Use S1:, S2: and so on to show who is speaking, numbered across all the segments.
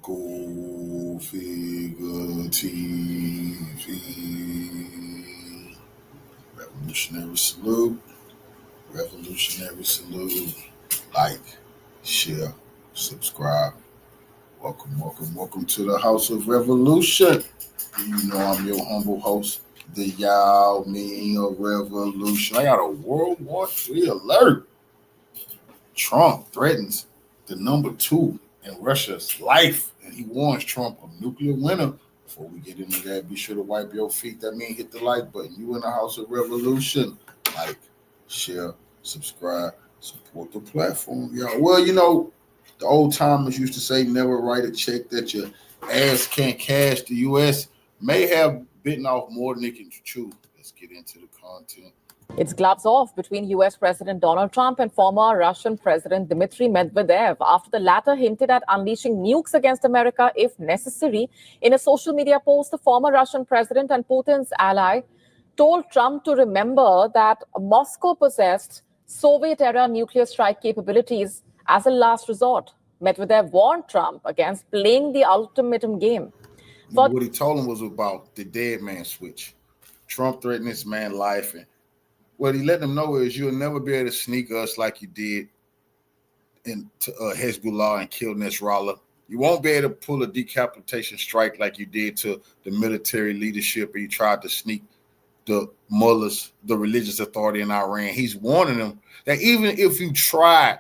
S1: Go Figure TV. Revolutionary salute. Revolutionary salute. Like, share, subscribe. Welcome to the House of Revolution. You know I'm your humble host, the Yao Ming of Revolution. I got a World War III alert. Trump threatens the number 2 in Russia's life, and he warns Trump of nuclear winter. Before we get into that, be sure to wipe your feet. That means hit the like button. You in the House of Revolution. Like, share, subscribe, support the platform. Y'all. Well, you know, the old timers used to say never write a check that your ass can't cash. The U.S. may have bitten off more than it can chew. Let's get into the content.
S2: It's gloves off between US President Donald Trump and former Russian President Dmitry Medvedev after the latter hinted at unleashing nukes against America if necessary. In a social media post, the former Russian president and Putin's ally told Trump to remember that Moscow possessed Soviet-era nuclear strike capabilities as a last resort. Medvedev warned Trump against playing the ultimatum game.
S1: What he told him was about the dead man switch. Trump threatened this man's life, and what he let them know is you'll never be able to sneak us like you did into Hezbollah and kill Nasrallah. You won't be able to pull a decapitation strike like you did to the military leadership, and you tried to sneak the mullahs, the religious authority in Iran. He's warning them that even if you try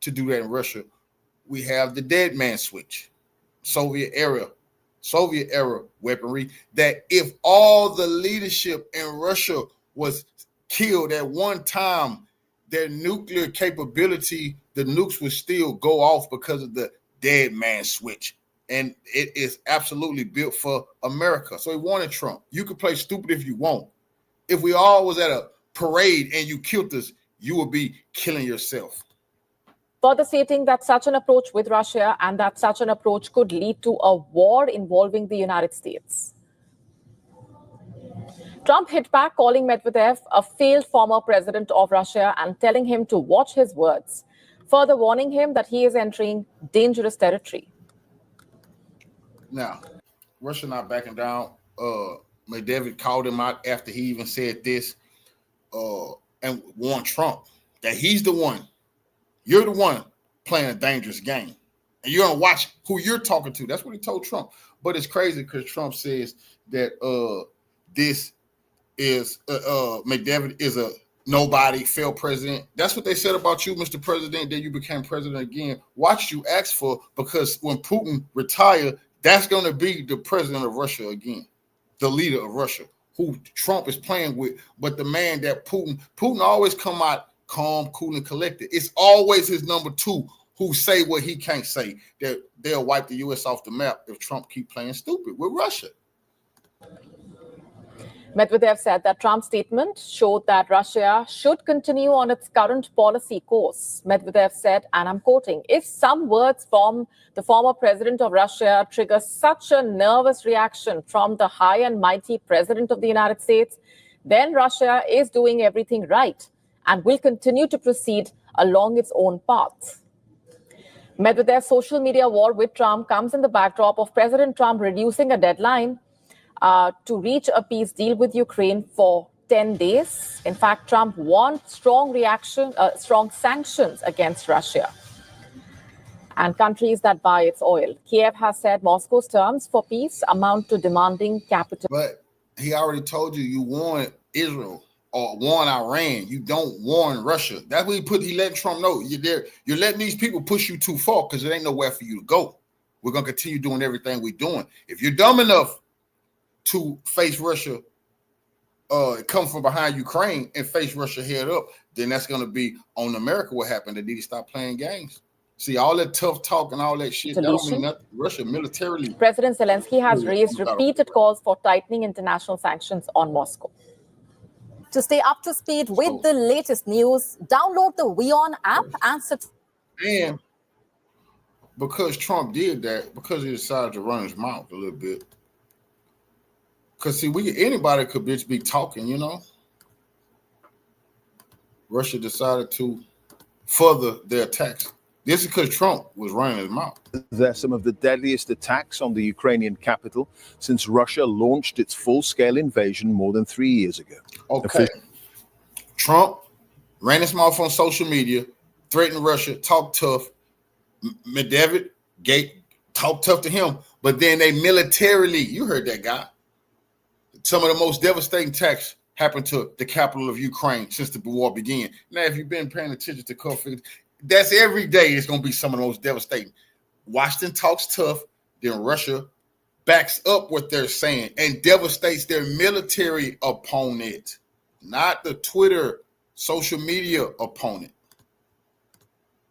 S1: to do that in Russia, we have the dead man switch, Soviet era weaponry, that if all the leadership in Russia was killed at one time, their nuclear capability, the nukes would still go off because of the dead man switch. And it is absolutely built for America. So he wanted Trump. You can play stupid if you want. If we all was at a parade and you killed us, you would be killing yourself.
S2: Further stating that such an approach with Russia and that such an approach could lead to a war involving the United States. Trump hit back, calling Medvedev a failed former president of Russia and telling him to watch his words, further warning him that he is entering dangerous territory.
S1: Now, Russia not backing down. Medvedev called him out after he even said this and warned Trump that he's the one. You're the one playing a dangerous game. And you're going to watch who you're talking to. That's what he told Trump. But it's crazy because Trump says that this is Medvedev is a nobody, failed president. That's what they said about you, Mr. President, that you became president again. Watch you ask for, because when Putin retired, that's going to be the president of Russia again, the leader of Russia, who Trump is playing with. But the man that Putin always come out calm, cool, and collected. It's always his number 2 who say what he can't say, that they'll wipe the U.S. off the map if Trump keep playing stupid with Russia.
S2: Medvedev said that Trump's statement showed that Russia should continue on its current policy course. Medvedev said, and I'm quoting, "If some words from the former president of Russia trigger such a nervous reaction from the high and mighty president of the United States, then Russia is doing everything right and will continue to proceed along its own path." Medvedev's social media war with Trump comes in the backdrop of President Trump reducing a deadline to reach a peace deal with Ukraine for 10 days. In fact, Trump warned strong sanctions against Russia and countries that buy its oil. Kiev has said Moscow's terms for peace amount to demanding capital.
S1: But he already told you warn Israel or warn Iran. You don't warn Russia. That's what he let Trump know. You're letting these people push you too far because there ain't nowhere for you to go. We're going to continue doing everything we're doing. If you're dumb enough to face Russia, come from behind Ukraine and face Russia head up, then that's going to be on America what happened. They need to stop playing games. See, all that tough talk and all that shit, that don't mean nothing. Russia militarily.
S2: President Zelensky has raised repeated calls for tightening international sanctions on Moscow.
S3: To stay up to speed with the latest news, download the WION app and subscribe.
S1: And because Trump did that, because he decided to run his mouth a little bit, because, see, anybody could be talking, you know. Russia decided to further their attacks This is because Trump was running his mouth.
S4: They're some of the deadliest attacks on the Ukrainian capital since Russia launched its full-scale invasion more than 3 years ago.
S1: Okay. Trump ran his mouth on social media, threatened Russia, talked tough. Medvedev talked tough to him, but then they militarily, you heard that guy. Some of the most devastating attacks happened to the capital of Ukraine since the war began. Now, if you've been paying attention to current figures, that's every day it's going to be some of the most devastating. Washington talks tough, then Russia backs up what they're saying and devastates their military opponent, not the Twitter social media opponent.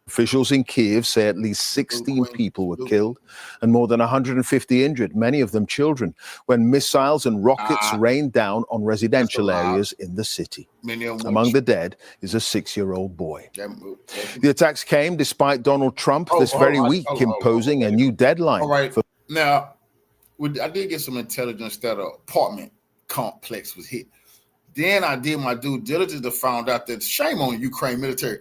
S4: Officials in Kiev say at least 16 people were killed and more than 150 injured, many of them children, when missiles and rockets rained down on residential areas in the city. Among the dead is a 6-year-old boy. The attacks came despite Donald Trump this very week imposing a new deadline.
S1: All right. Now, I did get some intelligence that an apartment complex was hit. Then I did my due diligence to find out that shame on the Ukraine military.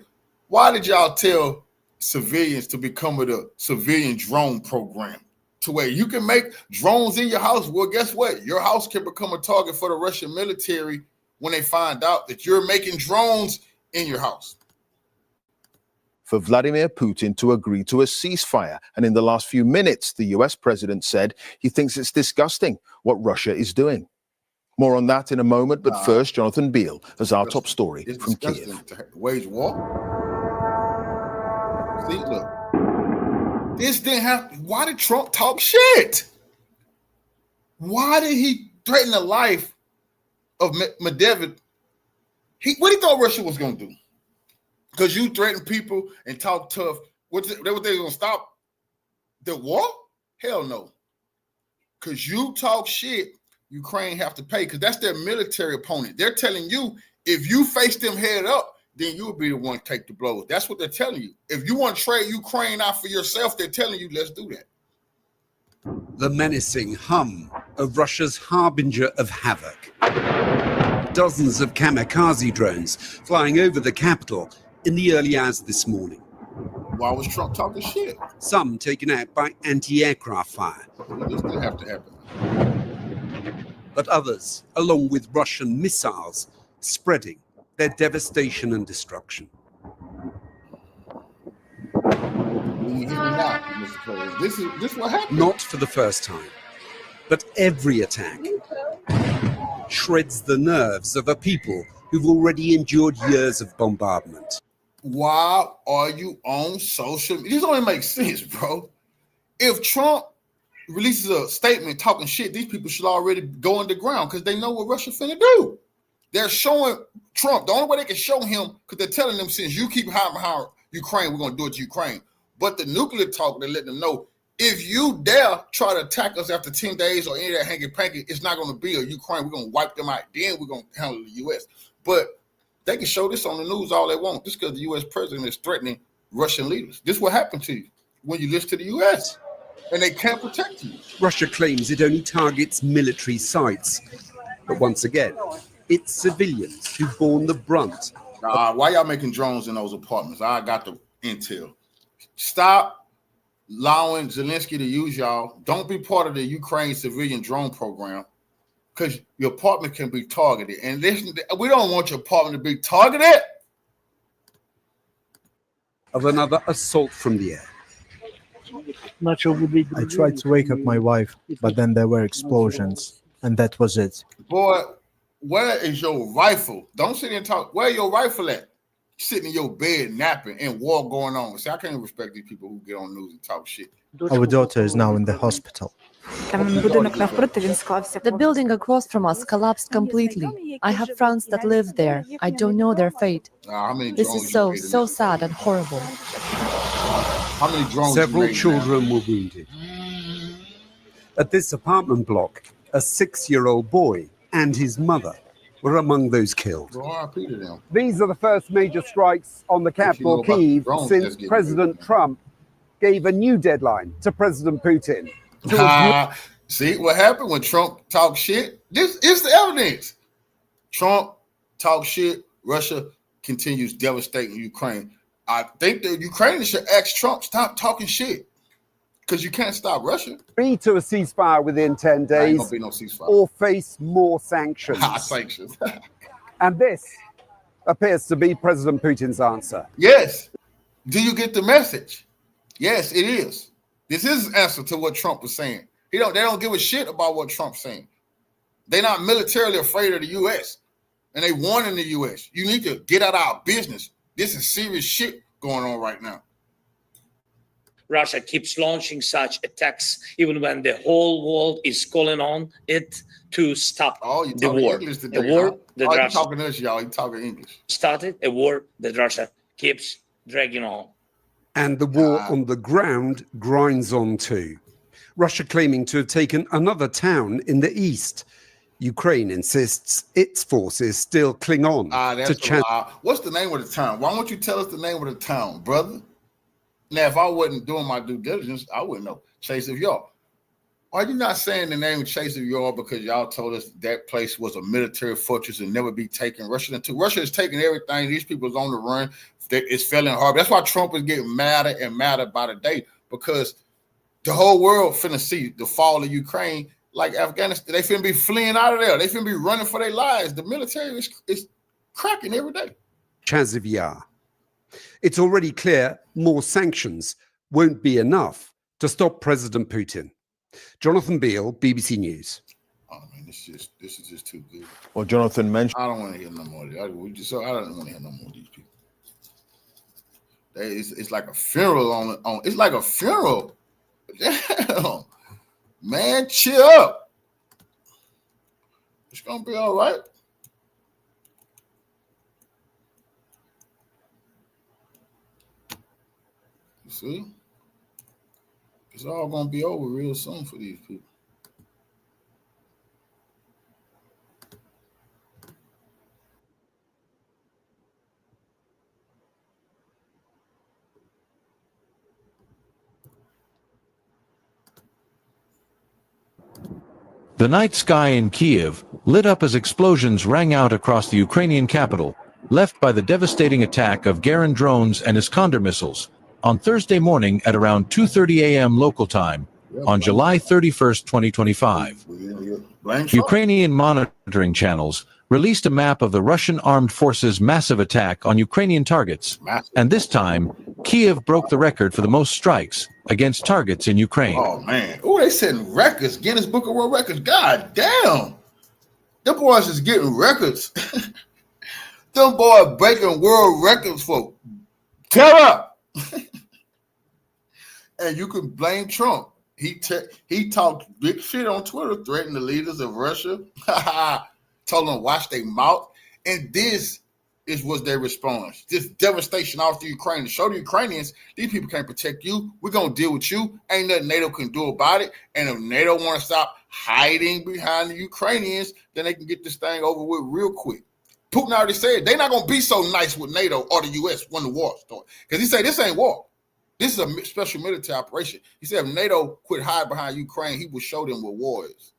S1: Why did y'all tell civilians to become with a civilian drone program to where you can make drones in your house? Well, guess what? Your house can become a target for the Russian military when they find out that you're making drones in your house.
S4: For Vladimir Putin to agree to a ceasefire. And in the last few minutes, the US president said he thinks it's disgusting what Russia is doing. More on that in a moment, but first, Jonathan Beale has our top story from Kiev.
S1: To wage war. See, look, this didn't happen. Why did Trump talk shit? Why did he threaten the life of Medvedev? What do you thought Russia was going to do? Because you threaten people and talk tough. What they going to stop the war? Hell no. Because you talk shit, Ukraine have to pay, because that's their military opponent. They're telling you, if you face them head up, then you'll be the one to take the blows. That's what they're telling you. If you want to trade Ukraine out for yourself, they're telling you, let's do that.
S5: The menacing hum of Russia's harbinger of havoc. Dozens of kamikaze drones flying over the capital in the early hours this morning.
S1: Why was Trump talking shit?
S5: Some taken out by anti-aircraft fire.
S1: This didn't have to happen.
S5: But others, along with Russian missiles, spreading their devastation and destruction.
S1: This is what happened.
S5: Not for the first time, but every attack shreds the nerves of a people who've already endured years of bombardment.
S1: Why are you on social media? This only makes sense, bro. If Trump releases a statement talking shit, these people should already go underground because they know what Russia finna do. They're showing Trump. The only way they can show him, because they're telling them, since you keep hiding behind Ukraine, we're going to do it to Ukraine. But the nuclear talk, they let them know, if you dare try to attack us after 10 days or any of that hanky-panky, it's not going to be a Ukraine. We're going to wipe them out. Then we're going to handle the U.S. But they can show this on the news all they want, just because the U.S. president is threatening Russian leaders. This is what happened to you when you listen to the U.S., and they can't protect you.
S5: Russia claims it only targets military sites. But once again, it's civilians who've borne the brunt.
S1: Why y'all making drones in those apartments? I got the intel. Stop allowing Zelensky to use y'all. Don't be part of the Ukraine civilian drone program, because your apartment can be targeted. And listen, we don't want your apartment to be targeted.
S5: Of another assault from the air.
S6: I tried to wake up my wife, but then there were explosions, and that was it.
S1: Boy, where is your rifle? Don't sit there and talk. Where your rifle at? Sitting in your bed napping and war going on. See, I can't respect these people who get on news and talk shit.
S6: Our daughter is now in the hospital.
S7: The building across from us collapsed completely. I have friends that live there. I don't know their fate. This is so sad and horrible.
S1: How many drones?
S5: Several children were wounded. At this apartment block, a 6-year-old boy and his mother were among those killed.
S8: These are the first major strikes on the capital, Kyiv, since President Trump gave a new deadline to President Putin.
S1: See what happened when Trump talks shit? This is the evidence. Trump talks shit. Russia continues devastating Ukraine. I think the Ukrainians should ask Trump, stop talking shit. Because you can't stop Russia.
S8: Agree to a ceasefire within 10 days
S1: ain't gonna be no ceasefire.
S8: Or face more sanctions.
S1: Sanctions.
S8: And this appears to be President Putin's answer.
S1: Yes. Do you get the message? Yes, it is. This is an answer to what Trump was saying. They don't give a shit about what Trump's saying. They're not militarily afraid of the U.S. And they warning the U.S. You need to get out of our business. This is serious shit going on right now.
S9: Russia keeps launching such attacks even when the whole world is calling on it to stop the war.
S1: English today,
S9: a war that Russia
S1: you talking to us, y'all. You talking English.
S9: Started a war that Russia keeps dragging on.
S5: And the war on the ground grinds on too. Russia claiming to have taken another town in the east. Ukraine insists its forces still cling on to
S1: What's the name of the town? Why don't you tell us the name of the town, brother? Now, if I wasn't doing my due diligence, I wouldn't know. Chase of Yaw. Are you not saying the name of Chase of Yaw because y'all told us that place was a military fortress and never be taken? Russia is taking everything. These people's on the run. It's failing hard. That's why Trump is getting madder and madder by the day, because the whole world finna see the fall of Ukraine. Like Afghanistan, they finna be fleeing out of there. They finna be running for their lives. The military is cracking every day.
S5: Chazivya. It's already clear more sanctions won't be enough to stop President Putin. Jonathan Beale, BBC News.
S1: Oh man, this is just too good.
S4: Well, Jonathan mentioned.
S1: I don't want to hear no more. I don't want to hear no more of these people. It's like a funeral on. It's like a funeral. Damn, man, chill up. It's gonna be all right. You see, it's all gonna be over real soon for these people.
S10: The night sky in Kyiv lit up as explosions rang out across the Ukrainian capital, left by the devastating attack of Garin drones and Iskander missiles on Thursday morning at around 2:30 a.m. local time on July 31st, 2025. Ukrainian monitoring channels released a map of the Russian armed forces' massive attack on Ukrainian targets, and this time, Kyiv broke the record for the most strikes against targets in Ukraine.
S1: Oh man! Oh, they setting records, Guinness Book of World Records. God damn! Them boys is getting records. Them boys breaking world records for terror. And you can blame Trump. He talked big shit on Twitter, threatening the leaders of Russia. Told them to watch their mouth. And this was their response. This devastation off the Ukraine to show the Ukrainians, these people can't protect you. We're going to deal with you. Ain't nothing NATO can do about it. And if NATO want to stop hiding behind the Ukrainians, then they can get this thing over with real quick. Putin already said they're not going to be so nice with NATO or the U.S. when the war starts. Because he said this ain't war. This is a special military operation. He said if NATO quit hiding behind Ukraine, he will show them what war is.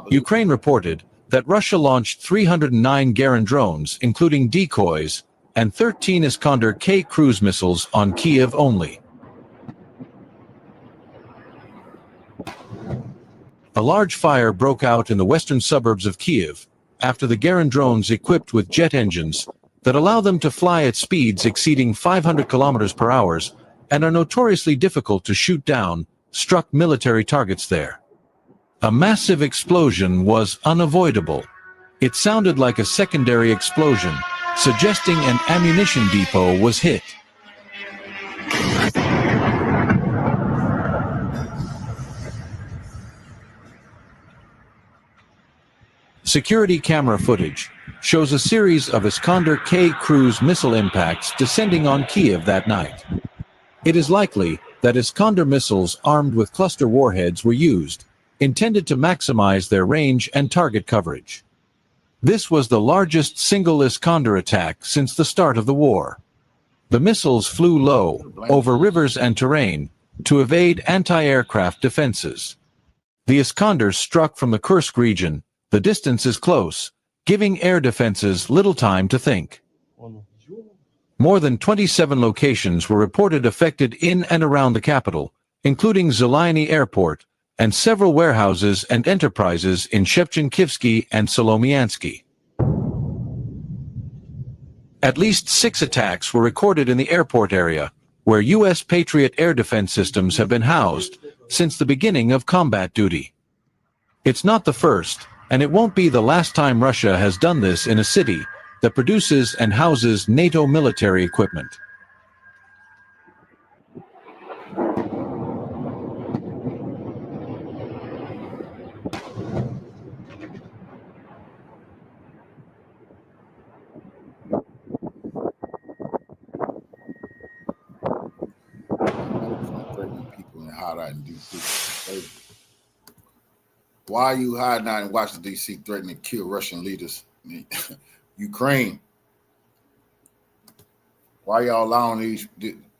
S10: Ukraine reported that Russia launched 309 Garin drones, including decoys, and 13 Iskander-K cruise missiles on Kyiv only. A large fire broke out in the western suburbs of Kyiv after the Garin drones equipped with jet engines that allow them to fly at speeds exceeding 500 kilometers per hour and are notoriously difficult to shoot down, struck military targets there. A massive explosion was unavoidable. It sounded like a secondary explosion, suggesting an ammunition depot was hit. Security camera footage shows a series of Iskander-K cruise missile impacts descending on Kyiv that night. It is likely that Iskander missiles armed with cluster warheads were used, intended to maximize their range and target coverage. This was the largest single Iskander attack since the start of the war. The missiles flew low, over rivers and terrain, to evade anti-aircraft defenses. The Iskanders struck from the Kursk region. The distance is close, giving air defenses little time to think. More than 27 locations were reported affected in and around the capital, including Zeleny Airport and several warehouses and enterprises in Shevchenkivsky and Solomiansky. At least 6 attacks were recorded in the airport area, where U.S. Patriot air defense systems have been housed since the beginning of combat duty. It's not the first, and it won't be the last time Russia has done this in a city that produces and houses NATO military equipment.
S1: Why are you hiding out in Washington, D.C., threatening to kill Russian leaders? Ukraine. Why y'all allowing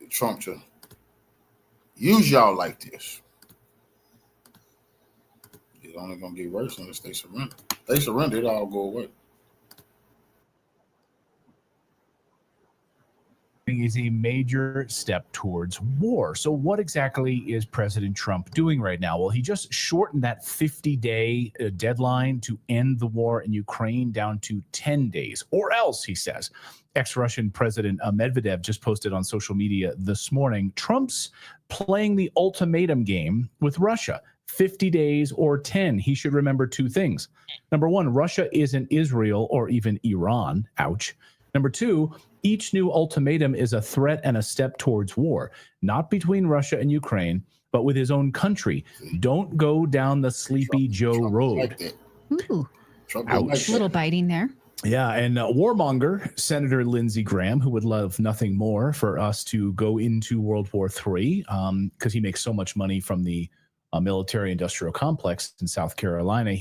S1: Trump to use y'all like this? It's only going to get worse unless they surrender. If they surrender, it'll all go away.
S11: Is a major step towards war. So what exactly is President Trump doing right now? Well, he just shortened that 50-day deadline to end the war in Ukraine down to 10 days, or else, he says. Ex-Russian President Medvedev just posted on social media this morning, Trump's playing the ultimatum game with Russia. 50 days or 10. He should remember 2 things. Number 1, Russia isn't Israel or even Iran. Ouch. Number 2, each new ultimatum is a threat and a step towards war, not between Russia and Ukraine, but with his own country. Don't go down the Sleepy Joe road.
S12: Ooh,
S11: ouch.
S12: Little biting there.
S11: Yeah, and warmonger Senator Lindsey Graham, who would love nothing more for us to go into World War III, because he makes so much money from the military-industrial complex in South Carolina.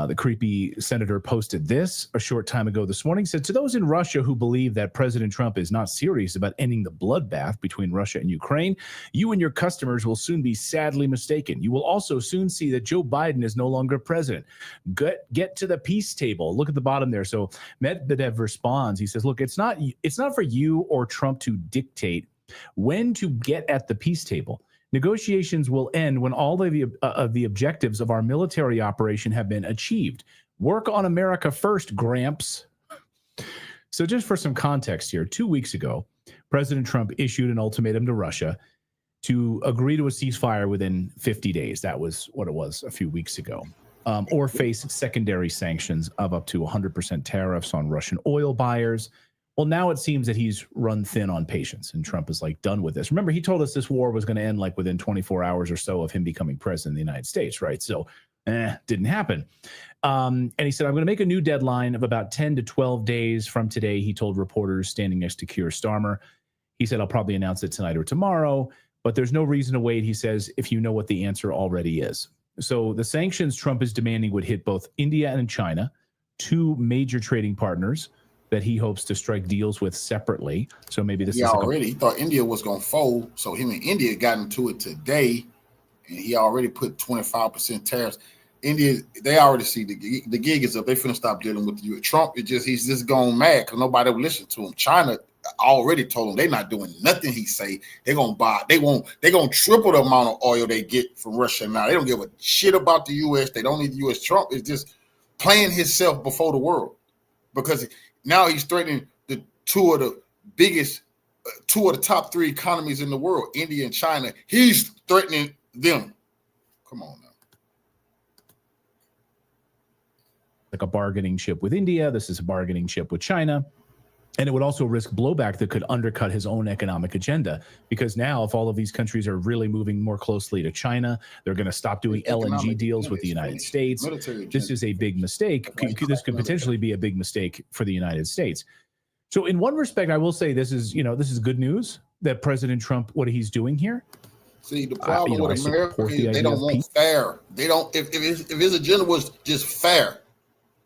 S11: The creepy senator posted this a short time ago this morning, said, to those in Russia who believe that President Trump is not serious about ending the bloodbath between Russia and Ukraine, you and your customers will soon be sadly mistaken. You will also soon see that Joe Biden is no longer president. Get to the peace table. Look at the bottom there. So Medvedev responds. He says, look, it's not for you or Trump to dictate when to get at the peace table. Negotiations will end when all of the objectives of our military operation have been achieved. Work on America first, Gramps. So just for some context here, 2 weeks ago, President Trump issued an ultimatum to Russia to agree to a ceasefire within 50 days. That was what it was a few weeks ago. Or face secondary sanctions of up to 100% tariffs on Russian oil buyers. Well, now it seems that he's run thin on patience, and Trump is like done with this. Remember, he told us this war was going to end like within 24 hours or so of him becoming president of the United States, right? So, didn't happen. And he said, I'm going to make a new deadline of about 10 to 12 days from today, he told reporters standing next to Keir Starmer. He said, I'll probably announce it tonight or tomorrow, but there's no reason to wait, he says, if you know what the answer already is. So the sanctions Trump is demanding would hit both India and China, 2 major trading partners that he hopes to strike deals with separately. So maybe this is
S1: he thought India was going to fold. So him and India got into it today, and he already put 25% tariffs. India, they already see the gig is up. They finna stop dealing with you. Trump, he's just gone mad because nobody will listen to him. China already told him they're not doing nothing he say. They're gonna buy. They're gonna triple the amount of oil they get from Russia now. They don't give a shit about the U.S. They don't need the U.S. Trump is just playing himself before the world because now he's threatening the 2 of the top 3 economies in the world, India and China. He's threatening them. Come on now.
S11: Like a bargaining chip with India. This is a bargaining chip with China. And it would also risk blowback that could undercut his own economic agenda. Because now, if all of these countries are really moving more closely to China, they're going to stop doing LNG deals with the United States. This is a big mistake. This could potentially be a big mistake for the United States. So in one respect, I will say this is good news that President Trump, what he's doing here.
S1: See, the problem with America is they don't want fair. They don't, if his agenda was just fair,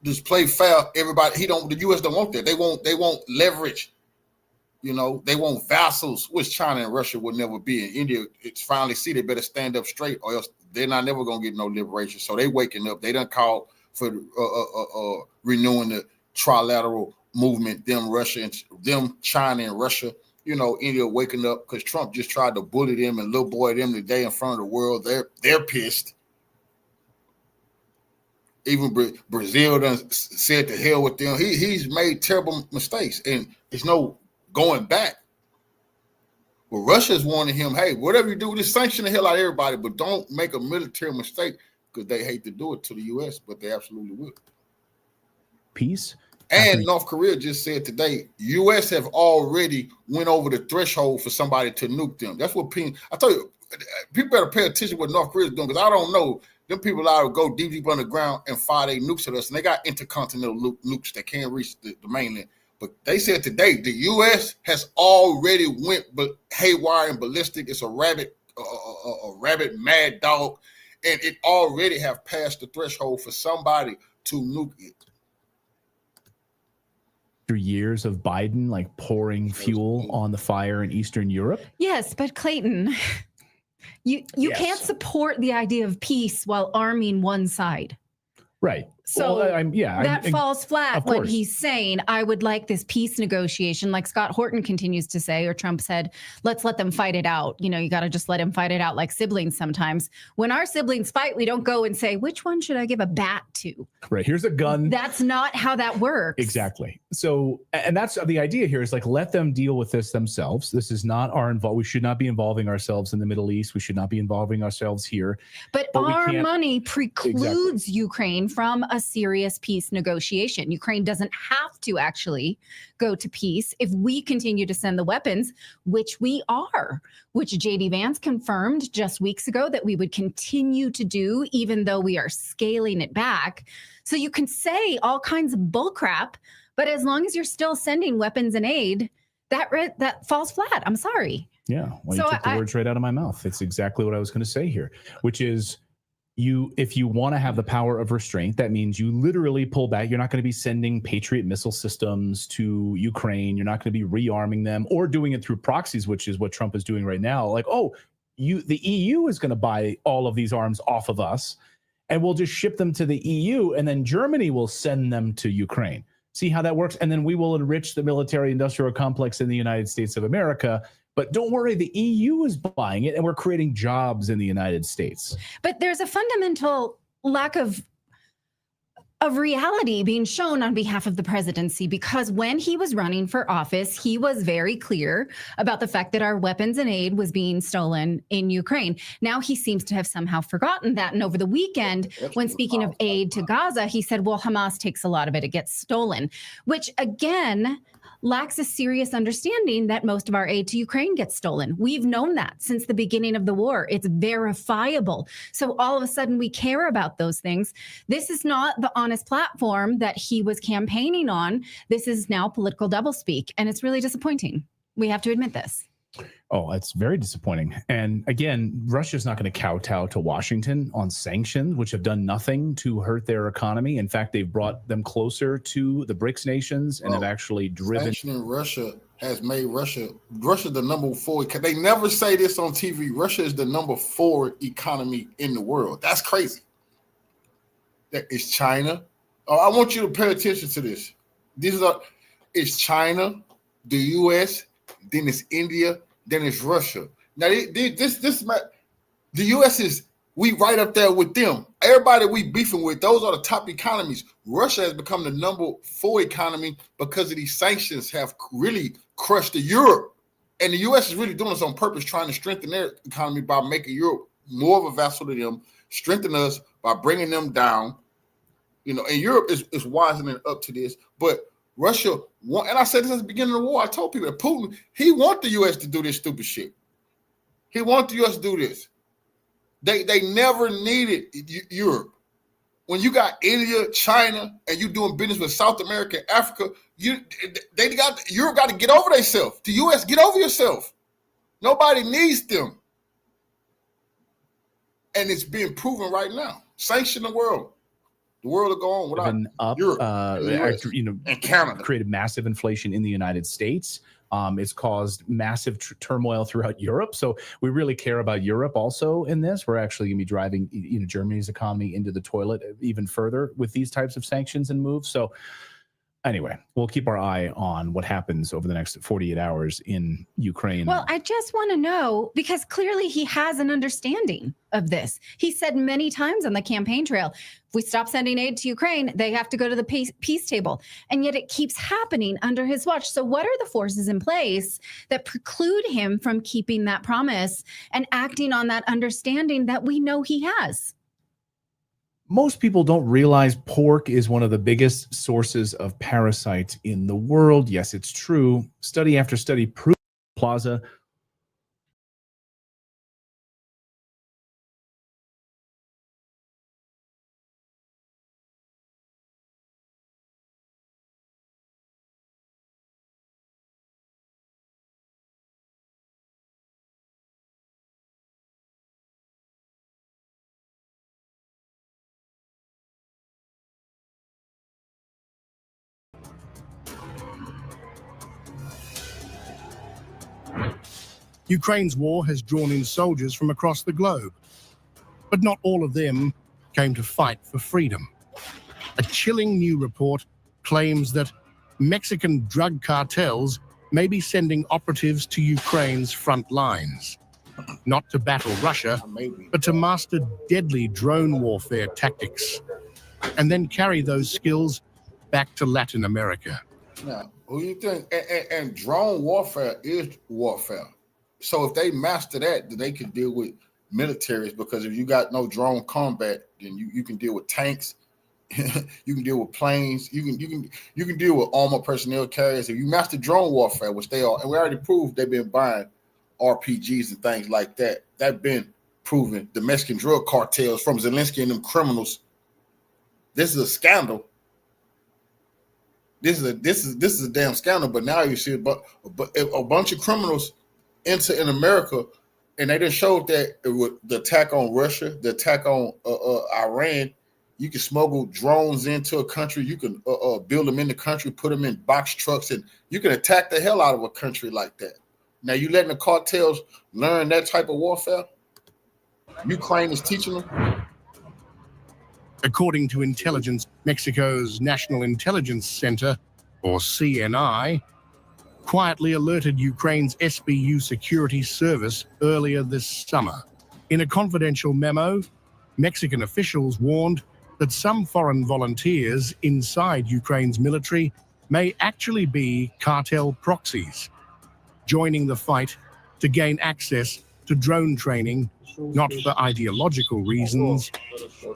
S1: just play fair. Everybody, the U.S. don't want that. They want leverage. They want vassals, which China and Russia would never be. In India, it's finally see they better stand up straight, or else they're not never gonna get no liberation. So they waking up. They done called for renewing the trilateral movement, them China and Russia, India waking up because Trump just tried to bully them and little boy them today in front of the world. They're pissed. Even Brazil done said to hell with them. He's made terrible mistakes, and it's no going back. But Russia's warning him, hey, whatever you do, just sanction the hell out of everybody, but don't make a military mistake, because they hate to do it to the U.S., but they absolutely will.
S11: Peace.
S1: And North Korea just said today, U.S. have already went over the threshold for somebody to nuke them. That's what I told you, people better pay attention to what North Korea is doing, because I don't know. Them people out will go deep underground and fire their nukes at us, and they got intercontinental nukes that can't reach the mainland. But they said today the U.S. has already went haywire and ballistic. It's a rabbit mad dog, and it already have passed the threshold for somebody to nuke it.
S11: After years of Biden like pouring fuel on the fire in Eastern Europe.
S12: Yes, but Clayton, you can't support the idea of peace while arming one side.
S11: Right.
S12: So that falls flat when he's saying, I would like this peace negotiation, like Scott Horton continues to say, or Trump said, let's let them fight it out. You got to just let them fight it out like siblings sometimes. When our siblings fight, we don't go and say, which one should I give a bat to?
S11: Right. Here's a gun.
S12: That's not how that works.
S11: Exactly. So, and that's the idea here is like, let them deal with this themselves. This is not our involvement. We should not be involving ourselves in the Middle East. We should not be involving ourselves here.
S12: But our money precludes Ukraine from a serious peace negotiation. Ukraine doesn't have to actually go to peace if we continue to send the weapons, which we are, which JD Vance confirmed just weeks ago that we would continue to do, even though we are scaling it back. So you can say all kinds of bullcrap, but as long as you're still sending weapons and aid, that falls flat. I'm sorry.
S11: Yeah. Well, you took the words right out of my mouth. It's exactly what I was going to say here, which is if you want to have the power of restraint, that means you literally pull back. You're not going to be sending Patriot missile systems to Ukraine. You're not going to be rearming them or doing it through proxies, which is what Trump is doing right now. Like, the EU is going to buy all of these arms off of us, and we'll just ship them to the EU, and then Germany will send them to Ukraine. See how that works? And then we will enrich the military-industrial complex in the United States of America. But don't worry, the EU is buying it, and we're creating jobs in the United States.
S12: But there's a fundamental lack of reality being shown on behalf of the presidency, because when he was running for office, he was very clear about the fact that our weapons and aid was being stolen in Ukraine. Now he seems to have somehow forgotten that. And over the weekend, when speaking of aid to Gaza, he said, well, Hamas takes a lot of it. It gets stolen, which again lacks a serious understanding that most of our aid to Ukraine gets stolen. We've known that since the beginning of the war. It's verifiable. So all of a sudden we care about those things. This is not the honest platform that he was campaigning on. This is now political doublespeak, and it's really disappointing. We have to admit this.
S11: Oh, it's very disappointing. And again, Russia's not going to kowtow to Washington on sanctions, which have done nothing to hurt their economy. In fact, they've brought them closer to the BRICS nations and have actually driven.
S1: Sanctioning Russia has made Russia the number 4. They never say this on TV. Russia is the number 4 economy in the world. That's crazy. That is China. I want you to pay attention to this. It's China, the U.S., then it's India, then it's Russia. Now, the U.S. is, we right up there with them. Everybody we beefing with, those are the top economies. Russia has become the number 4 economy because of these sanctions have really crushed the Europe. And the U.S. is really doing this on purpose, trying to strengthen their economy by making Europe more of a vassal to them, strengthen us by bringing them down. And Europe is wising up to this, but Russia, and I said this at the beginning of the war, I told people that Putin, he wants the U.S. to do this stupid shit. He wants the U.S. to do this. They never needed Europe. When you got India, China, and you doing business with South America, Africa, Europe got to get over themselves. The U.S., get over yourself. Nobody needs them. And it's being proven right now. Sanction the world. The world will go on without Europe,
S11: and Canada. Created massive inflation in the United States. It's caused massive turmoil throughout Europe. So we really care about Europe also in this. We're actually going to be driving Germany's economy into the toilet even further with these types of sanctions and moves. So Anyway, we'll keep our eye on what happens over the next 48 hours in Ukraine.
S12: Well, I just want to know, because clearly he has an understanding of this. He said many times on the campaign trail, if we stop sending aid to Ukraine, they have to go to the peace table. And yet it keeps happening under his watch. So what are the forces in place that preclude him from keeping that promise and acting on that understanding that we know he has?
S11: Most people don't realize pork is one of the biggest sources of parasites in the world. Yes, it's true. Study after study proves Plaza.
S13: Ukraine's war has drawn in soldiers from across the globe, but not all of them came to fight for freedom. A chilling new report claims that Mexican drug cartels may be sending operatives to Ukraine's front lines, not to battle Russia, but to master deadly drone warfare tactics, and then carry those skills back to Latin America.
S1: Now, who you think? And drone warfare is warfare. So if they master that, then they can deal with militaries, because if you got no drone combat, then you can deal with tanks, you can deal with planes, you can deal with armored personnel carriers. If you master drone warfare, which they are, and we already proved they've been buying RPGs and things like that. That's been proven. The Mexican drug cartels from Zelensky and them criminals. This is a scandal. This is a damn scandal. But now you see, but a bunch of criminals enter in America, and they just showed that with the attack on Russia, the attack on Iran, you can smuggle drones into a country. You can build them in the country, put them in box trucks, and you can attack the hell out of a country like that. Now you letting the cartels learn that type of warfare? Ukraine is teaching them.
S13: According to intelligence, Mexico's National Intelligence Center, or CNI, quietly alerted Ukraine's SBU security service earlier this summer. In a confidential memo, Mexican officials warned that some foreign volunteers inside Ukraine's military may actually be cartel proxies, joining the fight to gain access to drone training, not for ideological reasons.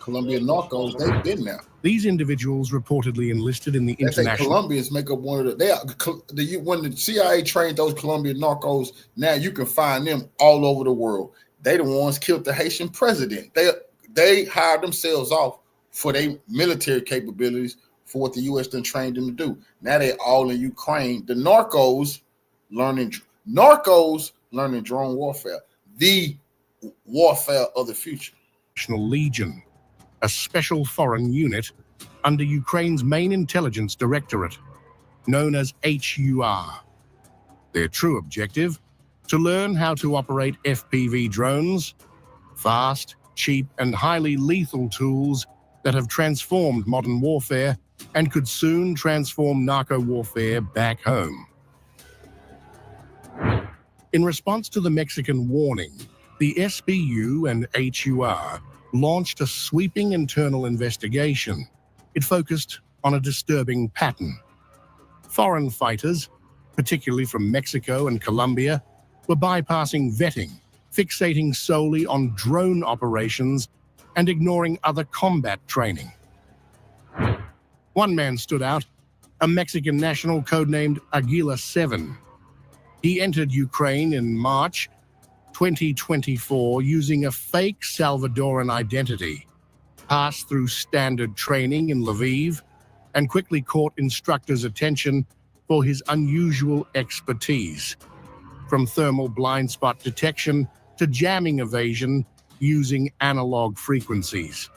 S1: Colombian narcos, they've been there.
S13: These individuals reportedly enlisted in the international...
S1: Colombians make up one of when the CIA trained those Colombian narcos, now you can find them all over the world. They the ones killed the Haitian president. They hired themselves off for their military capabilities for what the U.S. done trained them to do. Now they're all in Ukraine. The narcos learning drone warfare. The warfare of the future.
S13: National Legion, a special foreign unit under Ukraine's main intelligence directorate, known as HUR. Their true objective, to learn how to operate FPV drones, fast, cheap, and highly lethal tools that have transformed modern warfare and could soon transform narco warfare back home. In response to the Mexican warning, the SBU and HUR launched a sweeping internal investigation. It focused on a disturbing pattern. Foreign fighters, particularly from Mexico and Colombia, were bypassing vetting, fixating solely on drone operations and ignoring other combat training. One man stood out, a Mexican national codenamed Aguila 7. He entered Ukraine in March 2024 using a fake Salvadoran identity, passed through standard training in Lviv, and quickly caught instructors' attention for his unusual expertise, from thermal blind spot detection to jamming evasion using analog frequencies.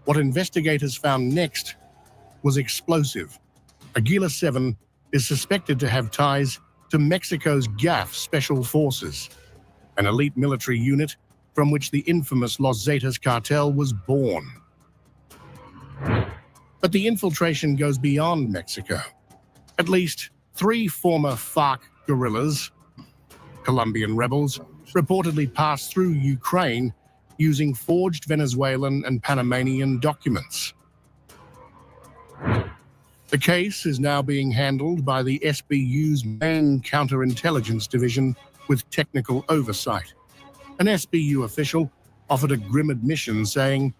S13: What investigators found next was explosive. Aguila 7 is suspected to have ties to Mexico's GAF Special Forces, an elite military unit from which the infamous Los Zetas cartel was born. But the infiltration goes beyond Mexico. At least 3 former FARC guerrillas, Colombian rebels, reportedly passed through Ukraine using forged Venezuelan and Panamanian documents. The case is now being handled by the SBU's main counterintelligence division with technical oversight. An SBU official offered a grim admission saying,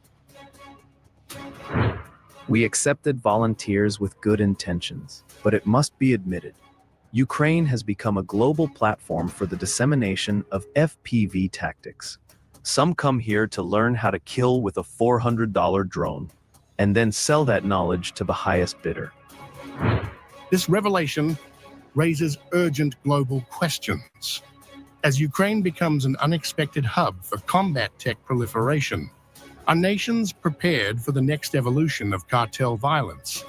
S14: "We accepted volunteers with good intentions, but it must be admitted, Ukraine has become a global platform for the dissemination of FPV tactics. Some come here to learn how to kill with a $400 drone, and then sell that knowledge to the highest bidder."
S13: This revelation raises urgent global questions. As Ukraine becomes an unexpected hub for combat tech proliferation, are nations prepared for the next evolution of cartel violence?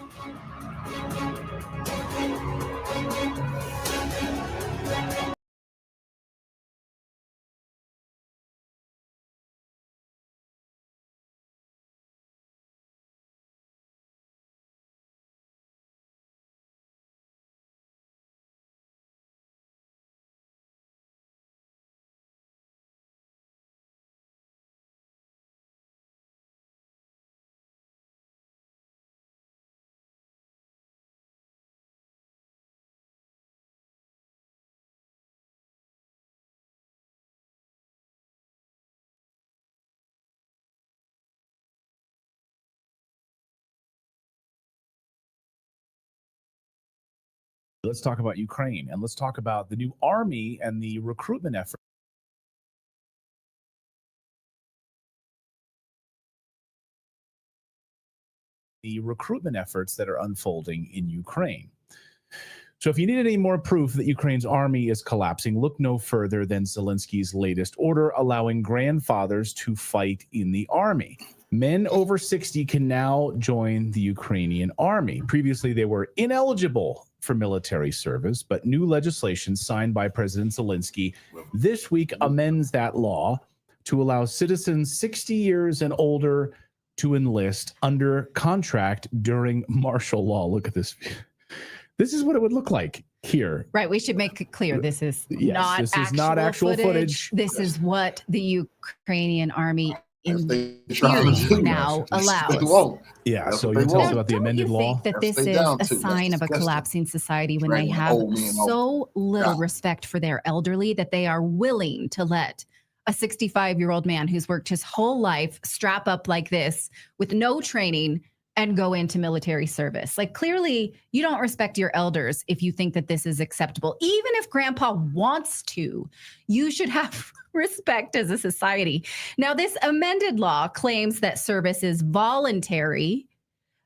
S11: Let's talk about Ukraine, and let's talk about the new army and the recruitment effort. The recruitment efforts that are unfolding in Ukraine. So if you need any more proof that Ukraine's army is collapsing, look no further than Zelensky's latest order allowing grandfathers to fight in the army. Men over 60 can now join the Ukrainian army. Previously, they were ineligible for military service, but new legislation signed by President Zelensky this week amends that law to allow citizens 60 years and older to enlist under contract during martial law. Look at this. This is what it would look like here.
S12: Right. We should make it clear. This is
S11: not actual footage.
S12: This is what the Ukrainian army in theory now allows.
S11: Yeah. So you tell us about the amended law.
S12: Think that this is a sign of a collapsing society when they have so little respect for their elderly that they are willing to let a 65-year-old man who's worked his whole life strap up like this with no training and go into military service. Like, clearly you don't respect your elders if you think that this is acceptable. Even if grandpa wants to, you should have respect as a society. Now, this amended law claims that service is voluntary,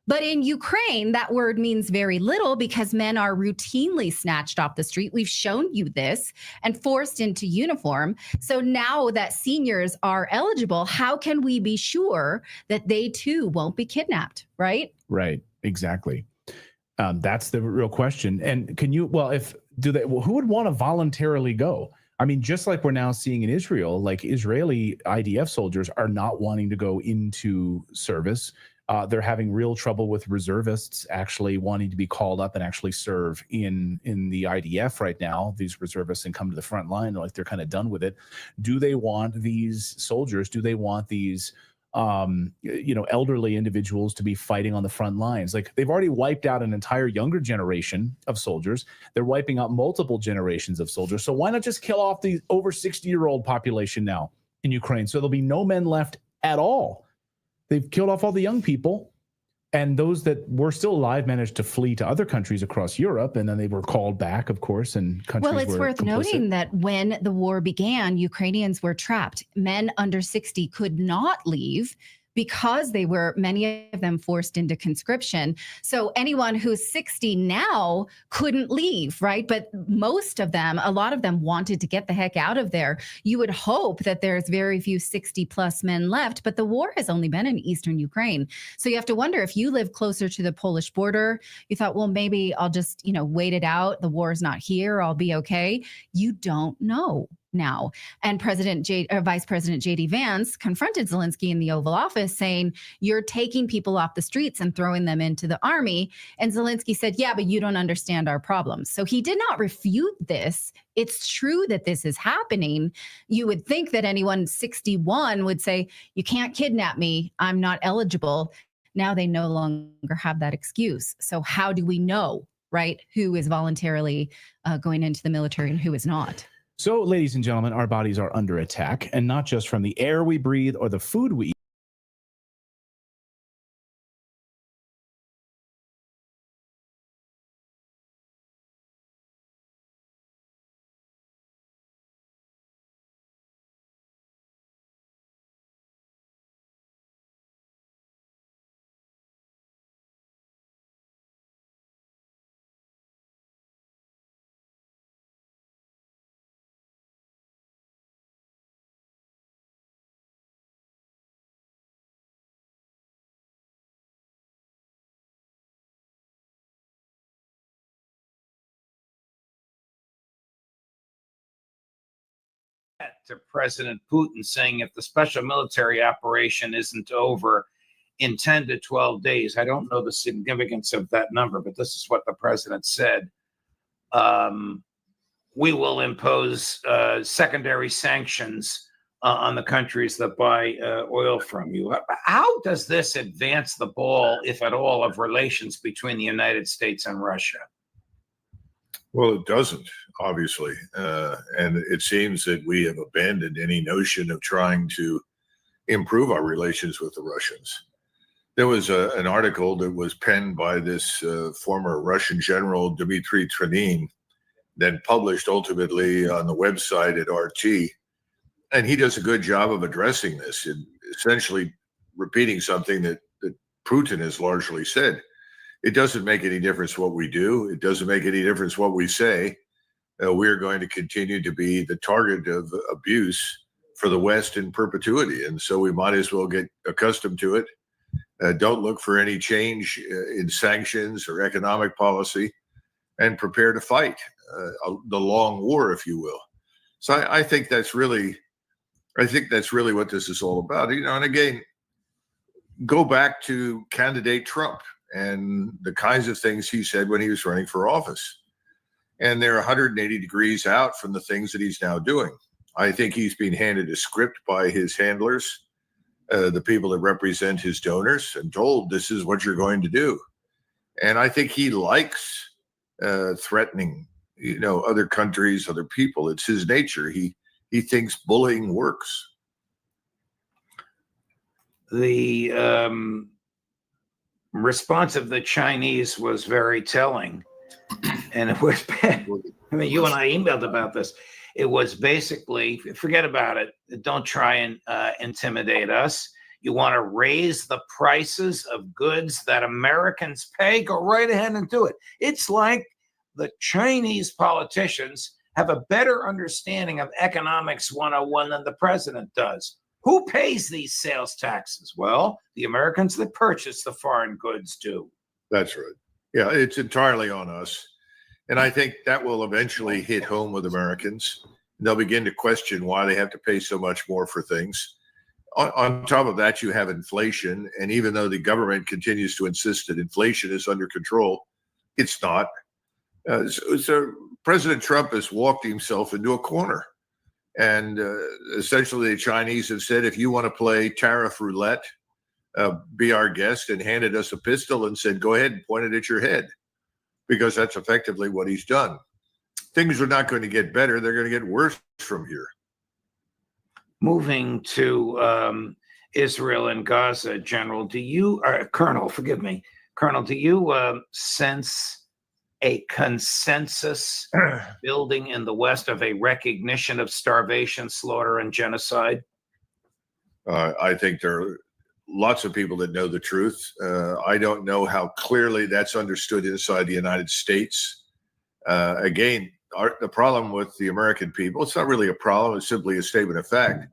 S12: but in Ukraine, that word means very little because men are routinely snatched off the street. We've shown you this and forced into uniform. So now that seniors are eligible, how can we be sure that they too won't be kidnapped, right?
S11: Right, exactly. That's the real question. And can you, who would want to voluntarily go? I mean, just like we're now seeing in Israel, like Israeli IDF soldiers are not wanting to go into service. They're having real trouble with reservists actually wanting to be called up and actually serve in the IDF right now. These reservists and come to the front line like they're kind of done with it. Do they want these soldiers? Do they want these elderly individuals to be fighting on the front lines? Like, they've already wiped out an entire younger generation of soldiers. They're wiping out multiple generations of soldiers. So why not just kill off the over 60-year-old population now in Ukraine? So there'll be no men left at all. They've killed off all the young people, and those that were still alive managed to flee to other countries across Europe, and then they were called back, of course, and countries were
S12: Well, it's worth
S11: complicit.
S12: noting that when the war began, Ukrainians were trapped. Men under 60 could not leave because they were, many of them, forced into conscription. So anyone who's 60 now couldn't leave, right? But most of them, a lot of them wanted to get the heck out of there. You would hope that there's very few 60 plus men left, but the war has only been in eastern Ukraine. So you have to wonder, if you live closer to the Polish border, you thought, well, maybe I'll just, wait it out. The war's not here. I'll be okay. You don't know. now. And Vice President J.D. Vance confronted Zelensky in the Oval Office saying, you're taking people off the streets and throwing them into the army. And Zelensky said, yeah, but you don't understand our problems. So he did not refute this. It's true that this is happening. You would think that anyone 61 would say, you can't kidnap me. I'm not eligible. Now they no longer have that excuse. So how do we know, right, who is voluntarily going into the military and who is not?
S11: So, ladies and gentlemen, our bodies are under attack, and not just from the air we breathe or the food we eat.
S15: To President Putin saying if the special military operation isn't over in 10 to 12 days, I don't know the significance of that number, but this is what the president said. We will impose secondary sanctions on the countries that buy oil from you. How does this advance the ball, if at all, of relations between the United States and Russia?
S16: Well, it doesn't, obviously. And it seems that we have abandoned any notion of trying to improve our relations with the Russians. There was an article that was penned by this former Russian general, WW3, then published ultimately on the website at RT. And he does a good job of addressing this and essentially repeating something that Putin has largely said. It doesn't make any difference what we do. It doesn't make any difference what we say. We're going to continue to be the target of abuse for the West in perpetuity. And so we might as well get accustomed to it. Don't look for any change in sanctions or economic policy, and prepare to fight the long war, if you will. So I think that's really what this is all about. You know, and again, go back to candidate Trump and the kinds of things he said when he was running for office. And they're 180 degrees out from the things that he's now doing. I think he's being handed a script by his handlers, the people that represent his donors, and told this is what you're going to do. And I think he likes threatening, you know, other countries, other people. It's his nature. He thinks bullying works.
S15: The response of the Chinese was very telling. And it was bad. I mean, you and I emailed about this. It was basically, forget about it. Don't try and intimidate us. You want to raise the prices of goods that Americans pay? Go right ahead and do it. It's like the Chinese politicians have a better understanding of economics 101 than the president does. Who pays these sales taxes? Well, the Americans that purchase the foreign goods do.
S16: That's right. Yeah, it's entirely on us. And I think that will eventually hit home with Americans. They'll begin to question why they have to pay so much more for things. On top of that, you have inflation. And even though the government continues to insist that inflation is under control, it's not. So President Trump has walked himself into a corner. And essentially, the Chinese have said, if you want to play tariff roulette, be our guest, and handed us a pistol and said, go ahead and point it at your head, because that's effectively what he's done. Things are not going to get better. They're going to get worse from here.
S15: Moving to Israel and Gaza, General, Colonel, forgive me, Colonel, do you sense a consensus building in the West of a recognition of starvation, slaughter, and genocide?
S16: I think there are lots of people that know the truth. I don't know how clearly that's understood inside the United States. Again, the problem with the American people, it's not really a problem, it's simply a statement of fact,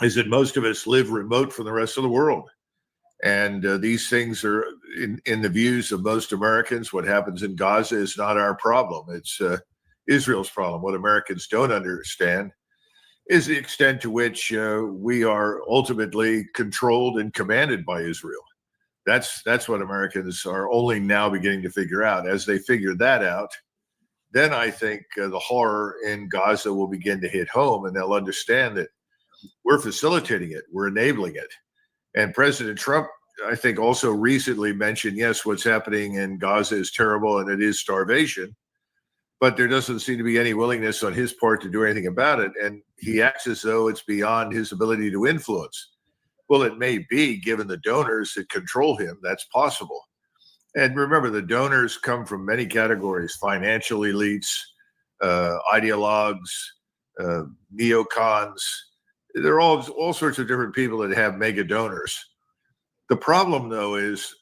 S16: is that most of us live remote from the rest of the world. And these things are in the views of most Americans. What happens in Gaza is not our problem. Israel's problem. What Americans don't understand is the extent to which we are ultimately controlled and commanded by Israel. That's what Americans are only now beginning to figure out. As they figure that out, then I think the horror in Gaza will begin to hit home, and they'll understand that we're facilitating it, we're enabling it. And President Trump, I think, also recently mentioned, yes, what's happening in Gaza is terrible and it is starvation, but there doesn't seem to be any willingness on his part to do anything about it. And he acts as though it's beyond his ability to influence. Well, it may be, given the donors that control him, that's possible. And remember, the donors come from many categories: financial elites, ideologues, neocons. There are all sorts of different people that have mega donors. The problem, though, is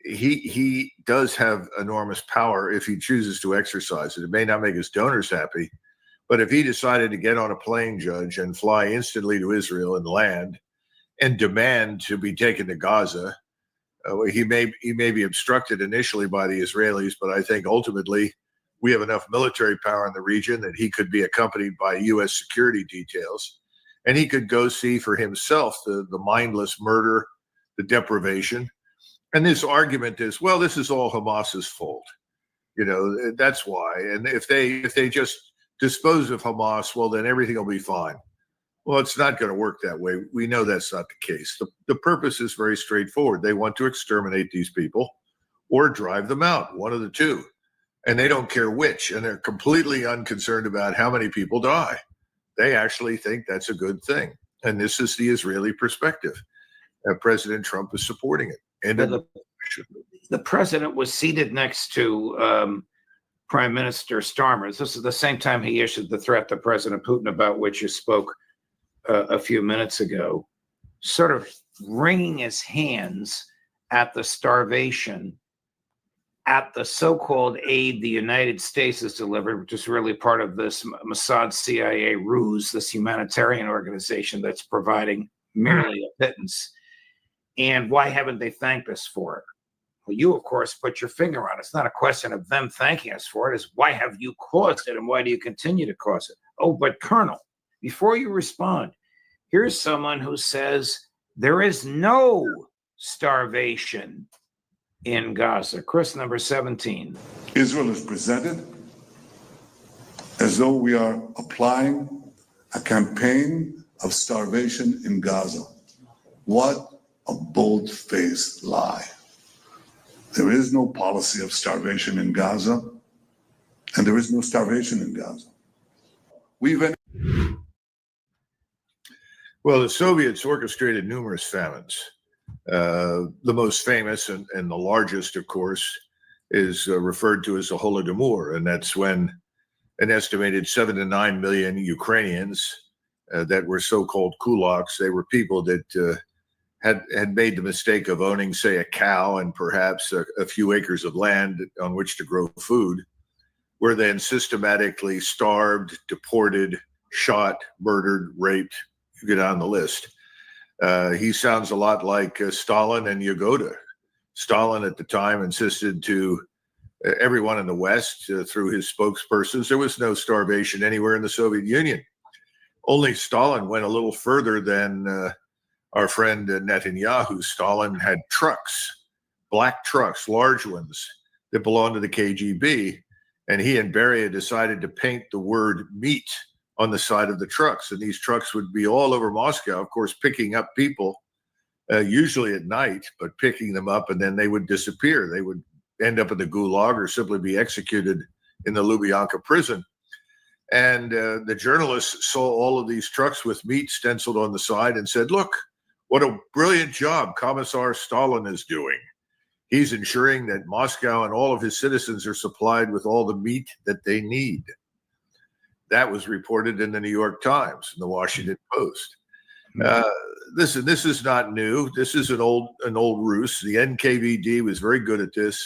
S16: he does have enormous power if he chooses to exercise it. It may not make his donors happy, but if he decided to get on a plane, Judge, and fly instantly to Israel and land and demand to be taken to Gaza, he may be obstructed initially by the Israelis, but I think ultimately we have enough military power in the region that he could be accompanied by U.S. security details, and he could go see for himself the mindless murder, the deprivation. And this argument is, well, this is all Hamas's fault. You know, that's why. And if they just dispose of Hamas, well, then everything will be fine. Well, it's not going to work that way. We know that's not the case. The purpose is very straightforward. They want to exterminate these people or drive them out, one of the two. And they don't care which. And they're completely unconcerned about how many people die. They actually think that's a good thing. And this is the Israeli perspective. President Trump is supporting it. And
S15: the president was seated next to Prime Minister Starmer. This is the same time he issued the threat to President Putin, about which you spoke a few minutes ago, sort of wringing his hands at the starvation, at the so-called aid the United States has delivered, which is really part of this Mossad CIA ruse, this humanitarian organization that's providing merely a pittance. And why haven't they thanked us for it? Well, you, of course, put your finger on it. It's not a question of them thanking us for it. It's why have you caused it, and why do you continue to cause it? Oh, but Colonel, before you respond, here's someone who says there is no starvation in Gaza. Chris, number 17.
S17: Israel is presented as though we are applying a campaign of starvation in Gaza. What a bold-faced lie. There is no policy of starvation in Gaza, and there is no starvation in Gaza.
S16: Well, the Soviets orchestrated numerous famines. The most famous and the largest, of course, is referred to as the Holodomor, and that's when an estimated 7 to 9 million Ukrainians that were so-called kulaks, they were people that had made the mistake of owning, say, a cow and perhaps a few acres of land on which to grow food, were then systematically starved, deported, shot, murdered, raped. You get on the list. He sounds a lot like Stalin and Yagoda. Stalin at the time insisted to everyone in the West through his spokespersons, there was no starvation anywhere in the Soviet Union. Only Stalin went a little further than our friend Netanyahu. Stalin had trucks, black trucks, large ones that belonged to the KGB. And he and Beria decided to paint the word meat on the side of the trucks. And these trucks would be all over Moscow, of course, picking up people, usually at night, but picking them up, and then they would disappear. They would end up in the Gulag or simply be executed in the Lubyanka prison. And the journalists saw all of these trucks with meat stenciled on the side and said, look, what a brilliant job Commissar Stalin is doing. He's ensuring that Moscow and all of his citizens are supplied with all the meat that they need. That was reported in the New York Times and the Washington Post. This is not new. This is an old ruse. The NKVD was very good at this.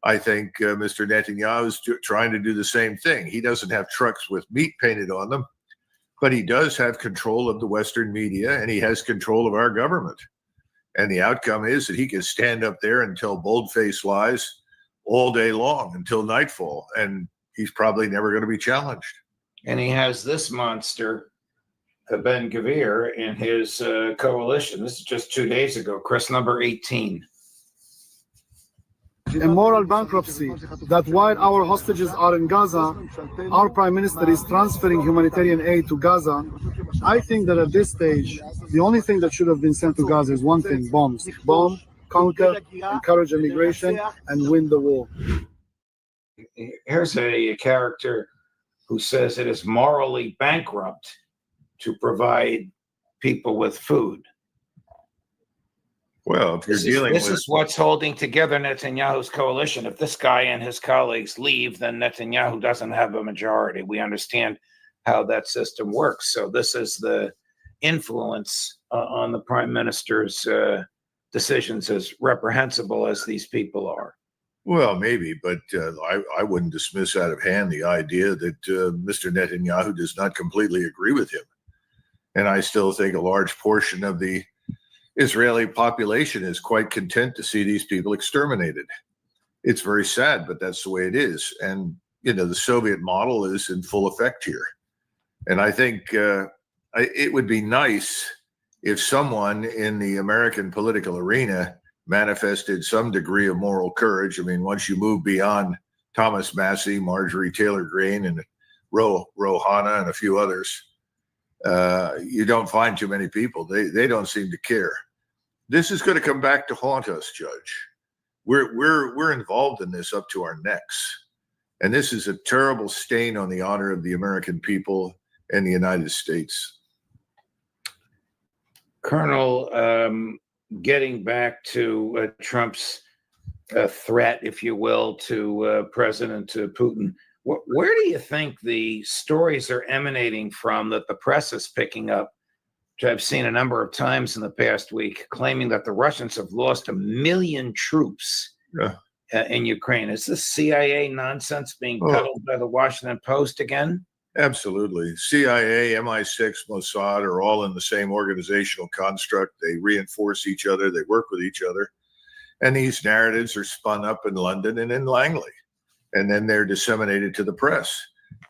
S16: I think Mr. Netanyahu is trying to do the same thing. He doesn't have trucks with meat painted on them, but he does have control of the Western media, and he has control of our government. And the outcome is that he can stand up there and tell bold-faced lies all day long until nightfall. And he's probably never going to be challenged.
S15: And he has this monster, Ben Gvir, in his coalition. This is just 2 days ago, Chris, number 18.
S18: A moral bankruptcy that while our hostages are in Gaza, our prime minister is transferring humanitarian aid to Gaza. I think that at this stage, the only thing that should have been sent to Gaza is one thing: bombs. Bomb, conquer, encourage immigration, and win the war.
S15: Here's a character who says it is morally bankrupt to provide people with food.
S16: Well, if you're
S15: This is what's holding together Netanyahu's coalition. If this guy and his colleagues leave, then Netanyahu doesn't have a majority. We understand how that system works. So this is the influence on the prime minister's decisions, as reprehensible as these people are.
S16: Well, maybe, but I wouldn't dismiss out of hand the idea that Mr. Netanyahu does not completely agree with him. And I still think a large portion of the Israeli population is quite content to see these people exterminated. It's very sad, but that's the way it is. And, you know, the Soviet model is in full effect here. And I think it would be nice if someone in the American political arena manifested some degree of moral courage. I mean, once you move beyond Thomas Massey, Marjorie Taylor Greene, and Rouhana and a few others, you don't find too many people. They don't seem to care. This is going to come back to haunt us, Judge. We're involved in this up to our necks, and this is a terrible stain on the honor of the American people and the United States.
S15: Colonel, getting back to Trump's threat, if you will, to President Putin, where do you think the stories are emanating from that the press is picking up, which I've seen a number of times in the past week, claiming that the Russians have lost 1 million troops in Ukraine? Is this CIA nonsense being peddled by the Washington Post again?
S16: Absolutely. CIA, MI6, Mossad are all in the same organizational construct. They reinforce each other. They work with each other. And these narratives are spun up in London and in Langley. And then they're disseminated to the press.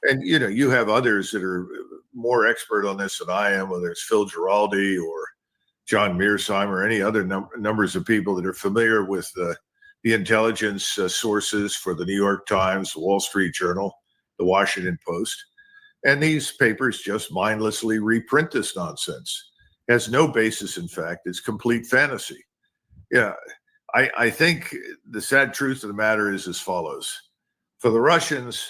S16: And, you know, you have others that are more expert on this than I am, whether it's Phil Giraldi or John Mearsheim or any other numbers of people that are familiar with the intelligence sources for the New York Times, the Wall Street Journal, the Washington Post. And these papers just mindlessly reprint this nonsense. It has no basis in fact. It's complete fantasy. Yeah, I think the sad truth of the matter is as follows. For the Russians,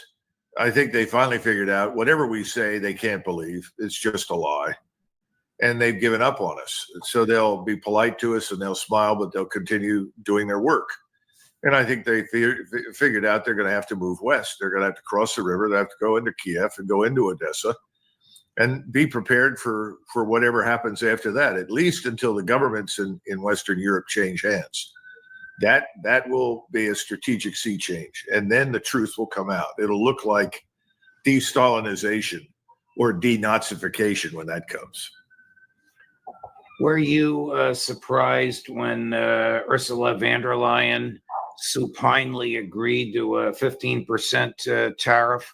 S16: I think they finally figured out whatever we say, they can't believe. It's just a lie. And they've given up on us. So they'll be polite to us and they'll smile, but they'll continue doing their work. And I think they figured out they're going to have to move west. They're going to have to cross the river. They have to go into Kiev and go into Odessa and be prepared for whatever happens after that, at least until the governments in Western Europe change hands. That will be a strategic sea change. And then the truth will come out. It'll look like de-Stalinization or denazification when that comes.
S15: Were you surprised when Ursula von der Leyen supinely agreed to a 15% tariff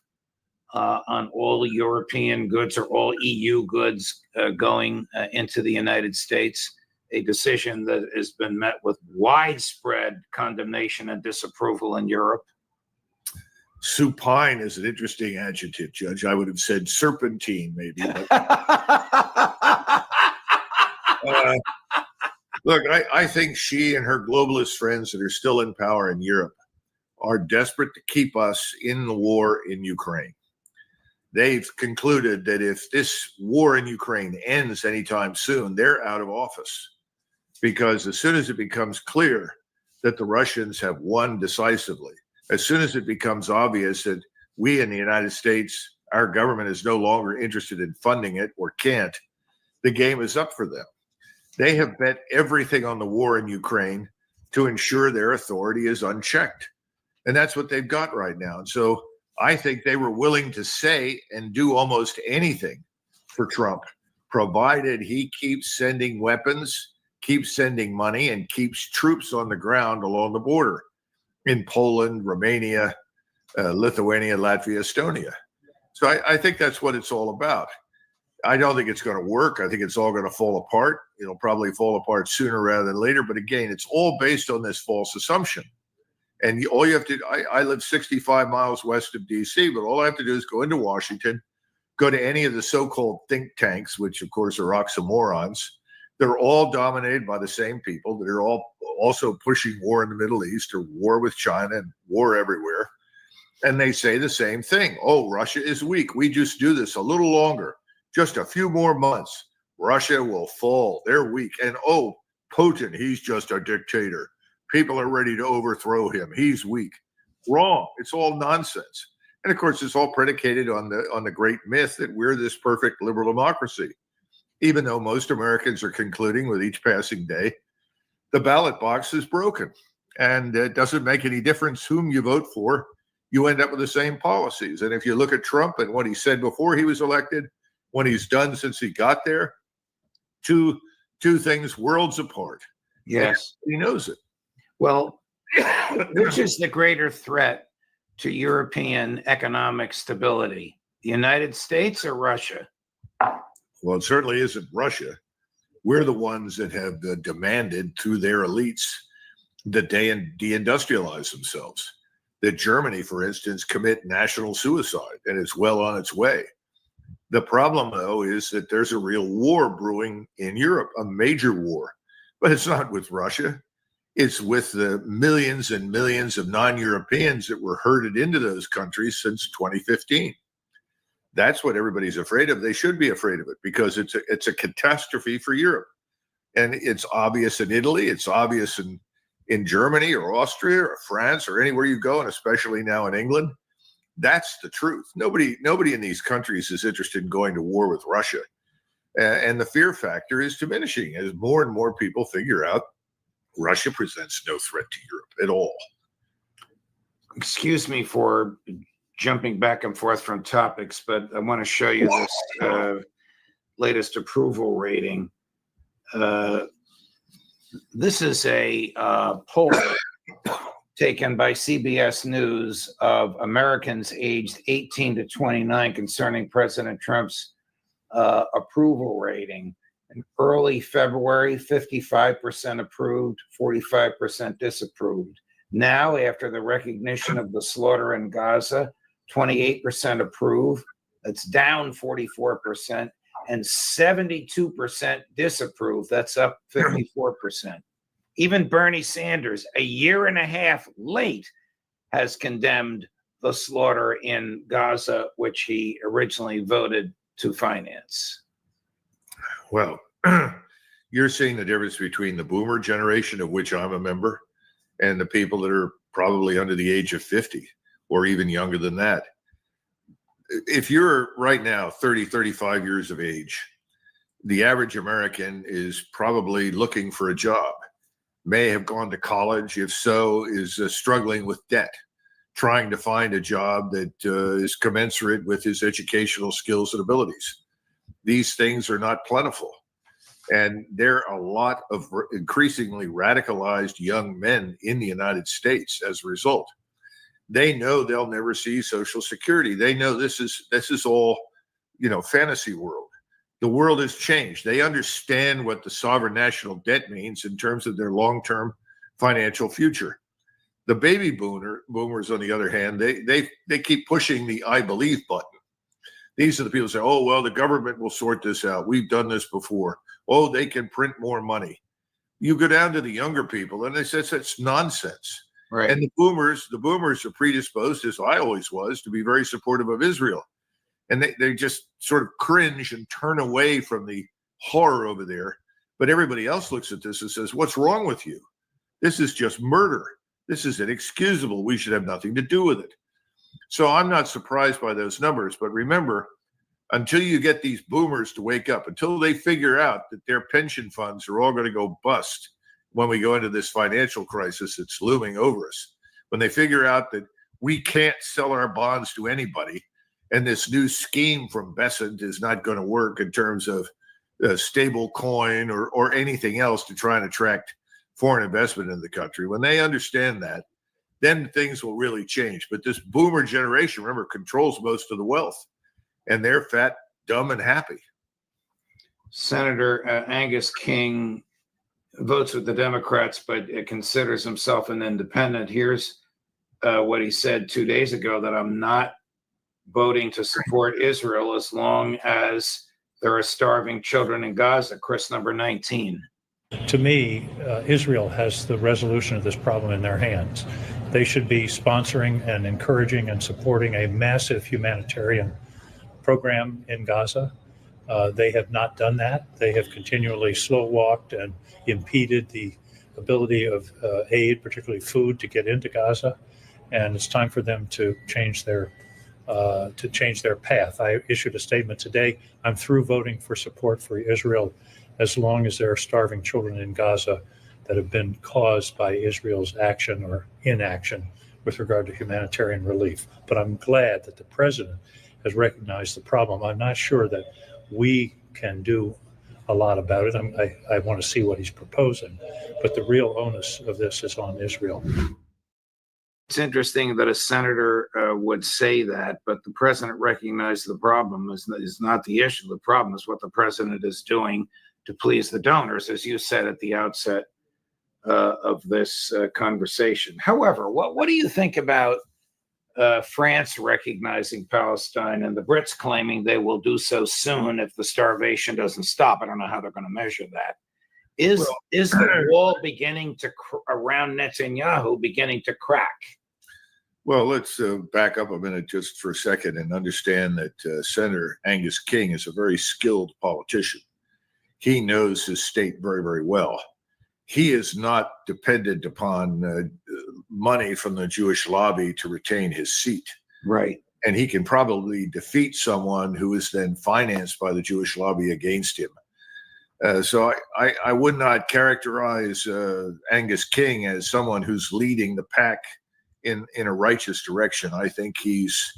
S15: on all European goods or all EU goods going into the United States, a decision that has been met with widespread condemnation and disapproval in Europe?
S16: Supine is an interesting adjective, Judge. I would have said serpentine, maybe. Look, I think she and her globalist friends that are still in power in Europe are desperate to keep us in the war in Ukraine. They've concluded that if this war in Ukraine ends anytime soon, they're out of office. Because as soon as it becomes clear that the Russians have won decisively, as soon as it becomes obvious that we in the United States, our government is no longer interested in funding it or can't, the game is up for them. They have bet everything on the war in Ukraine to ensure their authority is unchecked. And that's what they've got right now. And so I think they were willing to say and do almost anything for Trump, provided he keeps sending weapons, keeps sending money, and keeps troops on the ground along the border in Poland, Romania, Lithuania, Latvia, Estonia. So I think that's what it's all about. I don't think it's going to work. I think it's all going to fall apart. It'll probably fall apart sooner rather than later. But again, it's all based on this false assumption. And all you have to, I live 65 miles west of DC, but all I have to do is go into Washington, go to any of the so-called think tanks, which of course are oxymorons. They're all dominated by the same people. They're all also pushing war in the Middle East or war with China and war everywhere. And they say the same thing. Oh, Russia is weak. We just do this a little longer, just a few more months. Russia will fall. They're weak. And oh, Putin, he's just a dictator. People are ready to overthrow him. He's weak. Wrong. It's all nonsense. And of course, it's all predicated on the great myth that we're this perfect liberal democracy. Even though most Americans are concluding with each passing day, the ballot box is broken. And it doesn't make any difference whom you vote for. You end up with the same policies. And if you look at Trump and what he said before he was elected, what he's done since he got there, two things worlds apart.
S15: Yes.
S16: And he knows it.
S15: Well, which is the greater threat to European economic stability, the United States or Russia?
S16: Well, it certainly isn't Russia. We're the ones that have demanded through their elites that they deindustrialize themselves. That Germany, for instance, commit national suicide, and it's well on its way. The problem, though, is that there's a real war brewing in Europe, a major war. But it's not with Russia. It's with the millions and millions of non-Europeans that were herded into those countries since 2015. That's what everybody's afraid of. They should be afraid of it because it's a catastrophe for Europe. And it's obvious in Italy. It's obvious in Germany or Austria or France or anywhere you go, and especially now in England. That's the truth. Nobody in these countries is interested in going to war with Russia. And the fear factor is diminishing as more and more people figure out Russia presents no threat to Europe at all.
S15: Excuse me for jumping back and forth from topics, but I want to show you this latest approval rating. This is a poll taken by CBS News of Americans aged 18 to 29 concerning President Trump's approval rating. In early February, 55% approved, 45% disapproved. Now, after the recognition of the slaughter in Gaza, 28% approve. That's down 44%, and 72% disapprove. That's up 54%. Even Bernie Sanders, a year and a half late, has condemned the slaughter in Gaza, which he originally voted to finance.
S16: Well, you're seeing the difference between the boomer generation, of which I'm a member, and the people that are probably under the age of 50 or even younger than that. If you're right now 30, 35 years of age, the average American is probably looking for a job, may have gone to college, if so, is struggling with debt, trying to find a job that is commensurate with his educational skills and abilities. These things are not plentiful. And there are a lot of increasingly radicalized young men in the United States as a result. They know they'll never see Social Security. They know this is all, fantasy world. The world has changed. They understand what the sovereign national debt means in terms of their long-term financial future. The baby boomers, on the other hand, they keep pushing the I believe button. These are the people who say, oh, well, the government will sort this out. We've done this before. Oh, they can print more money. You go down to the younger people, and they say that's nonsense.
S15: Right.
S16: And the boomers are predisposed, as I always was, to be very supportive of Israel. And they just sort of cringe and turn away from the horror over there. But everybody else looks at this and says, what's wrong with you? This is just murder. This is inexcusable. We should have nothing to do with it. So I'm not surprised by those numbers. But remember, until you get these boomers to wake up, until they figure out that their pension funds are all going to go bust when we go into this financial crisis that's looming over us, when they figure out that we can't sell our bonds to anybody, and this new scheme from Bessent is not going to work in terms of stable coin or anything else to try and attract foreign investment in the country. When they understand that, then things will really change. But this boomer generation, remember, controls most of the wealth, and they're fat, dumb, and happy.
S15: Senator Angus King votes with the Democrats, but considers himself an independent. Here's what he said 2 days ago, that I'm not voting to support Israel as long as there are starving children in Gaza. Chris, number 19.
S19: To me, Israel has the resolution of this problem in their hands. They should be sponsoring and encouraging and supporting a massive humanitarian program in Gaza. They have not done that. They have continually slow-walked and impeded the ability of aid, particularly food, to get into Gaza. And it's time for them to change their path. I issued a statement today. I'm through voting for support for Israel as long as there are starving children in Gaza that have been caused by Israel's action or inaction with regard to humanitarian relief. But I'm glad that the president has recognized the problem. I'm not sure that we can do a lot about it. I want to see what he's proposing, but the real onus of this is on Israel.
S15: It's interesting that a senator would say that, but the president recognized the problem is not the issue. The problem is what the president is doing to please the donors, as you said at the outset of this conversation. However, what do you think about France recognizing Palestine and the Brits claiming they will do so soon if the starvation doesn't stop? I don't know how they're going to measure that. Is the wall beginning to around Netanyahu beginning to crack?
S16: Well, let's back up a minute just for a second and understand that Senator Angus King is a very skilled politician. He knows his state very, very well. He is not dependent upon money from the Jewish lobby to retain his seat.
S15: Right.
S16: And he can probably defeat someone who is then financed by the Jewish lobby against him. So I would not characterize Angus King as someone who's leading the pack in a righteous direction. I think he's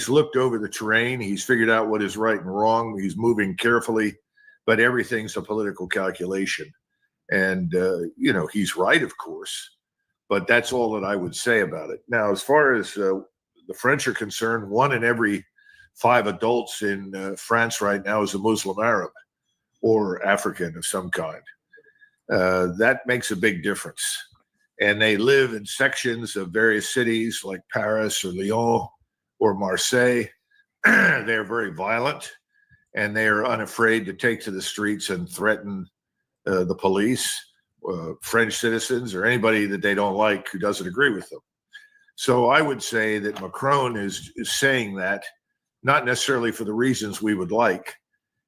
S16: looked over the terrain. He's figured out what is right and wrong. He's moving carefully, but everything's a political calculation. And, he's right, of course, but that's all that I would say about it. Now, as far as the French are concerned, 1 in every 5 adults in France right now is a Muslim Arab or African of some kind. That makes a big difference. And they live in sections of various cities like Paris or Lyon or Marseille. They're very violent, and they are unafraid to take to the streets and threaten the police, French citizens, or anybody that they don't like who doesn't agree with them. So I would say that Macron is saying that, not necessarily for the reasons we would like.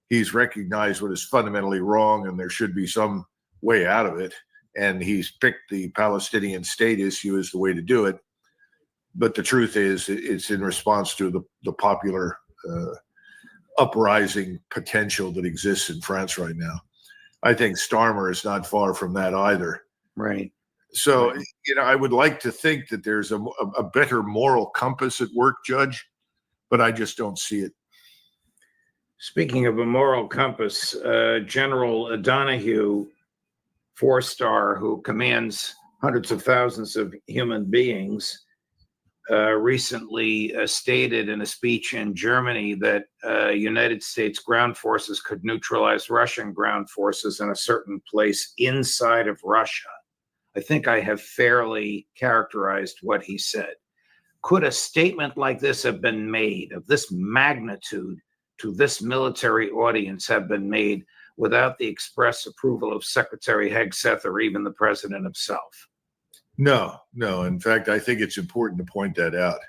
S16: He's recognized what is fundamentally wrong, and there should be some way out of it. And he's picked the Palestinian state issue as the way to do it. But the truth is, it's in response to the popular uprising potential that exists in France right now. I think Starmer is not far from that either.
S15: Right.
S16: So, I would like to think that there's a better moral compass at work, Judge, but I just don't see it.
S15: Speaking of a moral compass, General Donahue, 4-star, who commands hundreds of thousands of human beings, recently stated in a speech in Germany that United States ground forces could neutralize Russian ground forces in a certain place inside of Russia. I think I have fairly characterized what he said. Could a statement like this have been made, of this magnitude to this military audience, have been made without the express approval of Secretary Hegseth or even the president himself?
S16: No. In fact, I think it's important to point that out.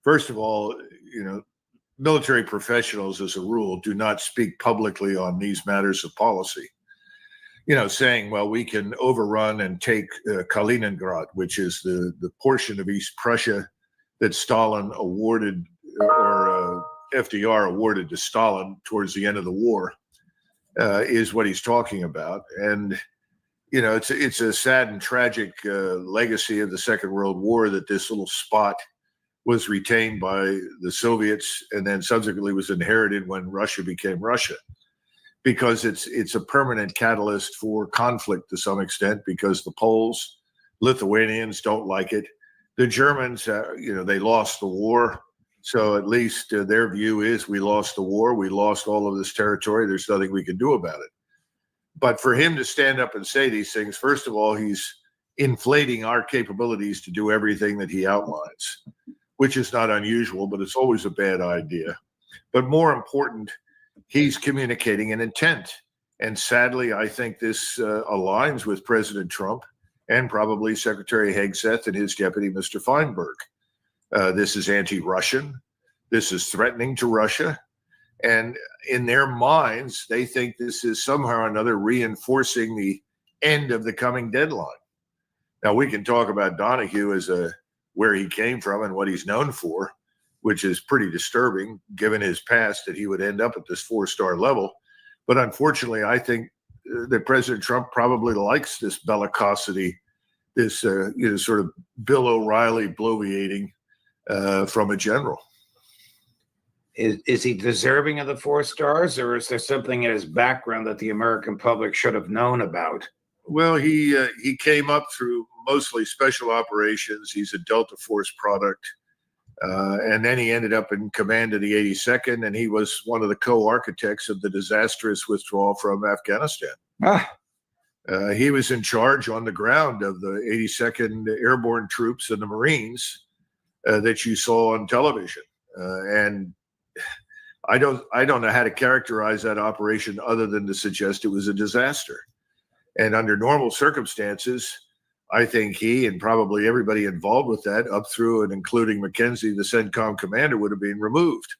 S16: First of all, military professionals, as a rule, do not speak publicly on these matters of policy. Saying, well, we can overrun and take Kaliningrad, which is the portion of East Prussia that Stalin awarded, or FDR awarded to Stalin towards the end of the war, is what he's talking about. And it's a sad and tragic legacy of the Second World War that this little spot was retained by the Soviets and then subsequently was inherited when Russia became Russia, because it's a permanent catalyst for conflict to some extent, because the Poles, Lithuanians don't like it. The Germans, they lost the war. So at least their view is we lost the war. We lost all of this territory. There's nothing we can do about it. But for him to stand up and say these things, first of all, he's inflating our capabilities to do everything that he outlines, which is not unusual, but it's always a bad idea. But more important, he's communicating an intent. And sadly, I think this aligns with President Trump and probably Secretary Hegseth and his deputy, Mr. Feinberg. This is anti-Russian. This is threatening to Russia. And in their minds, they think this is somehow or another reinforcing the end of the coming deadline. Now, we can talk about Donahue as where he came from and what he's known for, which is pretty disturbing given his past that he would end up at this 4-star level. But unfortunately, I think that President Trump probably likes this bellicosity, this sort of Bill O'Reilly bloviating from a general.
S15: Is he deserving of the 4 stars, or is there something in his background that the American public should have known about?
S16: Well, he came up through mostly special operations. He's a Delta Force product. And then he ended up in command of the 82nd, and he was one of the co-architects of the disastrous withdrawal from Afghanistan. He was in charge on the ground of the 82nd Airborne Troops and the Marines that you saw on television. And I don't know how to characterize that operation other than to suggest it was a disaster. And under normal circumstances, I think he and probably everybody involved with that, up through and including McKenzie, the CENTCOM commander, would have been removed.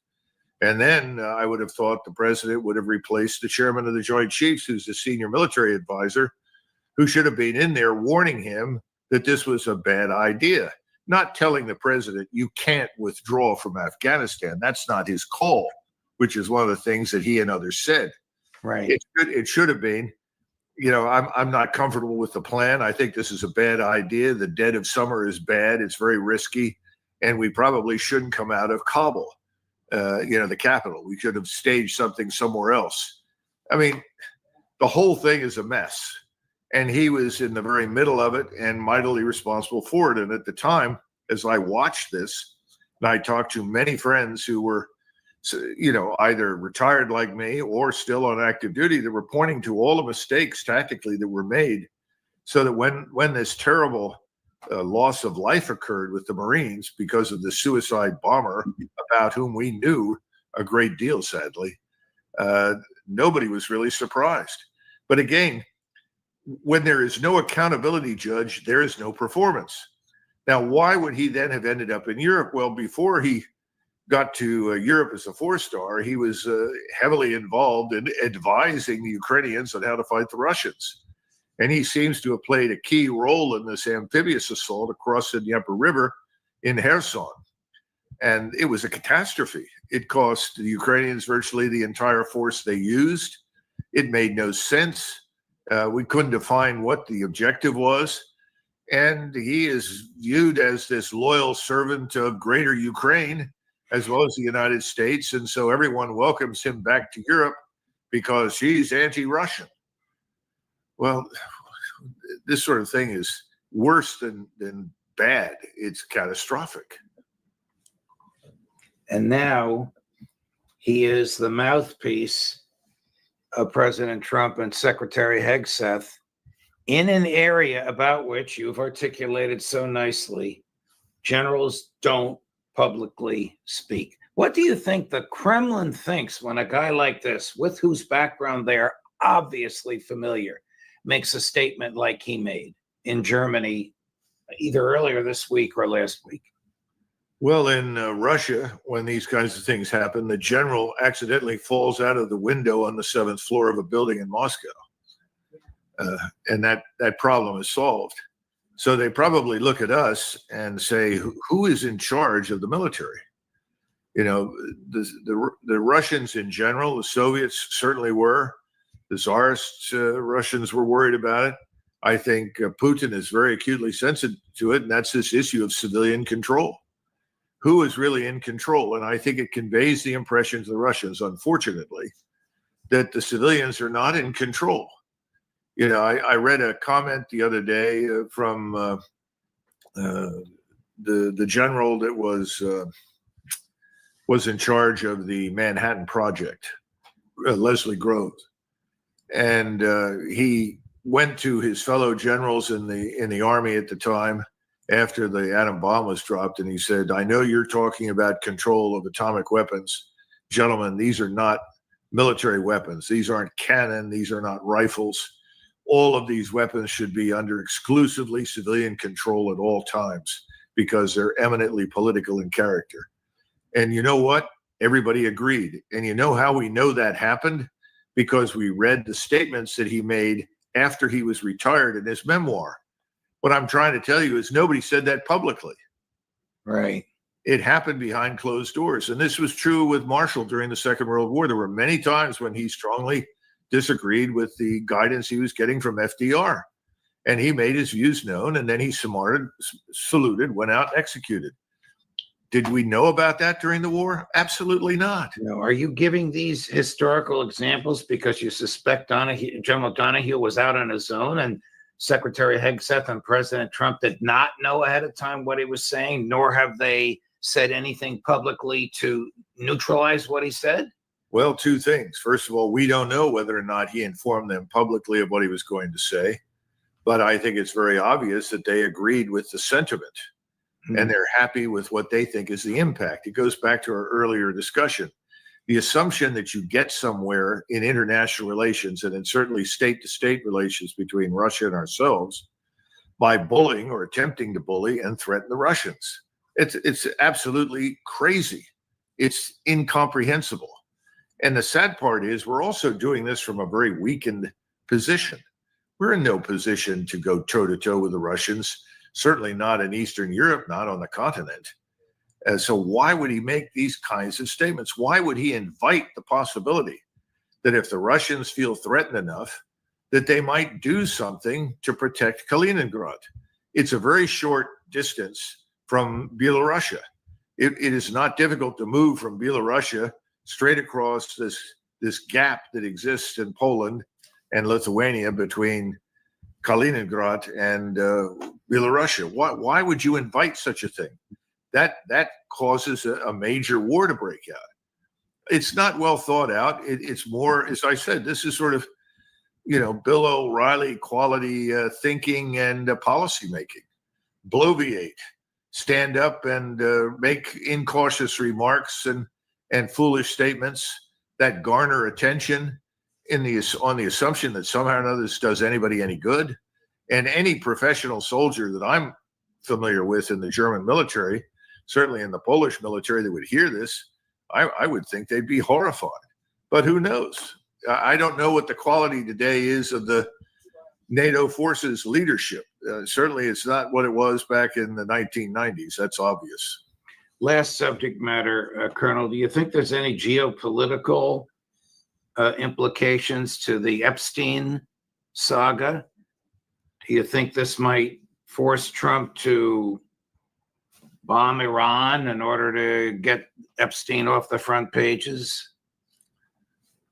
S16: And then I would have thought the president would have replaced the chairman of the Joint Chiefs, who's the senior military advisor, who should have been in there warning him that this was a bad idea. Not telling the president, you can't withdraw from Afghanistan. That's not his call, which is one of the things that he and others said.
S15: Right.
S16: It should have been, I'm not comfortable with the plan. I think this is a bad idea. The dead of summer is bad. It's very risky. And we probably shouldn't come out of Kabul, the capital. We should have staged something somewhere else. I mean, the whole thing is a mess. And he was in the very middle of it and mightily responsible for it. And at the time, as I watched this, and I talked to many friends who were, either retired like me or still on active duty, that were pointing to all the mistakes tactically that were made, so that when this terrible loss of life occurred with the Marines because of the suicide bomber, about whom we knew a great deal, sadly, nobody was really surprised. But again, when there is no accountability, Judge, there is no performance. Now, why would he then have ended up in Europe? Well, before he got to Europe as a 4-star, he was heavily involved in advising the Ukrainians on how to fight the Russians. And he seems to have played a key role in this amphibious assault across the Dnieper River in Kherson. And it was a catastrophe. It cost the Ukrainians virtually the entire force they used. It made no sense. We couldn't define what the objective was. And he is viewed as this loyal servant of greater Ukraine, as well as the United States. And so everyone welcomes him back to Europe because he's anti-Russian. Well, this sort of thing is worse than bad. It's catastrophic.
S15: And now he is the mouthpiece of President Trump and Secretary Hegseth in an area about which you've articulated so nicely. Generals don't publicly speak. What do you think the Kremlin thinks when a guy like this, with whose background they are obviously familiar, makes a statement like he made in Germany either earlier this week or last week?
S16: Well, in Russia, when these kinds of things happen, the general accidentally falls out of the window on the 7th floor of a building in Moscow. And that problem is solved. So they probably look at us and say, who is in charge of the military? The Russians in general, the Soviets certainly were. The Tsarist Russians were worried about it. I think Putin is very acutely sensitive to it, and that's this issue of civilian control. Who is really in control? And I think it conveys the impression to the Russians, unfortunately, that the civilians are not in control. I read a comment the other day from the general that was in charge of the Manhattan Project, Leslie Groves, and he went to his fellow generals in the army at the time after the atom bomb was dropped, and he said, "I know you're talking about control of atomic weapons. Gentlemen, these are not military weapons. These aren't cannon. These are not rifles. All of these weapons should be under exclusively civilian control at all times because they're eminently political in character." And you know what? Everybody agreed. And you know how we know that happened? Because we read the statements that he made after he was retired in his memoir. What I'm trying to tell you is nobody said that publicly.
S15: Right.
S16: It happened behind closed doors. And this was true with Marshall during the Second World War. There were many times when he strongly disagreed with the guidance he was getting from FDR. And he made his views known, and then he saluted, went out, executed. Did we know about that during the war? Absolutely not.
S15: No. Are you giving these historical examples because you suspect General Donahue was out on his own and Secretary Hegseth and President Trump did not know ahead of time what he was saying, nor have they said anything publicly to neutralize what he said?
S16: Well, two things. First of all, we don't know whether or not he informed them publicly of what he was going to say, but I think it's very obvious that they agreed with the sentiment. And they're happy with what they think is the impact. It goes back to our earlier discussion. The assumption that you get somewhere in international relations and in certainly state-to-state relations between Russia and ourselves by bullying or attempting to bully and threaten the Russians. It's absolutely crazy. It's incomprehensible. And the sad part is we're also doing this from a very weakened position. We're in no position to go toe-to-toe with the Russians. Certainly not in Eastern Europe, not on the continent. So why would he make these kinds of statements? Why would he invite the possibility that if the Russians feel threatened enough, that they might do something to protect Kaliningrad? It's a very short distance from Belarusia. It is not difficult to move from Belarusia straight across this gap that exists in Poland and Lithuania between Kaliningrad and Belarusia. Why would you invite such a thing? That causes a major war to break out. It's not well thought out. It's more, as I said, this is sort of, Bill O'Reilly quality thinking and policy making. Bloviate, stand up and make incautious remarks and foolish statements that garner attention on the assumption that somehow or another this does anybody any good. And any professional soldier that I'm familiar with in the German military, certainly in the Polish military, that would hear this, I would think they'd be horrified. But who knows? I don't know what the quality today is of the NATO forces leadership. Certainly it's not what it was back in the 1990s. That's obvious.
S15: Last subject matter, Colonel, do you think there's any geopolitical implications to the Epstein saga? Do you think this might force Trump to bomb Iran in order to get Epstein off the front pages?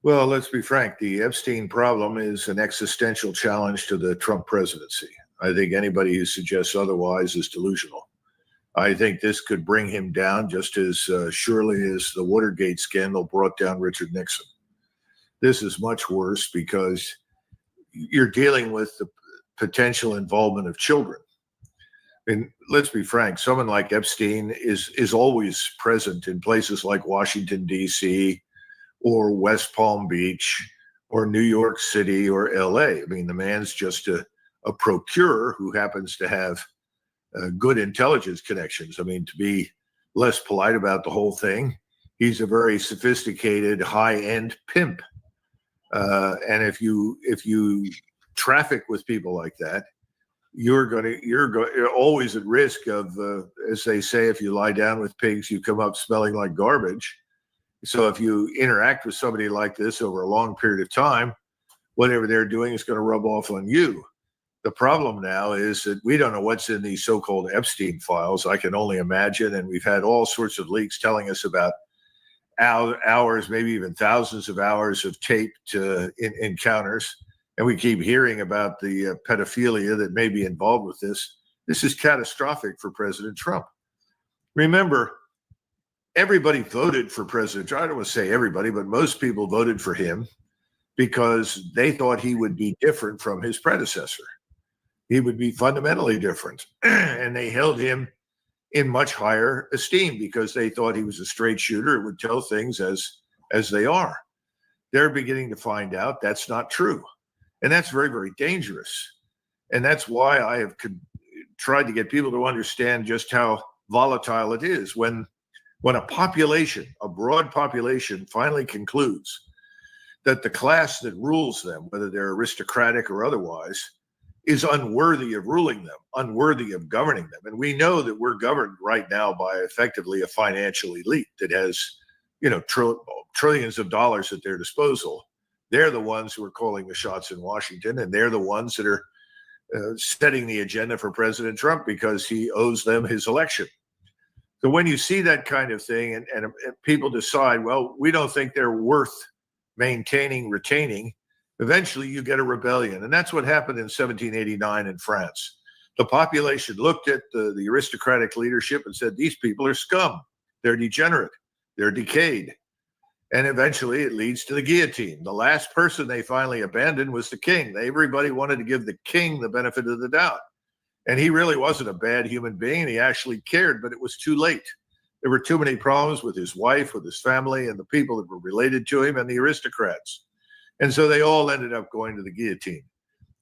S16: Well, let's be frank. The Epstein problem is an existential challenge to the Trump presidency. I think anybody who suggests otherwise is delusional. I think this could bring him down just as surely as the Watergate scandal brought down Richard Nixon. This is much worse because you're dealing with the potential involvement of children. And let's be frank, someone like Epstein is always present in places like Washington, D.C., or West Palm Beach, or New York City, or L.A. I mean, the man's just a procurer who happens to have good intelligence connections. I mean, to be less polite about the whole thing, he's a very sophisticated, high-end pimp. And if you traffic with people like that, you're always at risk of, as they say, if you lie down with pigs, you come up smelling like garbage. So if you interact with somebody like this over a long period of time, whatever they're doing is going to rub off on you. The problem now is that we don't know what's in these so-called Epstein files. I can only imagine, and we've had all sorts of leaks telling us about hours, maybe even thousands of hours of taped encounters. And we keep hearing about the pedophilia that may be involved with this. This is catastrophic for President Trump. Remember, everybody voted for President Trump. I don't want to say everybody, but most people voted for him because they thought he would be different from his predecessor. He would be fundamentally different. And they held him in much higher esteem because they thought he was a straight shooter. It would tell things as they are. They're beginning to find out that's not true. And that's very, very dangerous. And that's why I have tried to get people to understand just how volatile it is. When a population, a broad population, finally concludes that the class that rules them, whether they're aristocratic or otherwise, is unworthy of ruling them, unworthy of governing them. And we know that we're governed right now by effectively a financial elite that has, trillions of dollars at their disposal. They're the ones who are calling the shots in Washington, and they're the ones that are setting the agenda for President Trump because he owes them his election. So when you see that kind of thing and people decide, well, we don't think they're worth maintaining, retaining, eventually you get a rebellion. And that's what happened in 1789 in France. The population looked at the aristocratic leadership and said, these people are scum. They're degenerate. They're decayed. And eventually it leads to the guillotine. The last person they finally abandoned was the king. Everybody wanted to give the king the benefit of the doubt. And he really wasn't a bad human being. He actually cared, but it was too late. There were too many problems with his wife, with his family, and the people that were related to him and the aristocrats. And so they all ended up going to the guillotine.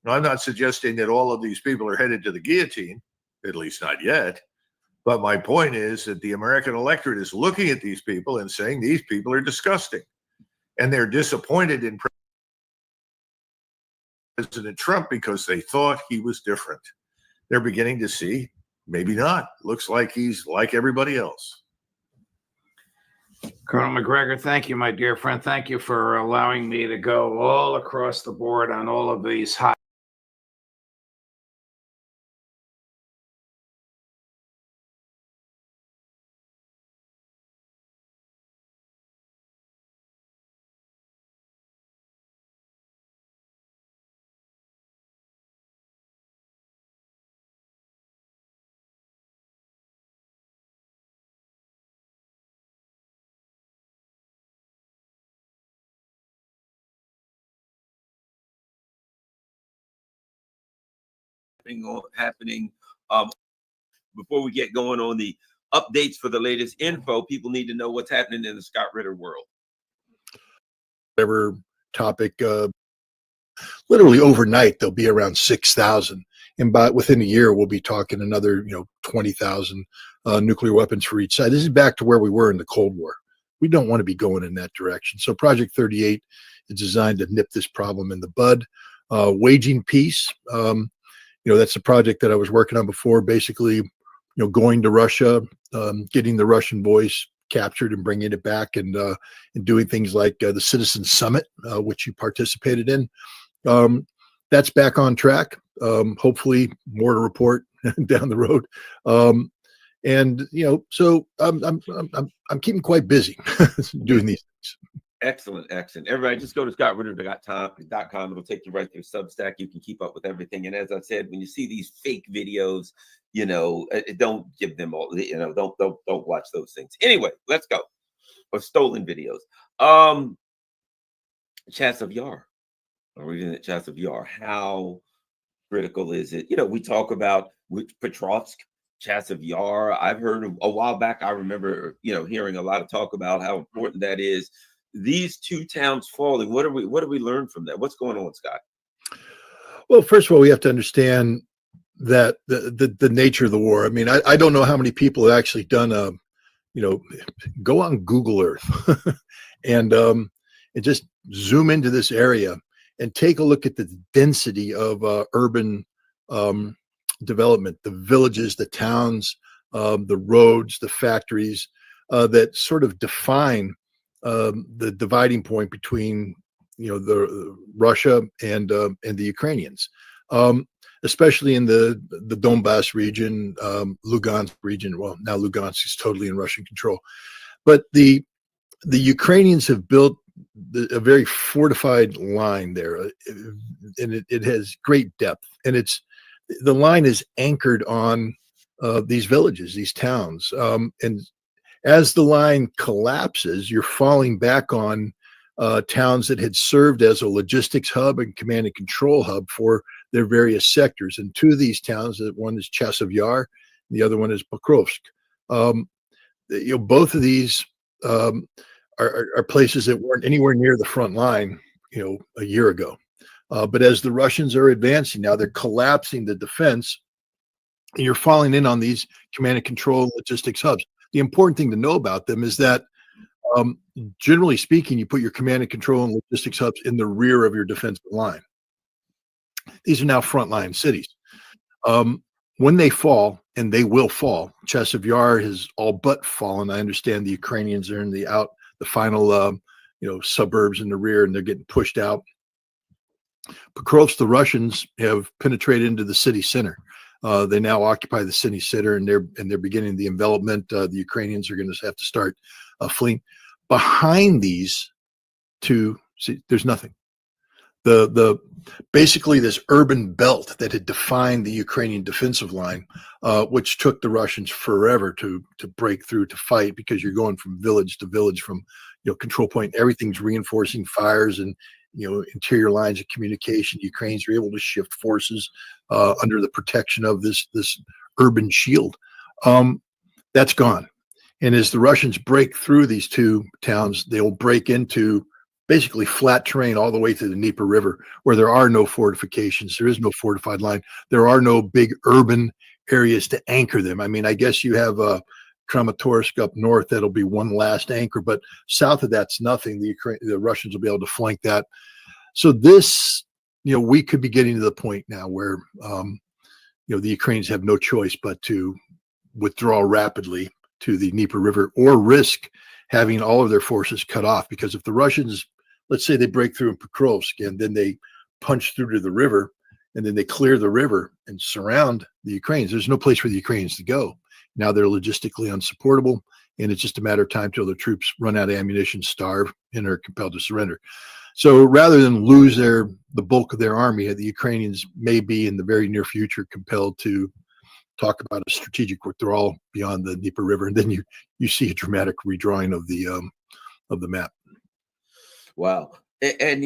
S16: Now, I'm not suggesting that all of these people are headed to the guillotine, at least not yet. But my point is that the American electorate is looking at these people and saying these people are disgusting. And they're disappointed in President Trump because they thought he was different. They're beginning to see, maybe not. Looks like he's like everybody else.
S15: Colonel McGregor, thank you, my dear friend. Thank you for allowing me to go all across the board on all of these hot.
S20: happening. Before we get going on the updates for the latest info, people need to know what's happening in the Scott Ritter world.
S21: Whatever topic, literally overnight, there'll be around 6,000. And within a year, we'll be talking another, 20,000 nuclear weapons for each side. This is back to where we were in the Cold War. We don't want to be going in that direction. So Project 38 is designed to nip this problem in the bud. Waging peace, that's the project that I was working on before, basically, going to Russia, getting the Russian voice captured and bringing it back and doing things like the Citizen Summit, which you participated in. That's back on track. Hopefully more to report down the road. So I'm keeping quite busy doing these things.
S20: Excellent. Everybody, just go to scottritter.com. It'll take you right through Substack. You can keep up with everything. And as I said, when you see these fake videos, don't give them all. Don't watch those things. Anyway, let's go. Or stolen videos. Chassov Yar, or even at Chassov Yar. How critical is it? We talk about Petrovsk, Chassov Yar. I've heard a while back. I remember, hearing a lot of talk about how important that is. These two towns falling. What do we learn from that? What's going on, Scott?
S21: Well, first of all, we have to understand that the nature of the war. I mean, I don't know how many people have actually done go on Google Earth and just zoom into this area and take a look at the density of urban development, the villages, the towns, the roads, the factories that sort of define the dividing point between the Russia and the Ukrainians, especially in the Donbass region, Lugansk region. Well, now Lugansk is totally in Russian control, but the Ukrainians have built a very fortified line there, and it has great depth, and the line is anchored on these villages, these towns. And as the line collapses, you're falling back on towns that had served as a logistics hub and command and control hub for their various sectors. And two of these towns, one is Chasiv Yar, and the other one is Pokrovsk. Both of these are places that weren't anywhere near the front line, a year ago. But as the Russians are advancing now, they're collapsing the defense, and you're falling in on these command and control logistics hubs. The important thing to know about them is that, generally speaking, you put your command and control and logistics hubs in the rear of your defensive line. These are now frontline cities. When they fall, and they will fall, Chasiv Yar has all but fallen. I understand the Ukrainians are in the final, suburbs in the rear, and they're getting pushed out. Pokrovsk, the Russians have penetrated into the city center. They now occupy the city center, and they're beginning the envelopment. The Ukrainians are going to have to start fleeing. Behind these two, see, there's nothing. Basically this urban belt that had defined the Ukrainian defensive line, which took the Russians forever to break through, to fight, because you're going from village to village, from control point. Everything's reinforcing fires and interior lines of communication. Ukrainians are able to shift forces under the protection of this urban shield. That's gone. And as the Russians break through these two towns, they'll break into basically flat terrain all the way to the Dnieper River, where there are no fortifications. There is no fortified line. There are no big urban areas to anchor them. I mean, I guess you have Kramatorsk up north. That'll be one last anchor, but south of that's nothing. The Russians will be able to flank that. So this, we could be getting to the point now where, the Ukrainians have no choice but to withdraw rapidly to the Dnieper River, or risk having all of their forces cut off. Because if the Russians, let's say they break through in Pokrovsk, and then they punch through to the river, and then they clear the river and surround the Ukrainians, there's no place for the Ukrainians to go. Now they're logistically unsupportable, and it's just a matter of time till the troops run out of ammunition, starve, and are compelled to surrender. So rather than lose the bulk of their army, the Ukrainians may be in the very near future compelled to talk about a strategic withdrawal beyond the Dnieper River, and then you see a dramatic redrawing of the map.
S20: Wow. And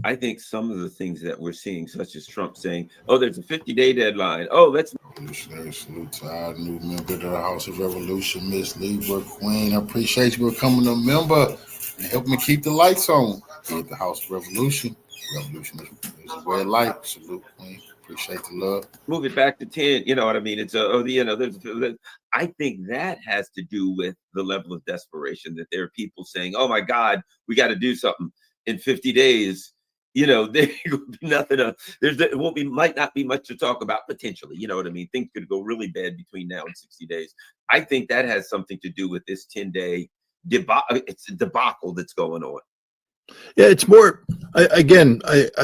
S20: I think some of the things that we're seeing, such as Trump saying, "Oh, there's a 50-day deadline. Oh, let's."
S1: Salute to our new member of the House of Revolution, Miss Libra Queen. I appreciate you for coming a member and helping me keep the lights on here at the House of Revolution. Revolution is a red light. Salute, Queen. Appreciate the love.
S20: Move it back to 10. You know what I mean? It's I think that has to do with the level of desperation, that there are people saying, "Oh my God, we got to do something in 50 days." There will be nothing. Might not be much to talk about potentially. You know what I mean? Things could go really bad between now and 60 days. I think that has something to do with this 10-day debacle. It's a debacle that's going on.
S21: Yeah, it's more. I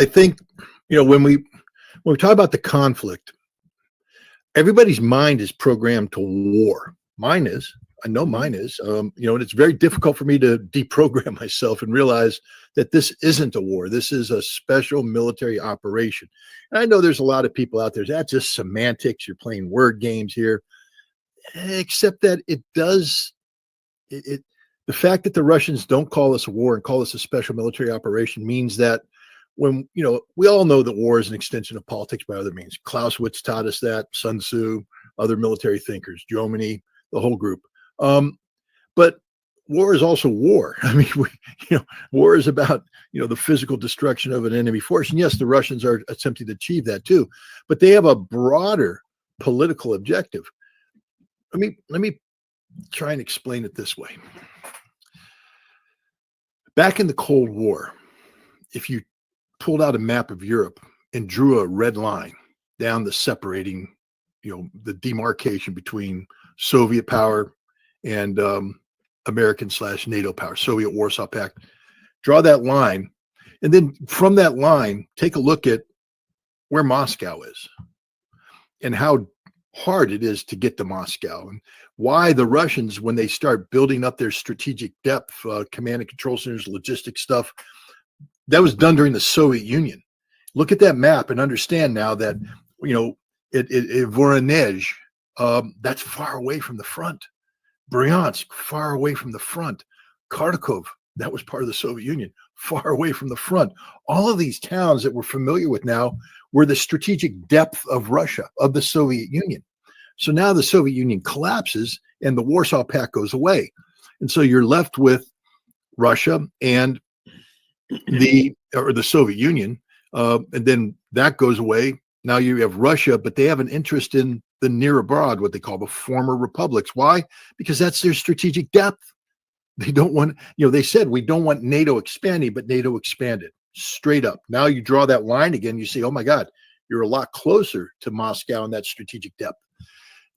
S21: think when we talk about the conflict, everybody's mind is programmed to war. Mine is. I know mine is. And it's very difficult for me to deprogram myself and realize that this isn't a war. This is a special military operation. And I know there's a lot of people out there, that's just semantics. You're playing word games here. Except that it does. The fact that the Russians don't call this a war and call this a special military operation means that when, we all know that war is an extension of politics by other means. Clausewitz taught us that, Sun Tzu, other military thinkers, Jomini, the whole group. But war is also war. I mean, war is about, the physical destruction of an enemy force. And yes, the Russians are attempting to achieve that too, but they have a broader political objective. Let me try and explain it this way. Back in the Cold War, if you pulled out a map of Europe and drew a red line down the separating, the demarcation between Soviet power and American/NATO power, Soviet Warsaw Pact, draw that line, and then from that line, take a look at where Moscow is and how hard it is to get to Moscow, and why the Russians, when they start building up their strategic depth, command and control centers, logistics stuff, that was done during the Soviet Union. Look at that map and understand now that, Voronezh, that's far away from the front. Bryansk, far away from the front. Kharkov, that was part of the Soviet Union, far away from the front. All of these towns that we're familiar with now were the strategic depth of Russia, of the Soviet Union. So now the Soviet Union collapses and the Warsaw Pact goes away. And so you're left with Russia and the Soviet Union, and then that goes away. Now you have Russia, but they have an interest in the near abroad, what they call the former republics. Why? Because that's their strategic depth. They don't want, they said, we don't want NATO expanding, but NATO expanded straight up. Now you draw that line again, you say, oh my God, you're a lot closer to Moscow in that strategic depth.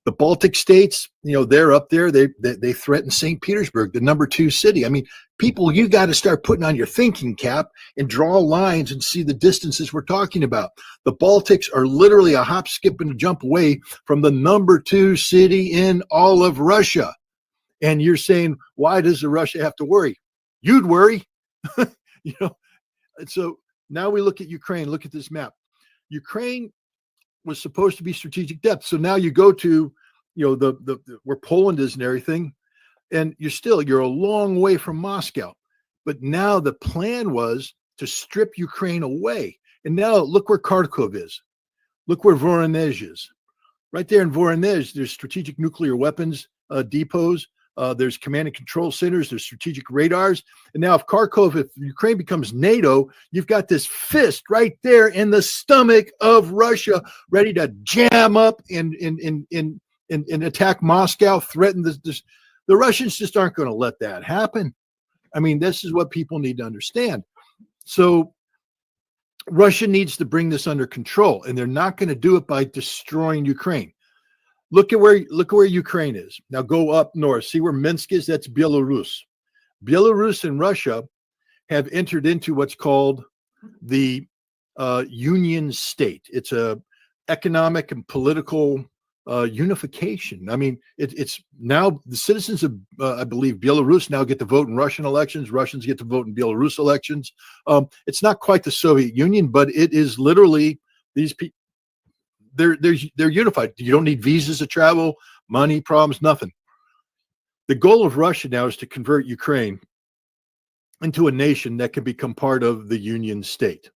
S21: The Baltic states, they're up there. They threaten St. Petersburg, the #2 city. I mean, people, you got to start putting on your thinking cap and draw lines and see the distances we're talking about. The Baltics are literally a hop, skip, and a jump away from the #2 city in all of Russia. And you're saying, why does Russia have to worry? You'd worry. And so now we look at Ukraine. Look at this map. Ukraine was supposed to be strategic depth. So now you go to, where Poland is and everything, and you're a long way from Moscow. But now the plan was to strip Ukraine away. And now look where Kharkov is. Look where Voronezh is. Right there in Voronezh, there's strategic nuclear weapons depots. There's command and control centers. There's strategic radars. And now if Ukraine becomes NATO, you've got this fist right there in the stomach of Russia, ready to jam up and attack Moscow, threaten this. The Russians just aren't going to let that happen. I mean, this is what people need to understand. So Russia needs to bring this under control, and they're not going to do it by destroying Ukraine. Look at where Ukraine is. Now go up north. See where Minsk is? That's Belarus. Belarus and Russia have entered into what's called the Union State. It's a economic and political unification. I mean, it's now the citizens of, I believe, Belarus now get to vote in Russian elections. Russians get to vote in Belarus elections. It's not quite the Soviet Union, but it is literally these people. They're unified. You don't need visas to travel, money problems, nothing. The goal of Russia now is to convert Ukraine into a nation that can become part of the Union State.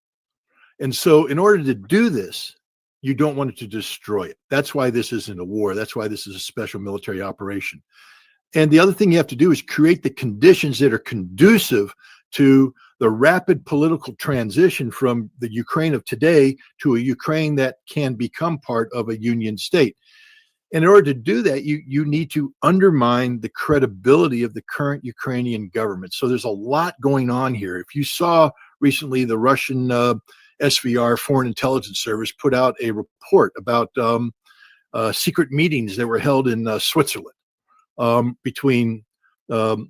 S21: And so in order to do this, you don't want it to destroy it. That's why this isn't a war. That's why this is a special military operation. And the other thing you have to do is create the conditions that are conducive to the rapid political transition from the Ukraine of today to a Ukraine that can become part of a Union state. And in order to do that, you need to undermine the credibility of the current Ukrainian government. So there's a lot going on here. If you saw recently, the Russian SVR, Foreign Intelligence Service, put out a report about secret meetings that were held in Switzerland between the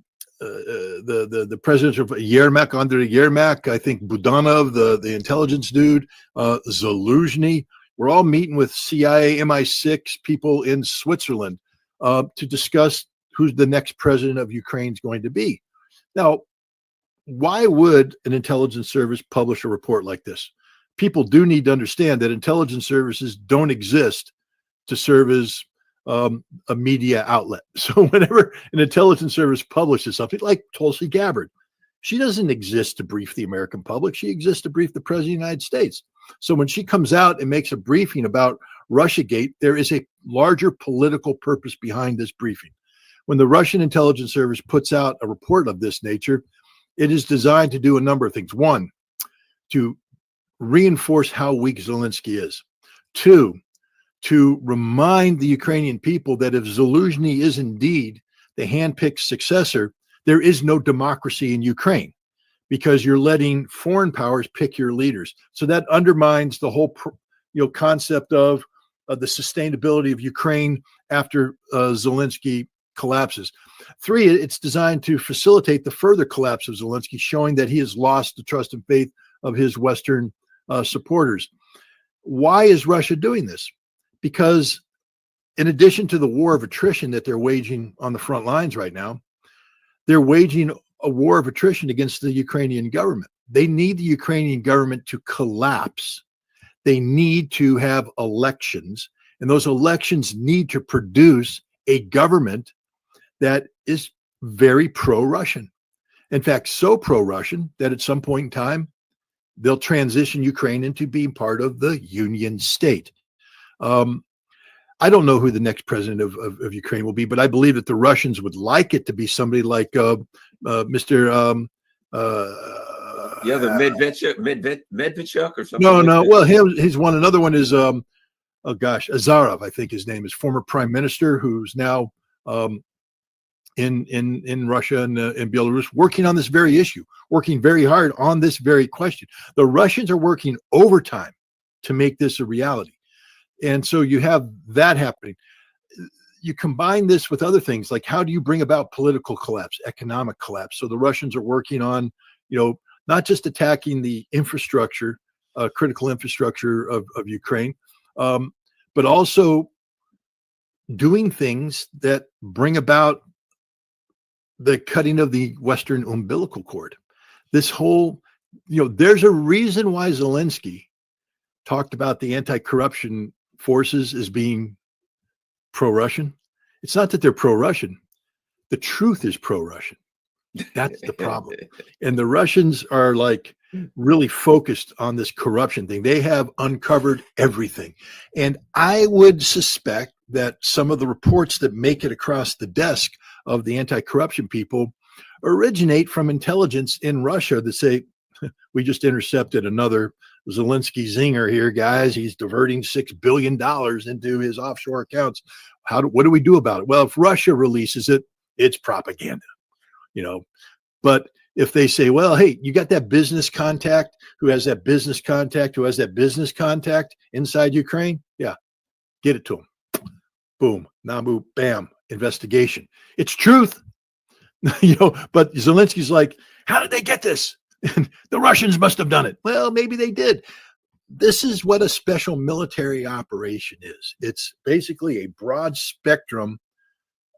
S21: president of Yermak, Andrei Yermak, I think Budanov, the intelligence dude, Zaluzhny. We're all meeting with CIA, MI6 people in Switzerland to discuss who's the next president of Ukraine is going to be. Now, why would an intelligence service publish a report like this? People do need to understand that intelligence services don't exist to serve as a media outlet. So whenever an intelligence service publishes something like Tulsi Gabbard, she doesn't exist to brief the American public. She exists to brief the President of the United States. So when she comes out and makes a briefing about Russiagate, there is a larger political purpose behind this briefing. When the Russian intelligence service puts out a report of this nature, it is designed to do a number of things. One, to reinforce how weak Zelensky is. Two, to remind the Ukrainian people that if Zaluzhny is indeed the handpicked successor, there is no democracy in Ukraine because you're letting foreign powers pick your leaders. So that undermines the whole concept of the sustainability of Ukraine after Zelensky collapses. Three, it's designed to facilitate the further collapse of Zelensky, showing that he has lost the trust and faith of his Western supporters. Why is Russia doing this? Because in addition to the war of attrition that they're waging on the front lines right now, they're waging a war of attrition against the Ukrainian government. They need the Ukrainian government to collapse. They need to have elections. And those elections need to produce a government that is very pro-Russian. In fact, so pro-Russian that at some point in time, they'll transition Ukraine into being part of the Union state. I don't know who the next president of Ukraine will be, but I believe that the Russians would like it to be somebody like Mr.
S20: The Medvedev or something.
S21: No. Well, he's one. Another one is Azarov, I think his name is, former prime minister who's now in Russia and in Belarus, working on this very issue, working very hard on this very question. The Russians are working overtime to make this a reality. And so you have that happening. You combine this with other things, like how do you bring about political collapse, economic collapse? So the Russians are working on, not just attacking the infrastructure, critical infrastructure of Ukraine, but also doing things that bring about the cutting of the Western umbilical cord. This whole, there's a reason why Zelensky talked about the anti-corruption forces as being pro-Russian. It's not that they're pro-Russian. The truth is pro-Russian. That's the problem. And the Russians are like really focused on this corruption thing. They have uncovered everything. And I would suspect that some of the reports that make it across the desk of the anti-corruption people originate from intelligence in Russia that say, we just intercepted another Zelensky zinger here, guys. He's diverting $6 billion into his offshore accounts. What do we do about it? Well, if Russia releases it, it's propaganda, But if they say, well, hey, you got that business contact who has that business contact who has that business contact inside Ukraine? Yeah, get it to him. Boom, namu, bam, investigation. It's truth, But Zelensky's like, how did they get this? The Russians must have done it. Well, maybe they did. This is what a special military operation is. It's basically a broad spectrum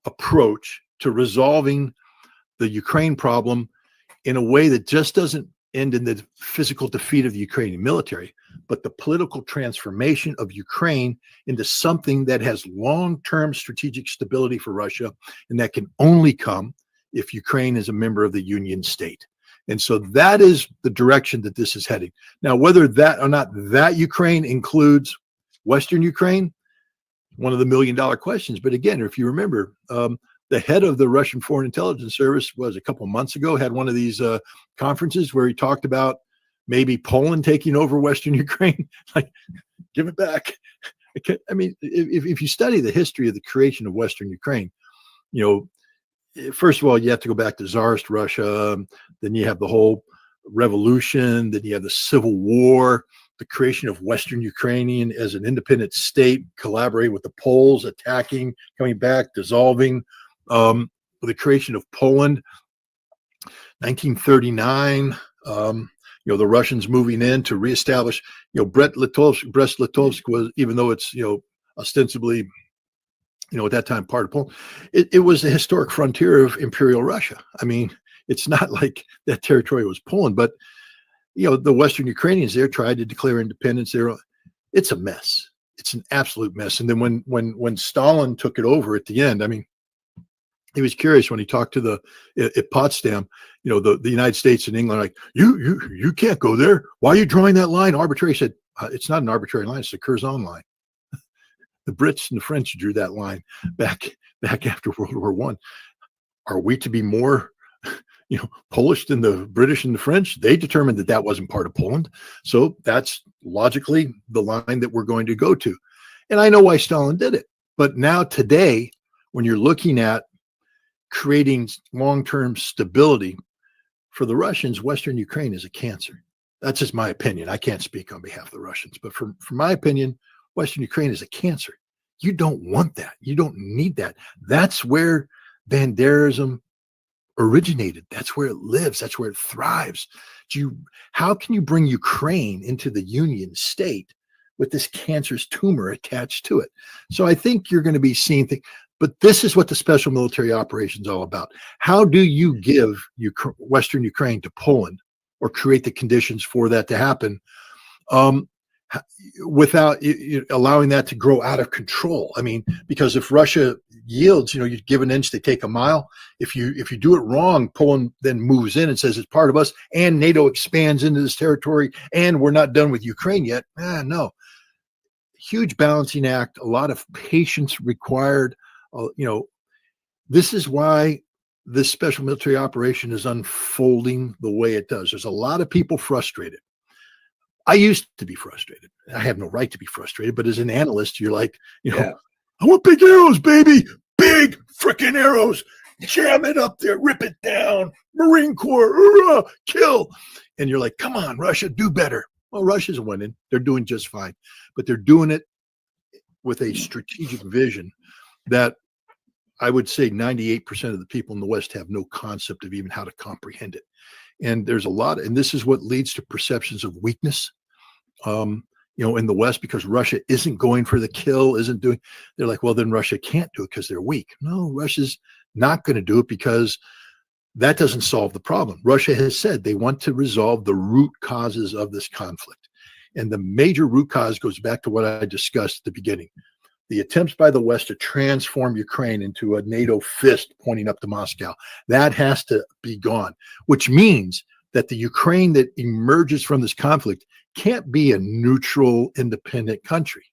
S21: approach to resolving the Ukraine problem in a way that just doesn't end in the physical defeat of the Ukrainian military, but the political transformation of Ukraine into something that has long-term strategic stability for Russia, and that can only come if Ukraine is a member of the Union state. And so that is the direction that this is heading. Now, whether that or not that Ukraine includes Western Ukraine, one of the million-dollar questions. But again, if you remember, the head of the Russian Foreign Intelligence Service was a couple of months ago, had one of these conferences where he talked about maybe Poland taking over Western Ukraine. Like, give it back. I mean, if you study the history of the creation of Western Ukraine, first of all, you have to go back to Tsarist Russia. Then you have the whole revolution. Then you have the Civil War, the creation of Western Ukrainian as an independent state, collaborating with the Poles, attacking, coming back, dissolving. The creation of Poland, 1939. The Russians moving in to reestablish. Brest-Litovsk was, even though it's ostensibly, at that time part of Poland, it was the historic frontier of Imperial Russia. I mean, it's not like that territory was Poland, but the Western Ukrainians there tried to declare independence. It's a mess. It's an absolute mess. And then when Stalin took it over at the end, I mean, he was curious when he talked to at Potsdam, the United States and England, like, you can't go there. Why are you drawing that line arbitrary? He said, it's not an arbitrary line. It's the Curzon line. The Brits and the French drew that line back after World War I. Are we to be more, Polish than the British and the French? They determined that wasn't part of Poland. So that's logically the line that we're going to go to. And I know why Stalin did it. But now today, when you're looking at creating long-term stability for the Russians, Western Ukraine is a cancer. That's just my opinion. I can't speak on behalf of the Russians, but from my opinion, Western Ukraine is a cancer. You don't want that. You don't need that. That's where Banderism originated. That's where it lives. That's where it thrives. How can you bring Ukraine into the Union state with this cancerous tumor attached to it? So I think you're going to be seeing things. But this is what the special military operation is all about. How do you give Western Ukraine to Poland, or create the conditions for that to happen? without allowing that to grow out of control. I mean, because if Russia yields, you give an inch, they take a mile. If you do it wrong, Poland then moves in and says it's part of us, and NATO expands into this territory, and we're not done with Ukraine yet. No. Huge balancing act, a lot of patience required. This is why this special military operation is unfolding the way it does. There's a lot of people frustrated. I used to be frustrated. I have no right to be frustrated, but as an analyst, you're like, I want big arrows, baby. Big freaking arrows. Jam it up there, rip it down. Marine Corps, hoorah, kill. And you're like, come on, Russia, do better. Well, Russia's winning. They're doing just fine, but they're doing it with a strategic vision that I would say 98% of the people in the West have no concept of even how to comprehend it. And there's a lot, and this is what leads to perceptions of weakness, in the West, because Russia isn't going for the kill, they're like, well, then Russia can't do it because they're weak. No, Russia's not going to do it because that doesn't solve the problem. Russia has said they want to resolve the root causes of this conflict. And the major root cause goes back to what I discussed at the beginning. The attempts by the West to transform Ukraine into a NATO fist pointing up to Moscow, that has to be gone, which means that the Ukraine that emerges from this conflict can't be a neutral, independent country.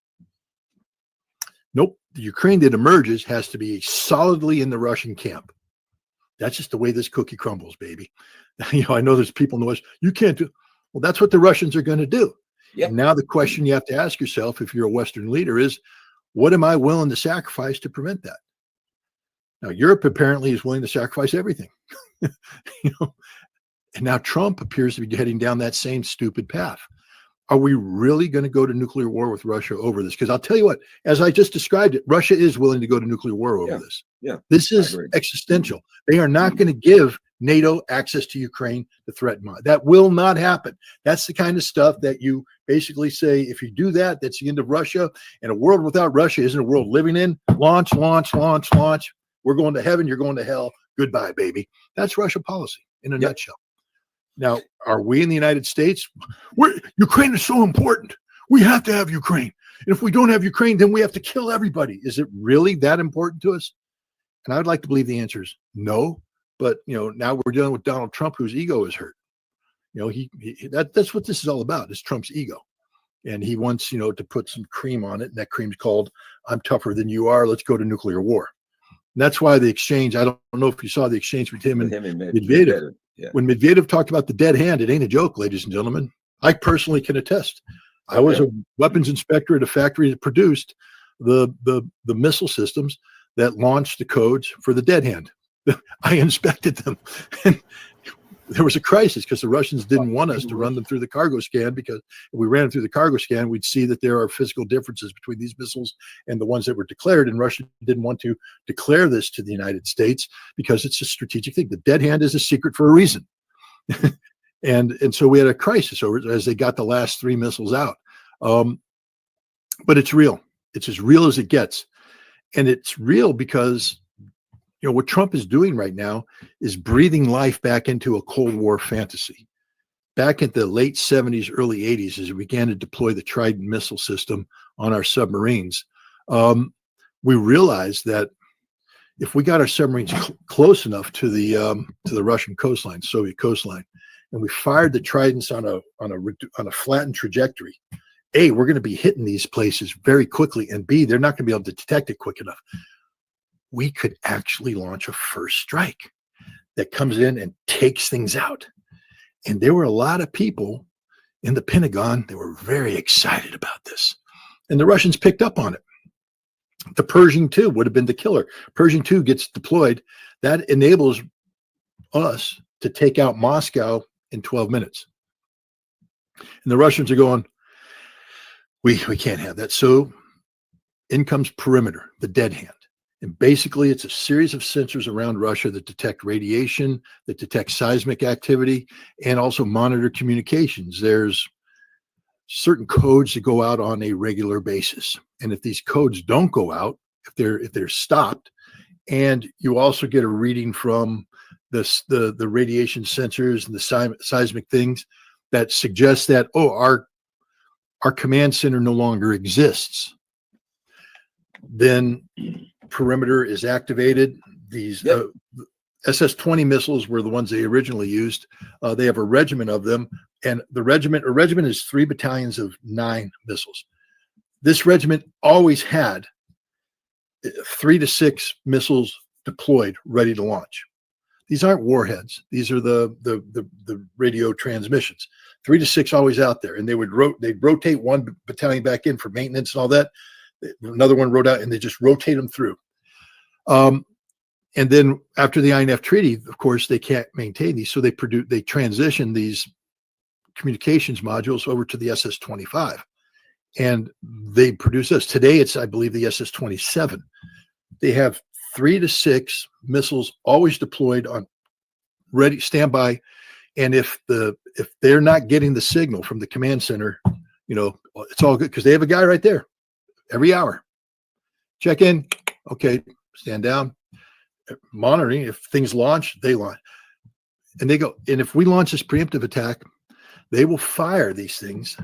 S21: Nope. The Ukraine that emerges has to be solidly in the Russian camp. That's just the way this cookie crumbles, baby. I know there's people in the West, you can't do. Well, that's what the Russians are going to do. Yep. And now the question you have to ask yourself, if you're a Western leader, is, what am I willing to sacrifice to prevent that? Now, Europe apparently is willing to sacrifice everything. And now Trump appears to be heading down that same stupid path. Are we really going to go to nuclear war with Russia over this? Because I'll tell you what, as I just described it, Russia is willing to go to nuclear war over this.
S20: Yeah,
S21: this is existential. They are not going to give NATO access to Ukraine to threaten. That will not happen. That's the kind of stuff that you basically say, if you do that, that's the end of Russia. And a world without Russia isn't a world living in. Launch, launch, launch, launch. We're going to heaven. You're going to hell. Goodbye, baby. That's Russia policy in a nutshell. Now, are we in the United States? Ukraine is so important. We have to have Ukraine. And if we don't have Ukraine, then we have to kill everybody. Is it really that important to us? And I would like to believe the answer is no. But, now we're dealing with Donald Trump, whose ego is hurt. That's what this is all about, is Trump's ego. And he wants, to put some cream on it. And that cream's called, I'm tougher than you are. Let's go to nuclear war. And that's why the exchange, I don't know if you saw the exchange with him and Medvedev. Yeah. When Medvedev talked about the dead hand, it ain't a joke, ladies and gentlemen. I personally can attest. I was a weapons inspector at a factory that produced the missile systems that launched the codes for the dead hand. I inspected them. And there was a crisis because the Russians didn't want us to run them through the cargo scan, because if we ran them through the cargo scan, we'd see that there are physical differences between these missiles and the ones that were declared. And Russia didn't want to declare this to the United States because it's a strategic thing. The dead hand is a secret for a reason. and so we had a crisis over as they got the last 3 missiles out. But it's real. It's as real as it gets. And it's real because what Trump is doing right now is breathing life back into a Cold War fantasy. Back in the late 70s, early 80s, as we began to deploy the Trident missile system on our submarines, we realized that if we got our submarines close enough to the Russian coastline, Soviet coastline, and we fired the Tridents on a flattened trajectory, A, we're going to be hitting these places very quickly, and B, they're not going to be able to detect it quick enough. We could actually launch a first strike that comes in and takes things out. And there were a lot of people in the Pentagon that were very excited about this. And the Russians picked up on it. The Pershing II would have been the killer. Pershing II gets deployed. That enables us to take out Moscow in 12 minutes. And the Russians are going, we can't have that. So in comes Perimeter, the dead hand. And basically, it's a series of sensors around Russia that detect radiation, that detect seismic activity, and also monitor communications. There's certain codes that go out on a regular basis. And if these codes don't go out, if they're stopped, and you also get a reading from the radiation sensors and the seismic things that suggest that, our our command center no longer exists. Then perimeter is activated. These SS-20 missiles were the ones they originally used. They have a regiment of them, and a regiment is 3 battalions of 9 missiles. This regiment always had 3 to 6 missiles deployed, ready to launch. These aren't warheads. These are the radio transmissions. 3 to 6 always out there, and they'd rotate one battalion back in for maintenance and all that. Another one rode out, and they just rotate them through. And then after the INF treaty, of course, they can't maintain these, so they transition these communications modules over to the SS-25, and they produce this. Today, it's, I believe, the SS-27. They have 3 to 6 missiles always deployed on ready standby, and if they're not getting the signal from the command center, it's all good because they have a guy right there every hour. Check in, okay, stand down, monitoring. If things launch, they launch, and they go. And if we launch this preemptive attack, they will fire these things,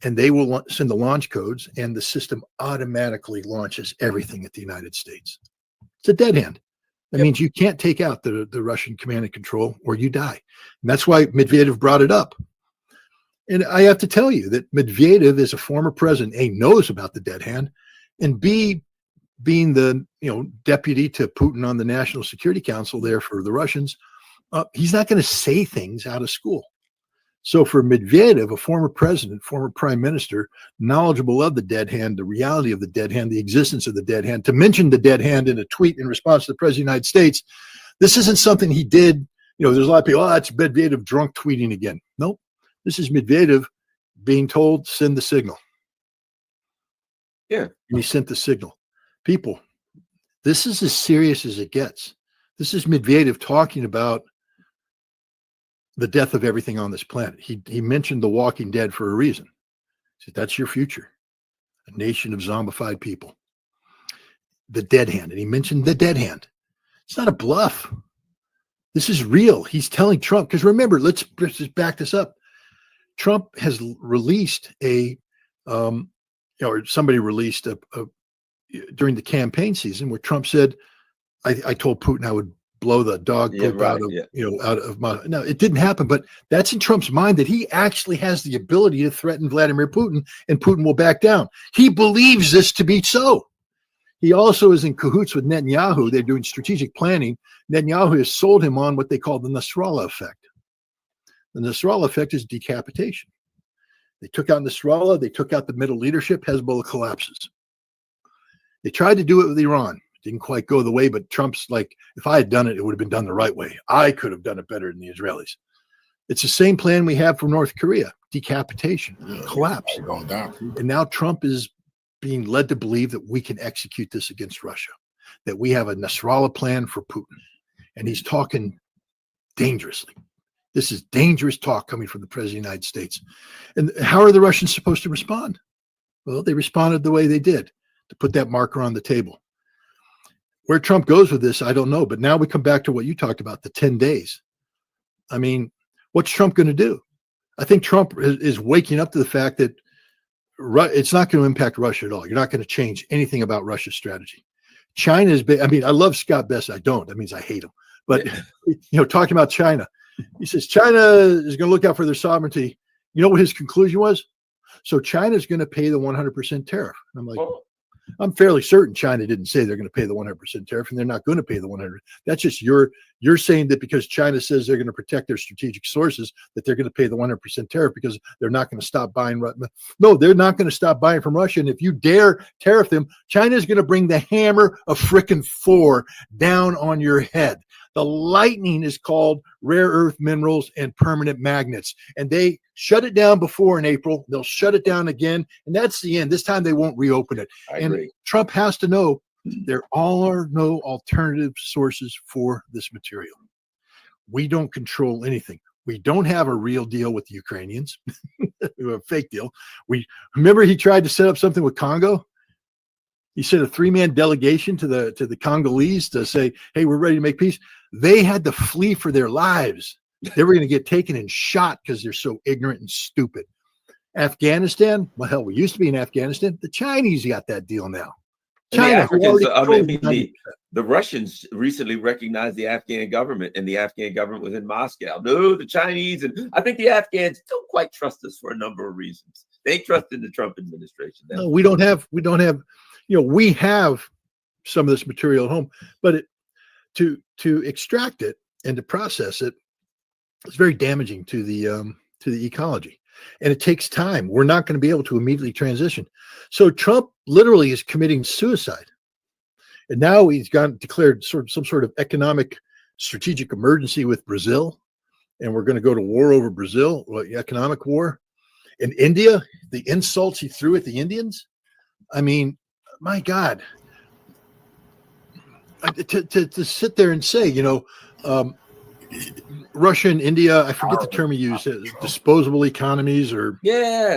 S21: and they will send the launch codes, and the system automatically launches everything at the United States. It's a dead hand. That means you can't take out the Russian command and control or you die. And that's why Medvedev brought it up. And I have to tell you that Medvedev is a former president, A, knows about the dead hand, and B, being the deputy to Putin on the National Security Council there for the Russians, he's not going to say things out of school. So for Medvedev, a former president, former prime minister, knowledgeable of the dead hand, the reality of the dead hand, the existence of the dead hand, to mention the dead hand in a tweet in response to the president of the United States, this isn't something he did. There's a lot of people, that's Medvedev drunk tweeting again. Nope. This is Medvedev being told, send the signal.
S20: Yeah.
S21: And he sent the signal. People, this is as serious as it gets. This is Medvedev talking about the death of everything on this planet. He mentioned The Walking Dead for a reason. He said, that's your future. A nation of zombified people. The dead hand. And he mentioned the dead hand. It's not a bluff. This is real. He's telling Trump, because remember, let's just back this up. Trump has released or somebody released during the campaign season where Trump said, I told Putin I would blow the dog poop out of my. No, it didn't happen, but that's in Trump's mind that he actually has the ability to threaten Vladimir Putin and Putin will back down. He believes this to be so. He also is in cahoots with Netanyahu. They're doing strategic planning. Netanyahu has sold him on what they call the Nasrallah effect. The Nasrallah effect is decapitation. They took out Nasrallah. They took out the middle leadership. Hezbollah collapses. They tried to do it with Iran. Didn't quite go the way, but Trump's like, if I had done it, it would have been done the right way. I could have done it better than the Israelis. It's the same plan we have for North Korea, decapitation, collapse. And now Trump is being led to believe that we can execute this against Russia, that we have a Nasrallah plan for Putin. And he's talking dangerously. This is dangerous talk coming from the President of the United States. And how are the Russians supposed to respond? Well, they responded the way they did, to put that marker on the table. Where Trump goes with this, I don't know. But now we come back to what you talked about, the 10 days. I mean, what's Trump going to do? I think Trump is waking up to the fact that it's not going to impact Russia at all. You're not going to change anything about Russia's strategy. China is, I mean, I love Scott Bessent. I don't. That means I hate him. But, talking about China, he says China is going to look out for their sovereignty. You know what his conclusion was? So China is going to pay the 100% tariff. And I'm like, I'm fairly certain China didn't say they're going to pay the 100% tariff, and they're not going to pay the 100%. That's just you're saying that because China says they're going to protect their strategic sources, that they're going to pay the 100% tariff because they're not going to stop buying. No, they're not going to stop buying from Russia. And if you dare tariff them, China is going to bring the hammer of frickin' Thor down on your head. The lightning is called rare earth minerals and permanent magnets. And they shut it down before in April. They'll shut it down again. And that's the end. This time they won't reopen it.
S20: I agree.
S21: Trump has to know there are no alternative sources for this material. We don't control anything. We don't have a real deal with the Ukrainians. We have a fake deal. Remember he tried to set up something with Congo? He sent a 3-man delegation to the Congolese to say, hey, we're ready to make peace. They had to flee for their lives. They were going to get taken and shot because they're so ignorant and stupid. Afghanistan, well, hell, we used to be in Afghanistan. The Chinese got that deal now. China,
S20: the Russians recently recognized the Afghan government, and the Afghan government was in Moscow. No, the Chinese, and I think the Afghans don't quite trust us for a number of reasons. They trusted the Trump administration.
S21: No, we don't have, we have some of this material at home, but to extract it and to process it, it's very damaging to the ecology. And it takes time. We're not going to be able to immediately transition. So Trump literally is committing suicide. And now he's declared some sort of economic strategic emergency with Brazil. And we're going to go to war over Brazil, economic war. In India, the insults he threw at the Indians. I mean, my God. To sit there and say, Russia and India, I forget the term he used, disposable economies or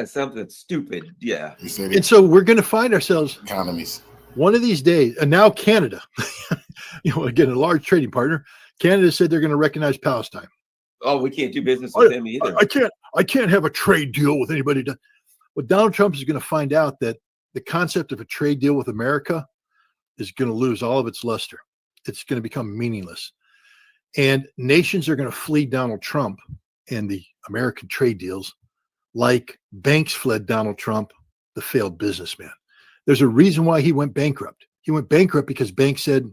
S20: something stupid. Yeah.
S21: And so we're going to find ourselves
S1: economies
S21: one of these days. And now Canada, again, a large trading partner. Canada said they're going to recognize Palestine.
S20: Oh, we can't do business with them either.
S21: I can't have a trade deal with anybody. Well, Donald Trump is going to find out that the concept of a trade deal with America is going to lose all of its luster. It's going to become meaningless. And nations are going to flee Donald Trump and the American trade deals like banks fled Donald Trump, the failed businessman. There's a reason why he went bankrupt. He went bankrupt because banks said,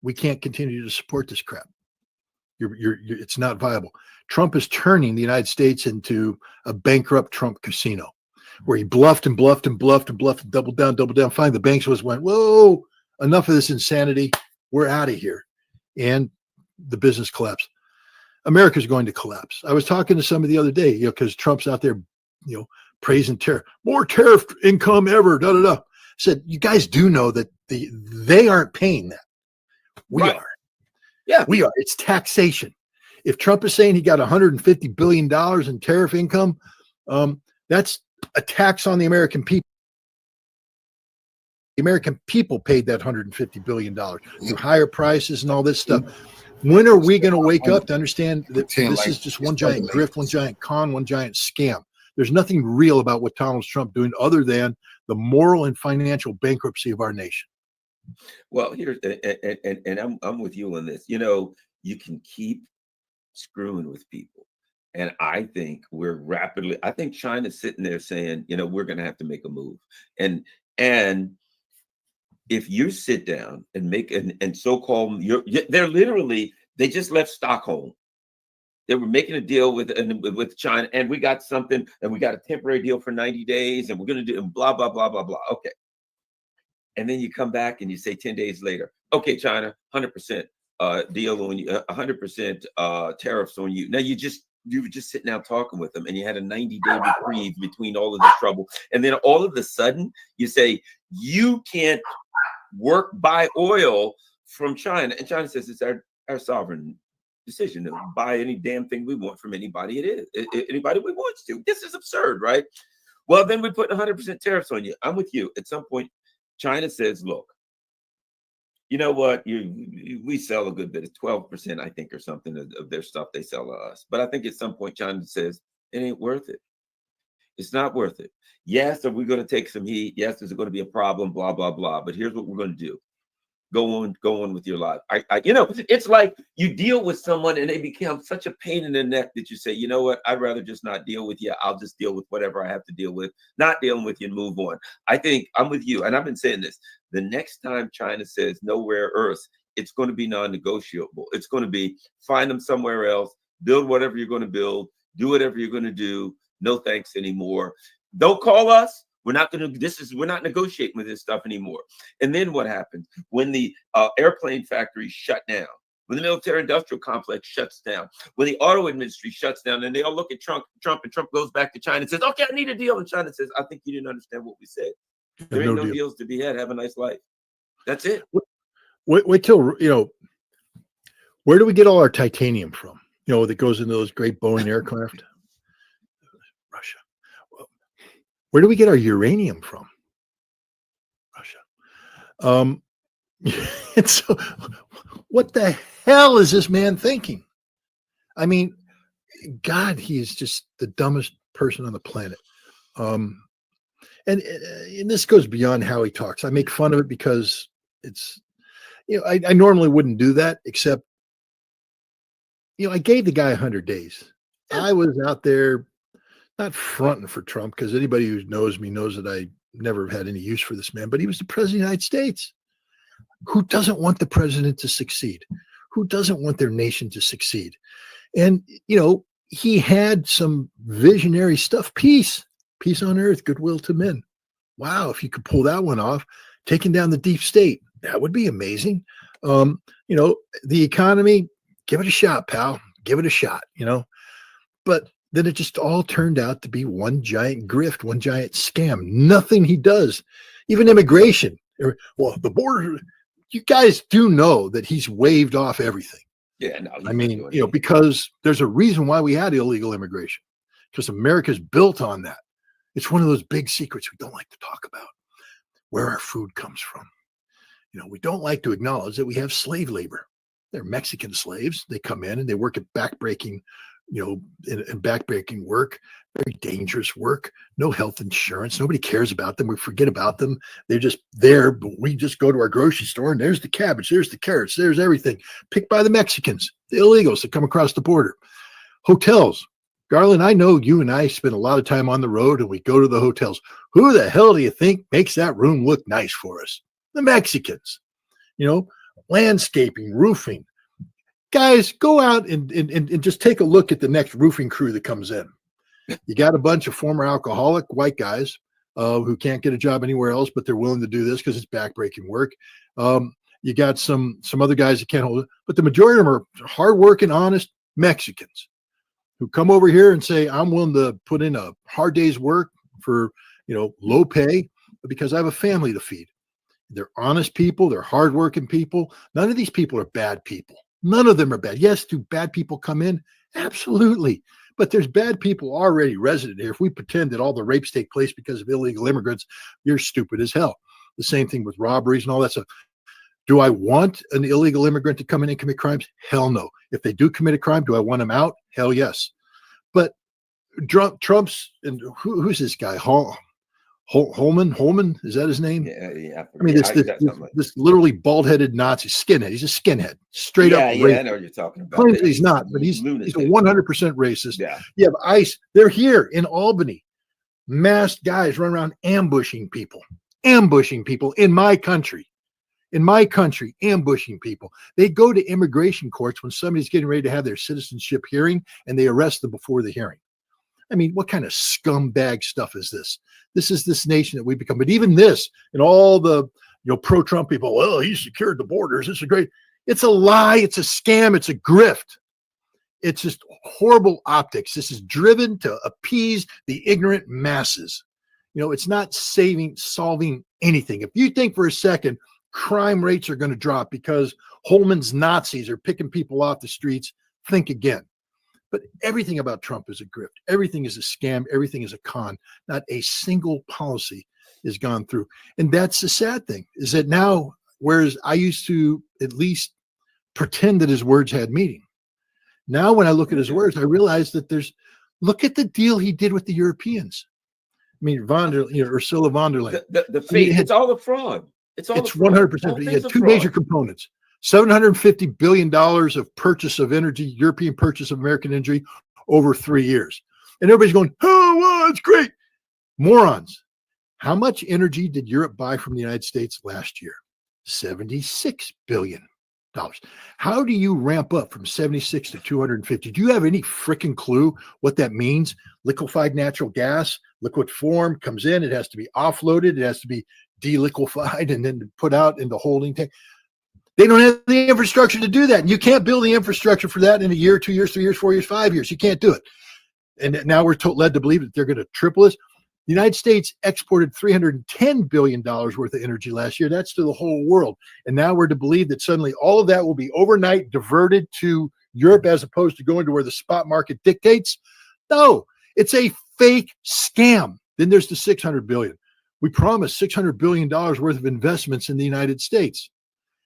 S21: we can't continue to support this crap. It's not viable. Trump is turning the United States into a bankrupt Trump casino where he bluffed and bluffed and bluffed and bluffed and doubled down. Finally, the banks went, whoa, enough of this insanity. We're out of here. And the business collapsed. America's going to collapse. I was talking to somebody the other day, because Trump's out there, praising tariff, more tariff income ever, I said, you guys do know that they aren't paying that. We are.
S20: Yeah,
S21: we are. It's taxation. If Trump is saying he got $150 billion in tariff income, that's a tax on the American people. The American people paid that $150 billion through higher prices and all this stuff. When are we going to wake up to understand that this is just one giant grift, one giant con, one giant scam? There's nothing real about what Donald Trump doing other than the moral and financial bankruptcy of our nation.
S20: Well, here's and I'm with you on this. You can keep screwing with people, and I think I think China's sitting there saying, we're going to have to make a move, and if you sit down and make and so-called, they just left Stockholm. They were making a deal with China, and we got something, and we got a temporary deal for 90 days, and we're going to do blah, blah, blah, blah, blah. Okay. And then you come back and you say 10 days later, okay, China, 100% deal on you, 100% tariffs on you. Now you were just sitting down talking with them, and you had a 90-day reprieve between all of this trouble. And then all of a sudden you say, you can't buy oil from China. And China says it's our sovereign decision to buy any damn thing we want from anybody anybody we want to. This is absurd, right? Well, then we put 100% tariffs on you. I'm with you. At some point, China says, look, you know what? We sell a good bit. It's 12%, I think, or something of their stuff they sell to us. But I think at some point, China says, it ain't worth it. It's not worth it. Yes, are we going to take some heat? Yes, there's going to be a problem, blah, blah, blah. But here's what we're going to do. Go on with your life. It's like you deal with someone and they become such a pain in the neck that you say, you know what? I'd rather just not deal with you. I'll just deal with whatever I have to deal with, not dealing with you and move on. I think I'm with you. And I've been saying this. The next time China says no rare earths, it's going to be non-negotiable. It's going to be find them somewhere else, build whatever you're going to build, do whatever you're going to do. No thanks anymore. Don't call us. We're not negotiating with this stuff anymore. And then what happens when the airplane factories shut down, when the military industrial complex shuts down, when the auto industry shuts down, and they all look at Trump, and Trump goes back to China and says, okay, I need a deal. And China says, I think you didn't understand what we said. There ain't no deals to be had. Have a nice life. That's it.
S21: Wait till, where do we get all our titanium from? That goes into those great Boeing aircraft? Russia. Where do we get our uranium from? Russia. And so what the hell is this man thinking? I mean, God, he is just the dumbest person on the planet. And this goes beyond how he talks. I make fun of it because it's, I normally wouldn't do that, except, I gave the guy 100 days. I was out there not fronting for Trump, because anybody who knows me knows that I never had any use for this man, but he was the president of the United States. Who doesn't want the president to succeed? Who doesn't want their nation to succeed? And, he had some visionary stuff. Peace on earth, goodwill to men. Wow, if you could pull that one off, taking down the deep state, that would be amazing. The economy, give it a shot, pal. Give it a shot, But then it just all turned out to be one giant grift, one giant scam. Nothing he does, even immigration. Well, the border, you guys do know that he's waived off everything.
S20: Yeah, no.
S21: I mean, because there's a reason why we had illegal immigration, because America's built on that. It's one of those big secrets we don't like to talk about, where our food comes from. We don't like to acknowledge that we have slave labor. They're Mexican slaves. They come in and they work at backbreaking, in backbreaking work, very dangerous work, no health insurance. Nobody cares about them. We forget about them. They're just there, but we just go to our grocery store and there's the cabbage, there's the carrots, there's everything picked by the Mexicans, the illegals that come across the border. Hotels. Garland, I know you and I spend a lot of time on the road and we go to the hotels. Who the hell do you think makes that room look nice for us? The Mexicans. Landscaping, roofing. Guys, go out and just take a look at the next roofing crew that comes in. You got a bunch of former alcoholic white guys who can't get a job anywhere else, but they're willing to do this because it's backbreaking work. You got some other guys that can't hold it, but the majority of them are hardworking, honest Mexicans who come over here and say, I'm willing to put in a hard day's work for, low pay because I have a family to feed. They're honest people. They're hardworking people. None of these people are bad people. None of them are bad. Yes, do bad people come in? Absolutely. But there's bad people already resident here. If we pretend that all the rapes take place because of illegal immigrants, you're stupid as hell. The same thing with robberies and all that stuff. Do I want an illegal immigrant to come in and commit crimes? Hell no. If they do commit a crime, do I want them out? Hell yes. But Trump's, and who's this guy? Holman? Is that his name?
S20: Yeah.
S21: I mean, this literally bald-headed Nazi skinhead. He's a skinhead, straight up.
S20: Yeah, I know what you're talking about.
S21: Claims he's not, but he's a 100% racist. Yeah. You have ICE. They're here in Albany. Masked guys run around ambushing people in my country. Ambushing people. They go to immigration courts when somebody's getting ready to have their citizenship hearing, and they arrest them before the hearing. I mean, what kind of scumbag stuff is this? This is this nation that we've become. But even this, and all the pro-Trump people, well, he secured the borders. It's a lie. It's a scam. It's a grift. It's just horrible optics. This is driven to appease the ignorant masses. It's not solving anything. If you think for a second crime rates are going to drop because Holman's Nazis are picking people off the streets, think again. But everything about Trump is a grift. Everything is a scam. Everything is a con. Not a single policy is gone through. And that's the sad thing, is that now, whereas I used to at least pretend that his words had meaning. Now, when I look at his words, I realize that look at the deal he did with the Europeans. I mean, Ursula von der Leyen.
S20: It's all a fraud. It's
S21: 100%. He had two major components. $750 billion of purchase of energy, European purchase of American energy over 3 years. And everybody's going, oh, well, it's great. Morons. How much energy did Europe buy from the United States last year? $76 billion. How do you ramp up from 76 to 250? Do you have any freaking clue what that means? Liquefied natural gas, liquid form comes in. It has to be offloaded. It has to be deliquefied and then put out in the holding tank. They don't have the infrastructure to do that. And you can't build the infrastructure for that in a year, 2 years, 3 years, 4 years, 5 years. You can't do it. And now we're led to believe that they're going to triple this. The United States exported $310 billion worth of energy last year. That's to the whole world. And now we're to believe that suddenly all of that will be overnight diverted to Europe as opposed to going to where the spot market dictates. No, it's a fake scam. Then there's the $600 billion. We promised $600 billion worth of investments in the United States.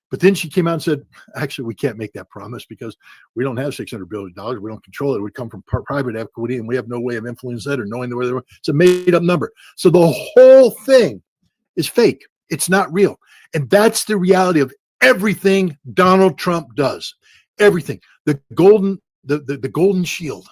S21: But then she came out and said, actually, we can't make that promise because we don't have $600 billion. We don't control it. It would come from private equity, and we have no way of influencing that or knowing where they were. It's a made-up number. So the whole thing is fake. It's not real. And that's the reality of everything Donald Trump does. Everything. The golden shield,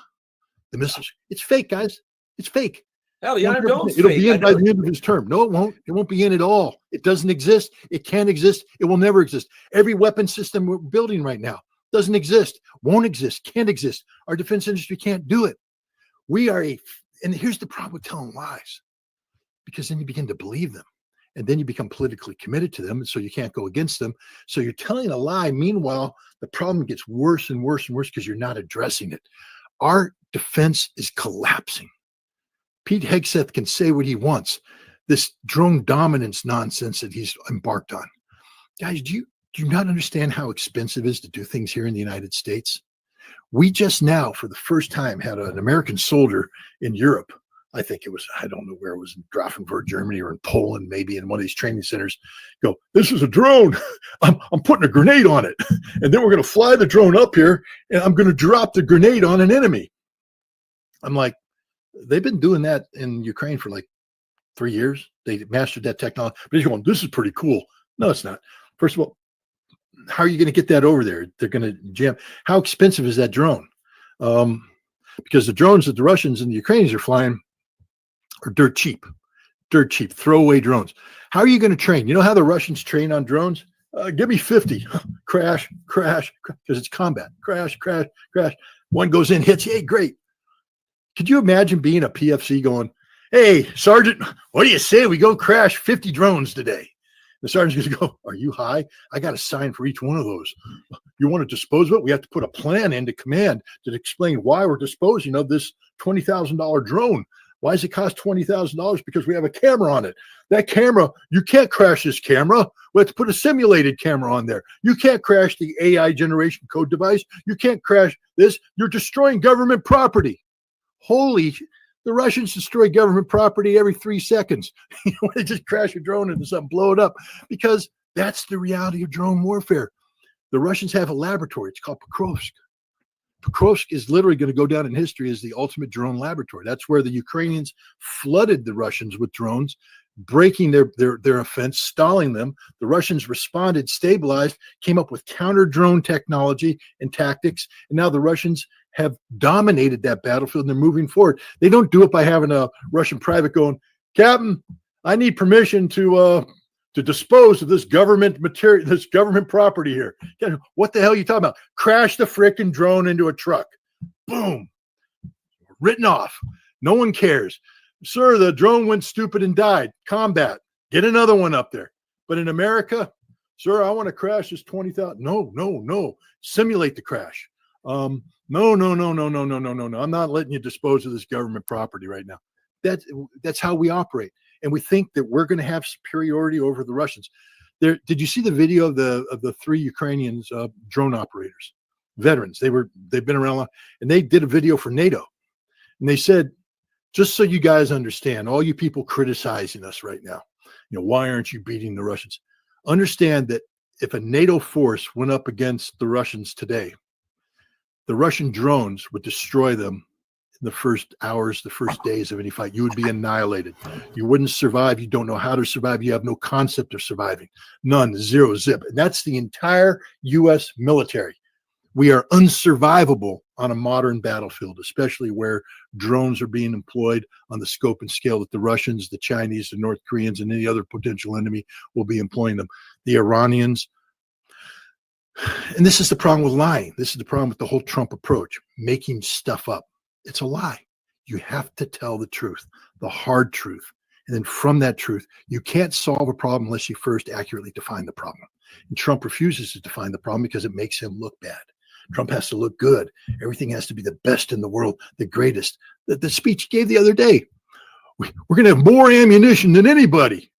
S21: the missiles. It's fake, guys. It's fake.
S20: Hell, the Iron Dome's
S21: It'll
S20: fake.
S21: be in by the end of his term. No, it won't. It won't be in at all. It doesn't exist. It can't exist. It will never exist. Every weapon system we're building right now doesn't exist, won't exist, can't exist. Our defense industry can't do it. And here's the problem with telling lies, because then you begin to believe them, and then you become politically committed to them, and so you can't go against them. So you're telling a lie. Meanwhile, the problem gets worse and worse and worse because you're not addressing it. Our defense is collapsing. Pete Hegseth can say what he wants. This drone dominance nonsense that he's embarked on. Guys, do you not understand how expensive it is to do things here in the United States? We just now, for the first time, had an American soldier in Europe. I think it was, I don't know where it was, in Grafenberg, Germany, or in Poland, maybe in one of these training centers. Go, this is a drone. I'm putting a grenade on it. And then we're going to fly the drone up here, and I'm going to drop the grenade on an enemy. I'm like, they've been doing that in Ukraine for like 3 years. They mastered that technology. But he's going, this is pretty cool. No, it's not. First of all, how are you going to get that over there? They're going to jam. How expensive is that drone? Because the drones that the Russians and the Ukrainians are flying are dirt cheap, throwaway drones. How are you going to train? You know how the Russians train on drones? Give me 50. Crash, because it's combat. Crash. One goes in, hits. Hey, great. Could you imagine being a PFC going, hey, Sergeant, what do you say we go crash 50 drones today? The sergeant's going to go, are you high? I got a sign for each one of those. You want to dispose of it? We have to put a plan into command to explain why we're disposing of this $20,000 drone. Why does it cost $20,000? Because we have a camera on it. That camera, you can't crash this camera. We have to put a simulated camera on there. You can't crash the AI generation code device. You can't crash this. You're destroying government property. The Russians destroy government property every 3 seconds. They just crash a drone into something, blow it up, because that's the reality of drone warfare. The Russians have a laboratory. It's called Pokrovsk. Pokrovsk is literally going to go down in history as the ultimate drone laboratory. That's where the Ukrainians flooded the Russians with drones, breaking their offense, stalling them. The Russians responded, stabilized, came up with counter drone technology and tactics, and now the Russians have dominated that battlefield, and they're moving forward. They don't do it by having a Russian private going, Captain, I need permission to dispose of this government material, this government property here. What the hell are you talking about? Crash the frickin' drone into a truck. Boom. Written off. No one cares. Sir, the drone went stupid and died. Combat. Get another one up there. But in America, sir, I want to crash this 20,000. No. Simulate the crash. No. I'm not letting you dispose of this government property right now. That's how we operate. And we think that we're going to have superiority over the Russians. Did you see the video of the 3 Ukrainians, drone operators, veterans? They've been around long, and they did a video for NATO. And they said, just so you guys understand, all you people criticizing us right now, why aren't you beating the Russians? Understand that if a NATO force went up against the Russians today, the Russian drones would destroy them in the first hours, the first days of any fight. You would be annihilated. You wouldn't survive. You don't know how to survive. You have no concept of surviving. None, zero, zip. And that's the entire U.S. military. We are unsurvivable on a modern battlefield, especially where drones are being employed on the scope and scale that the Russians, the Chinese, the North Koreans, and any other potential enemy will be employing them. The Iranians. And this is the problem with lying. This is the problem with the whole Trump approach, making stuff up. It's a lie. You have to tell the truth, the hard truth. And then from that truth, you can't solve a problem unless you first accurately define the problem. And Trump refuses to define the problem because it makes him look bad. Trump has to look good. Everything has to be the best in the world, the greatest. The speech he gave the other day, we're going to have more ammunition than anybody.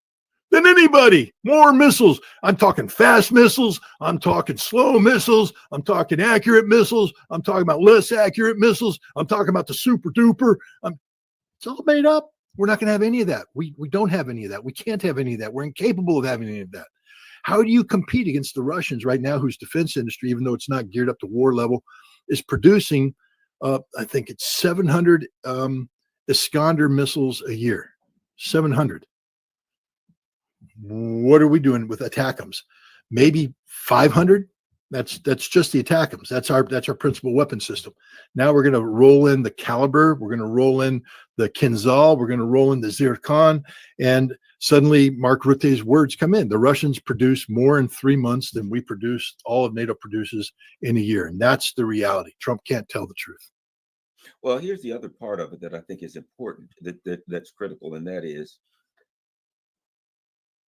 S21: More missiles. I'm talking fast missiles. I'm talking slow missiles. I'm talking accurate missiles. I'm talking about less accurate missiles. I'm talking about the super duper. It's all made up. We're not going to have any of that. We don't have any of that. We can't have any of that. We're incapable of having any of that. How do you compete against the Russians right now, whose defense industry, even though it's not geared up to war level, is producing, I think it's 700 Iskander missiles a year. 700. What are we doing with ATACMS? Maybe 500. That's just the ATACMS. That's our principal weapon system. Now we're going to roll in the Caliber. We're going to roll in the Kinzhal. We're going to roll in the Zircon. And suddenly Mark Rutte's words come in. The Russians produce more in 3 months than we produce, all of NATO produces in a year. And that's the reality. Trump can't tell the truth.
S20: Well, here's the other part of it that I think is important, that's critical, and that is,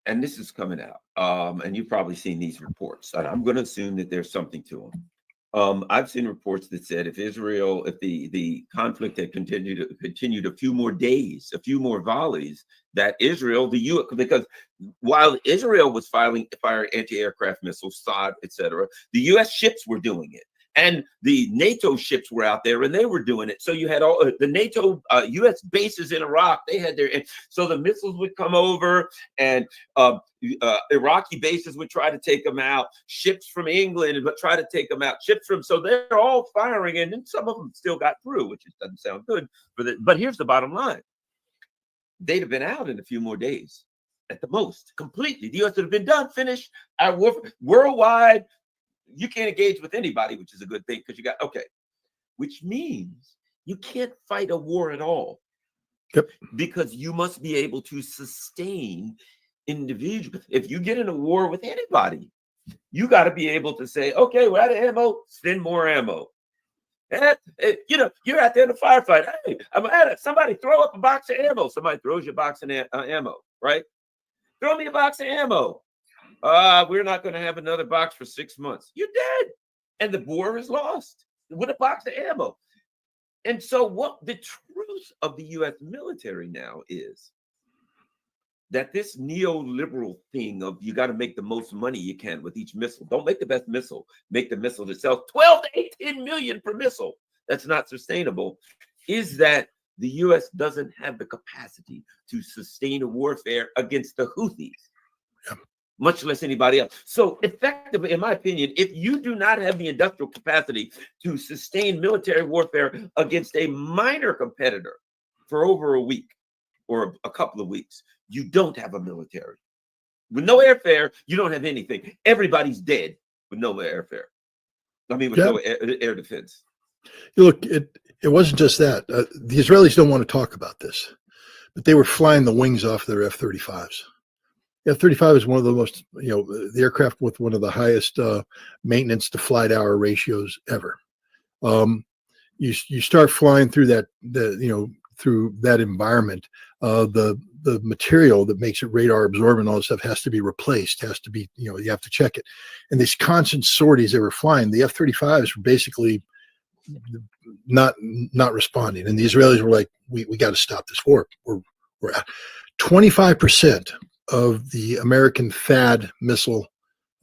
S20: and this is coming out, and you've probably seen these reports, and I'm going to assume that there's something to them. I've seen reports that said if the conflict had continued a few more days, a few more volleys, that Israel, because while Israel was firing anti-aircraft missiles, THAAD, etc., the U.S. ships were doing it. And the NATO ships were out there and they were doing it. So you had all the NATO U.S. bases in Iraq. They had their, so the missiles would come over and Iraqi bases would try to take them out. Ships from England would try to take them out. So they're all firing, and then some of them still got through, which doesn't sound good. But here's the bottom line. They'd have been out in a few more days at the most, completely. The U.S. would have been done, finished. Our war worldwide. You can't engage with anybody, which is a good thing because you got, okay, which means you can't fight a war at all.
S21: Yep.
S20: Because you must be able to sustain individuals. If you get in a war with anybody, you got to be able to say, okay, we're out of ammo, send more ammo. And, you know, you're out there in a firefight. Hey, I'm at it. Somebody throw up a box of ammo. Somebody throws you a box of ammo, right? Throw me a box of ammo. We're not going to have another box for 6 months. You're dead. And the war is lost with a box of ammo. And so what the truth of the U.S. military now is that this neoliberal thing of you got to make the most money you can with each missile. Don't make the best missile. Make the missile that sells 12 to 18 million per missile. That's not sustainable. Is that the U.S. doesn't have the capacity to sustain a warfare against the Houthis. Yeah. Much less anybody else. So effectively, in my opinion, if you do not have the industrial capacity to sustain military warfare against a minor competitor for over a week or a couple of weeks, you don't have a military. With no airfare, you don't have anything. Everybody's dead with no airfare. I mean, with no air defense.
S21: Look, it wasn't just that. The Israelis don't want to talk about this, but they were flying the wings off their F-35s. F-35 is one of the most, the aircraft with one of the highest maintenance to flight hour ratios ever. You start flying through that, through that environment, the material that makes it radar absorbent, all this stuff has to be replaced, has to be, you have to check it. And these constant sorties they were flying, the F-35s were basically not responding. And the Israelis were like, we got to stop this war. We're at 25% of the American THAAD missile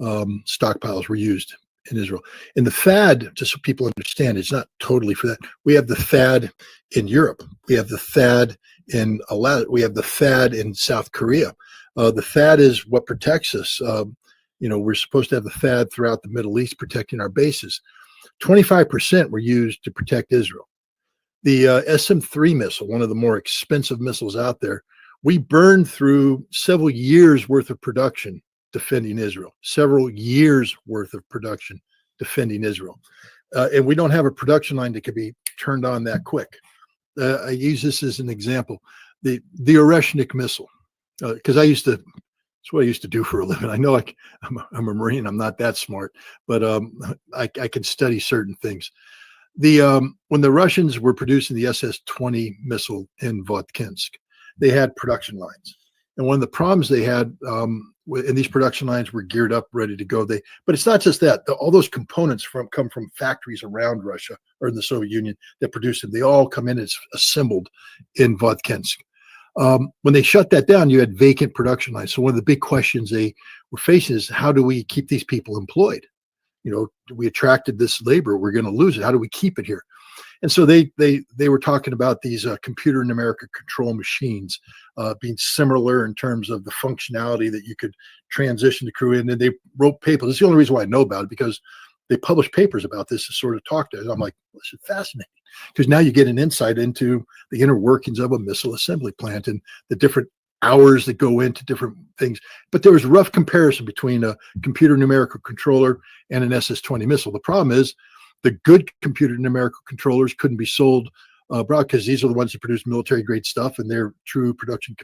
S21: stockpiles were used in Israel. And the THAAD, just so people understand, it's not totally for that. We have the THAAD in Europe. We have the THAAD in Alaska. We have the THAAD in South Korea. The THAAD is what protects us. We're supposed to have the THAAD throughout the Middle East protecting our bases. 25% were used to protect Israel. The SM-3 missile, one of the more expensive missiles out there, we burned through several years worth of production defending Israel, several years worth of production defending Israel. And we don't have a production line that could be turned on that quick. I use this as an example. The Oreshnik missile, because it's what I used to do for a living. I know I'm a Marine. I'm not that smart, but I can study certain things. When the Russians were producing the SS-20 missile in Votkinsk, they had production lines. And one of the problems they had, and these production lines were geared up, ready to go. But it's not just that. All those components come from factories around Russia or in the Soviet Union that produce them. They all come in as assembled in Votkinsk. When they shut that down, you had vacant production lines. So one of the big questions they were facing is, how do we keep these people employed? We attracted this labor. We're going to lose it. How do we keep it here? And so they were talking about these computer numerical control machines being similar in terms of the functionality that you could transition the crew in. And they wrote papers. It's the only reason why I know about it, because they published papers about this to sort of talk to us. I'm like, this is fascinating, because now you get an insight into the inner workings of a missile assembly plant and the different hours that go into different things. But there was a rough comparison between a computer numerical controller and an SS-20 missile. The problem is the good computer numerical controllers couldn't be sold abroad, because these are the ones that produce military grade stuff, and their true production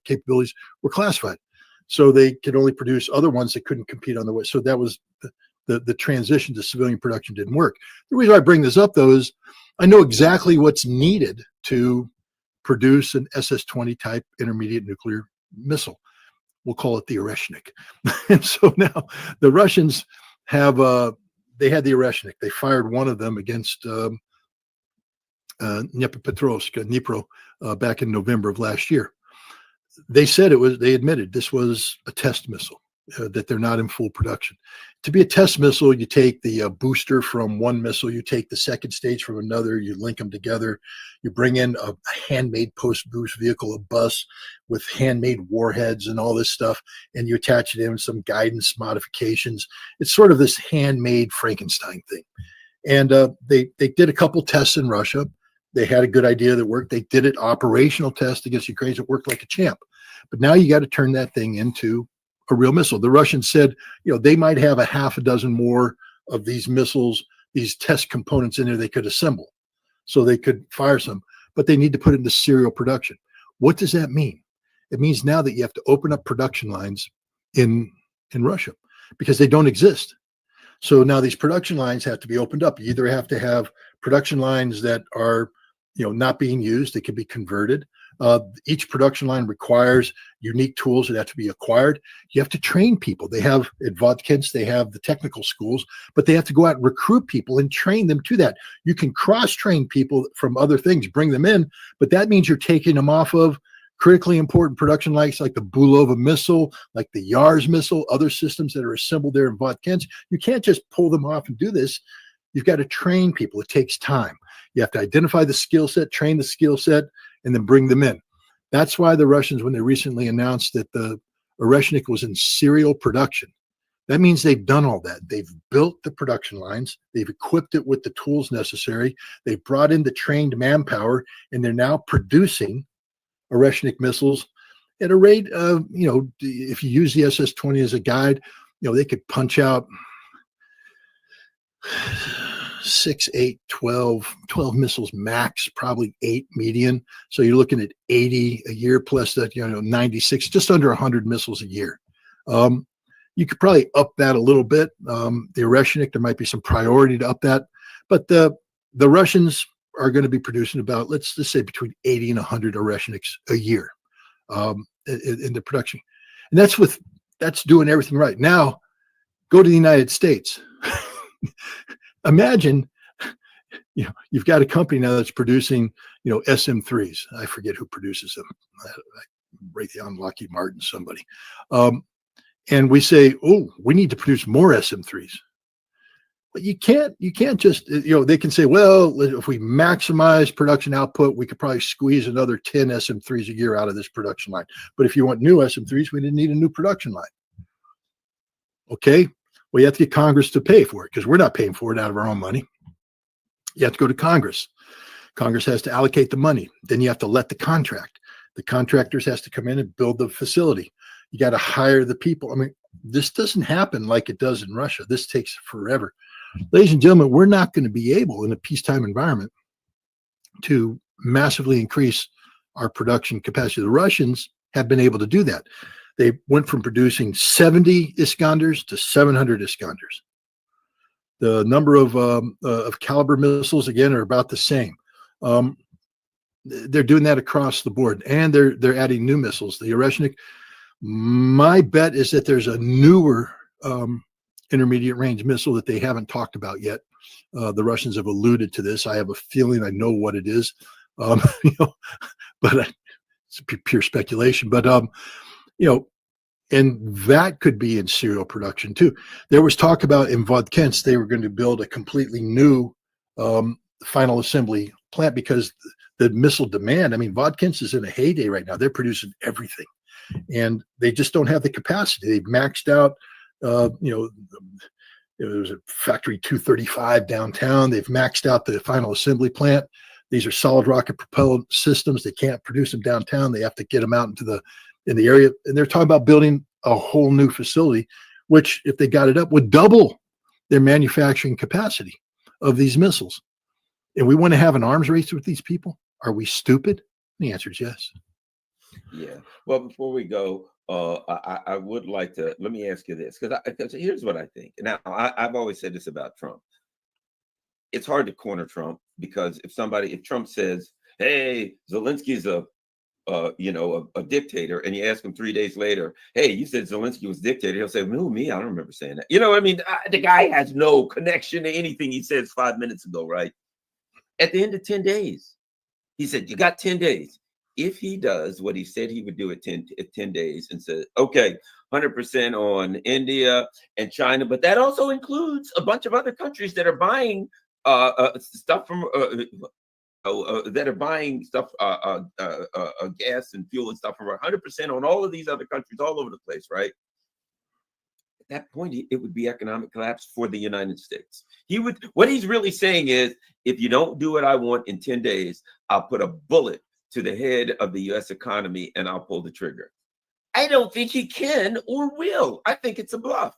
S21: capabilities were classified. So they could only produce other ones that couldn't compete on the way. So that was the transition to civilian production didn't work. The reason I bring this up, though, is I know exactly what's needed to produce an SS-20 type intermediate nuclear missile. We'll call it the Oreshnik. And so now the Russians have, they had the Oreshnik. They fired one of them against Dnipro back in November of last year. They said they admitted this was a test missile, that they're not in full production. To be a test missile, you take the booster from one missile, you take the second stage from another, you link them together, you bring in a handmade post-boost vehicle, a bus with handmade warheads and all this stuff, and you attach it in with some guidance modifications. It's sort of this handmade Frankenstein thing. And they did a couple tests in Russia. They had a good idea that worked. They did it operational test against Ukraine. It worked like a champ. But now you got to turn that thing into a real missile. The Russians said, they might have a half a dozen more of these missiles, these test components in there they could assemble so they could fire some, but they need to put it into serial production. What does that mean? It means now that you have to open up production lines in Russia, because they don't exist. So now these production lines have to be opened up. You either have to have production lines that are, not being used. They can be converted. Each production line requires unique tools that have to be acquired. You have to train people. They have at Vodkins, they have the technical schools, but they have to go out and recruit people and train them to that. You can cross-train people from other things, bring them in, but that means you're taking them off of critically important production lines like the Bulova missile, like the Yars missile, other systems that are assembled there in Vodkins. You can't just pull them off and do this. You've got to train people. It takes time. You have to identify the skill set, train the skill set, and then bring them in. That's why the Russians, when they recently announced that the Oreshnik was in serial production, that means they've done all that. They've built the production lines. They've equipped it with the tools necessary. They've brought in the trained manpower, and they're now producing Oreshnik missiles at a rate of, if you use the SS-20 as a guide, they could punch out 6, 8, 12 missiles max, probably 8 median. So you're looking at 80 a year plus that, 96, just under 100 missiles a year. You could probably up that a little bit. The Oreshnik, there might be some priority to up that, but the Russians are going to be producing about, let's just say, between 80 and 100 Oreshniks a year in the production. And that's doing everything right. Now, go to the United States. Imagine, you've got a company now that's producing, SM3s. I forget who produces them. Raytheon, Lockheed Martin, somebody. And we say, oh, we need to produce more SM3s. But you can't just, they can say, well, if we maximize production output, we could probably squeeze another 10 SM3s a year out of this production line. But if you want new SM3s, we didn't need a new production line. Okay. Well, you have to get Congress to pay for it, because we're not paying for it out of our own money. You have to go to Congress. Congress has to allocate the money. Then you have to let the contract. The contractors has to come in and build the facility. You got to hire the people. I mean, this doesn't happen like it does in Russia. This takes forever. Ladies and gentlemen, we're not going to be able in a peacetime environment to massively increase our production capacity. The Russians have been able to do that. They went from producing 70 Iskanders to 700 Iskanders. The number of caliber missiles, again, are about the same. They're doing that across the board, and they're adding new missiles. The Oreshnik, my bet is that there's a newer intermediate range missile that they haven't talked about yet. The Russians have alluded to this. I have a feeling I know what it is, but it's pure speculation. But and that could be in serial production too. There was talk about in Vodkins they were going to build a completely new final assembly plant because the missile demand. I mean, Vodkin's is in a heyday right now. They're producing everything, and they just don't have the capacity. They've maxed out. There's a factory 235 downtown. They've maxed out the final assembly plant. These are solid rocket propellant systems. They can't produce them downtown. They have to get them out in the area. And they're talking about building a whole new facility, which, if they got it up, would double their manufacturing capacity of these missiles. And we want to have an arms race with these people? Are we stupid? The answer is yes.
S20: Yeah. Well, before we go, I would like to, let me ask you this, because here's what I think. Now, I've always said this about Trump. It's hard to corner Trump, because if Trump says, hey, Zelensky's a dictator, and you ask him 3 days later, hey, you said Zelensky was dictator, he'll say, no, me, I don't remember saying that. You know what I mean? The guy has no connection to anything he says 5 minutes ago, right? At the end of 10 days, he said, you got 10 days. If he does what he said he would do at 10 days and says, okay, 100% on India and China, but that also includes a bunch of other countries that are buying stuff from that are buying stuff, gas and fuel and stuff from 100% on all of these other countries all over the place, right? At that point, it would be economic collapse for the United States. What he's really saying is, if you don't do what I want in 10 days, I'll put a bullet to the head of the U.S. economy and I'll pull the trigger. I don't think he can or will. I think it's a bluff.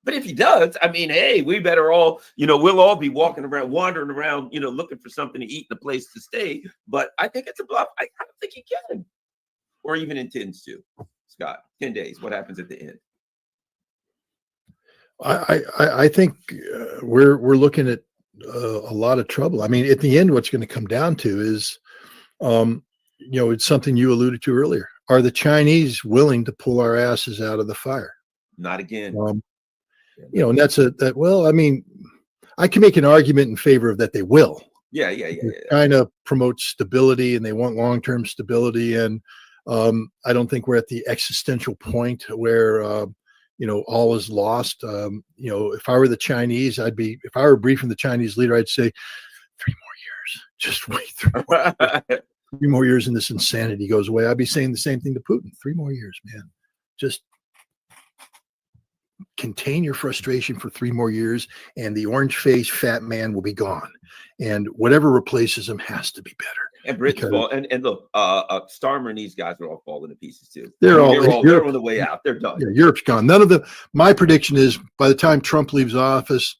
S20: But if he does, I mean, hey, we better all, we'll all be wandering around, looking for something to eat and a place to stay. But I think it's a bluff. I don't think he can, or even intends to. Scott, 10 days. What happens at the end?
S21: I think we're looking at a lot of trouble. I mean, at the end, what's going to come down to is, it's something you alluded to earlier. Are the Chinese willing to pull our asses out of the fire?
S20: Not again.
S21: And that's well, I mean, I can make an argument in favor of that they will.
S20: Yeah.
S21: China promotes stability and they want long-term stability. And I don't think we're at the existential point where, all is lost. If I were the Chinese, if I were briefing the Chinese leader, I'd say 3 more years, just wait 3 more years. 3 more years and this insanity goes away. I'd be saying the same thing to Putin. 3 more years, man. Just contain your frustration for 3 more years and the orange-faced fat man will be gone. And whatever replaces him has to be better.
S20: And Britain's and look, Starmer and these guys are all falling to pieces too.
S21: They're
S20: on the way out. They're done.
S21: Yeah, Europe's gone. None of them. My prediction is by the time Trump leaves office,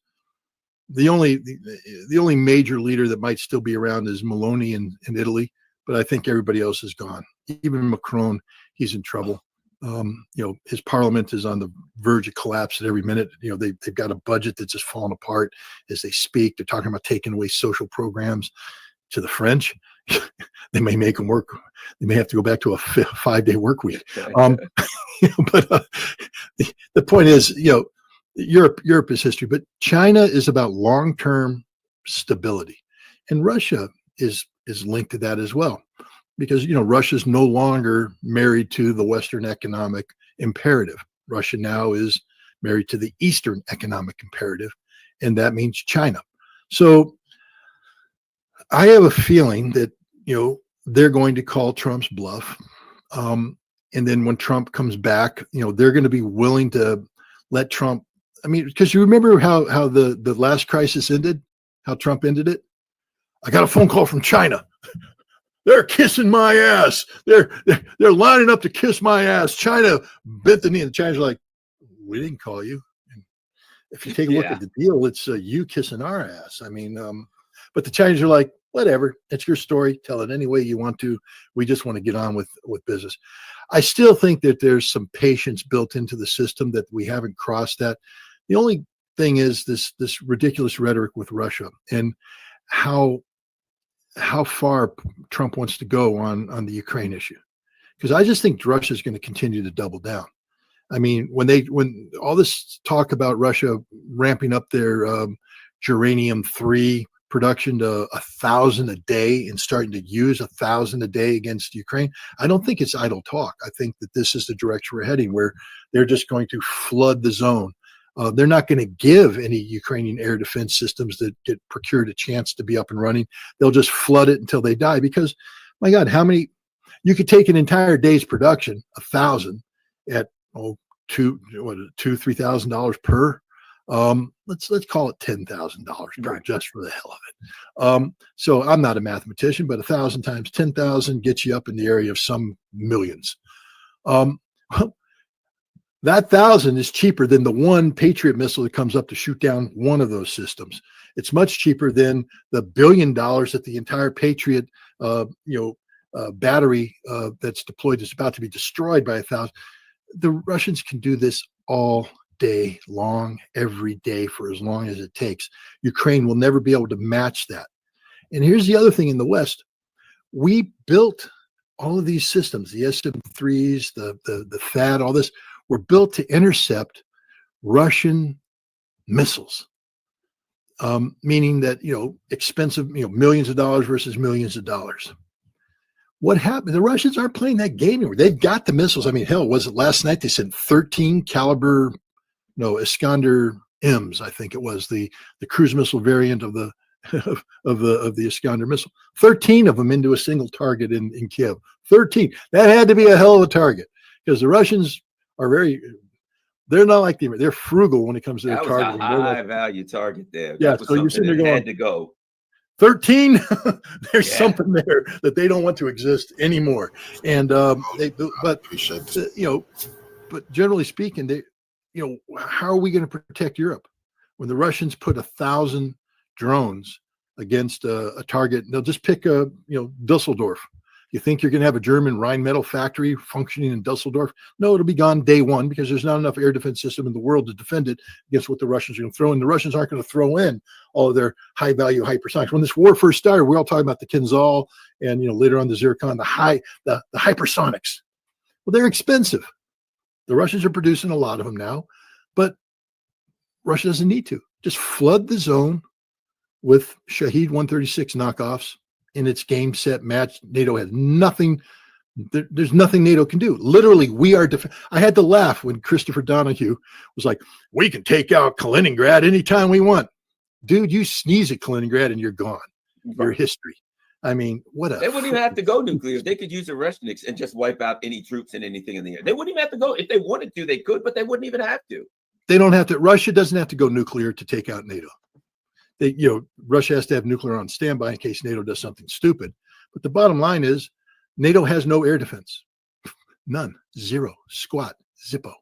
S21: the only major leader that might still be around is Meloni in Italy, but I think everybody else is gone. Even Macron, he's in trouble. His parliament is on the verge of collapse at every minute. They've got a budget that's just falling apart as they speak. They're talking about taking away social programs to the French. They may make them work. They may have to go back to a 5-day work week. But the point is, Europe is history, but China is about long-term stability, and Russia is linked to that as well, because Russia's no longer married to the Western economic imperative. Russia now is married to the Eastern economic imperative, and that means China. So I have a feeling that they're going to call Trump's bluff, and then when Trump comes back, they're going to be willing to let Trump. I mean, because you remember how the last crisis ended, how Trump ended it. I got a phone call from China. They're kissing my ass. They're lining up to kiss my ass. China bent the knee, and the Chinese are like, we didn't call you. And if you take a look at the deal, it's you kissing our ass. I mean, but the Chinese are like, whatever, it's your story. Tell it any way you want to. We just want to get on with business. I still think that there's some patience built into the system that we haven't crossed that. The only thing is this ridiculous rhetoric with Russia and how far Trump wants to go on the Ukraine issue. Because I just think Russia is going to continue to double down. I mean, when all this talk about Russia ramping up their uranium-3 production to 1,000 a day and starting to use 1,000 a day against Ukraine, I don't think it's idle talk. I think that this is the direction we're heading, where they're just going to flood the zone. They're not going to give any Ukrainian air defense systems that get procured a chance to be up and running. They'll just flood it until they die because, my God, how many? You could take an entire day's production, 1,000, at $2,000-3,000 per. Let's call it $10,000 per, just for the hell of it. So I'm not a mathematician, but 1,000 times 10,000 gets you up in the area of some millions. That 1,000 is cheaper than the one Patriot missile that comes up to shoot down one of those systems. It's much cheaper than the $1 billion that the entire Patriot, battery that's deployed is about to be destroyed by 1,000. The Russians can do this all day long, every day, for as long as it takes. Ukraine will never be able to match that. And here's the other thing in the West. We built all of these systems, the SM-3s, the THAAD, all this, were built to intercept Russian missiles, meaning that, expensive, millions of dollars versus millions of dollars. What happened? The Russians aren't playing that game anymore. They've got the missiles. I mean, hell, was it last night they sent 13 caliber, Iskander M's, I think it was, the cruise missile variant of the Iskander missile. 13 of them into a single target in Kiev. 13. That had to be a hell of a target because the Russians are they're not like they're frugal when it comes to their targeting.
S20: That was a high value target there.
S21: Yeah,
S20: that
S21: so you're sitting there going,
S20: had to go.
S21: 13. There's something there that they don't want to exist anymore. And but generally speaking, how are we going to protect Europe when the Russians put 1,000 drones against a target? They'll just pick Dusseldorf. You think you're going to have a German Rheinmetall factory functioning in Dusseldorf? No, it'll be gone day one because there's not enough air defense system in the world to defend it against what the Russians are going to throw in. The Russians aren't going to throw in all of their high-value hypersonics. When this war first started, we were all talking about the Kinzhal and later on the Zircon, the hypersonics. Well, they're expensive. The Russians are producing a lot of them now, but Russia doesn't need to. Just flood the zone with Shahed 136 knockoffs. In its game, set, match, NATO has nothing. There's nothing NATO can do. Literally, we are. I had to laugh when Christopher Donahue was like, "We can take out Kaliningrad anytime we want." Dude, you sneeze at Kaliningrad and you're gone. Your history. I mean, what a.
S20: They wouldn't even have to go nuclear. They could use the Russians and just wipe out any troops and anything in the air. They wouldn't even have to go. If they wanted to, they could, but they wouldn't even have to.
S21: They don't have to. Russia doesn't have to go nuclear to take out NATO. Russia has to have nuclear on standby in case NATO does something stupid. But the bottom line is NATO has no air defense. None. Zero. Squat. Zippo.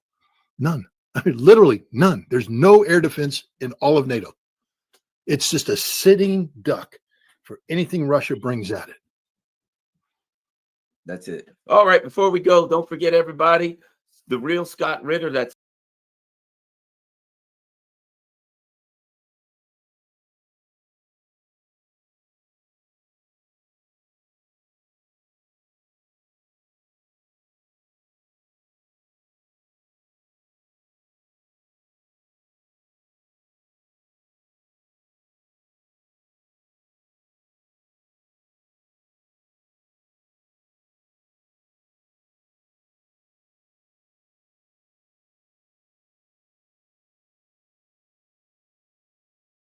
S21: None. I mean, literally none. There's no air defense in all of NATO. It's just a sitting duck for anything Russia brings at it.
S20: That's it. All right. Before we go, don't forget, everybody, the real Scott Ritter. That's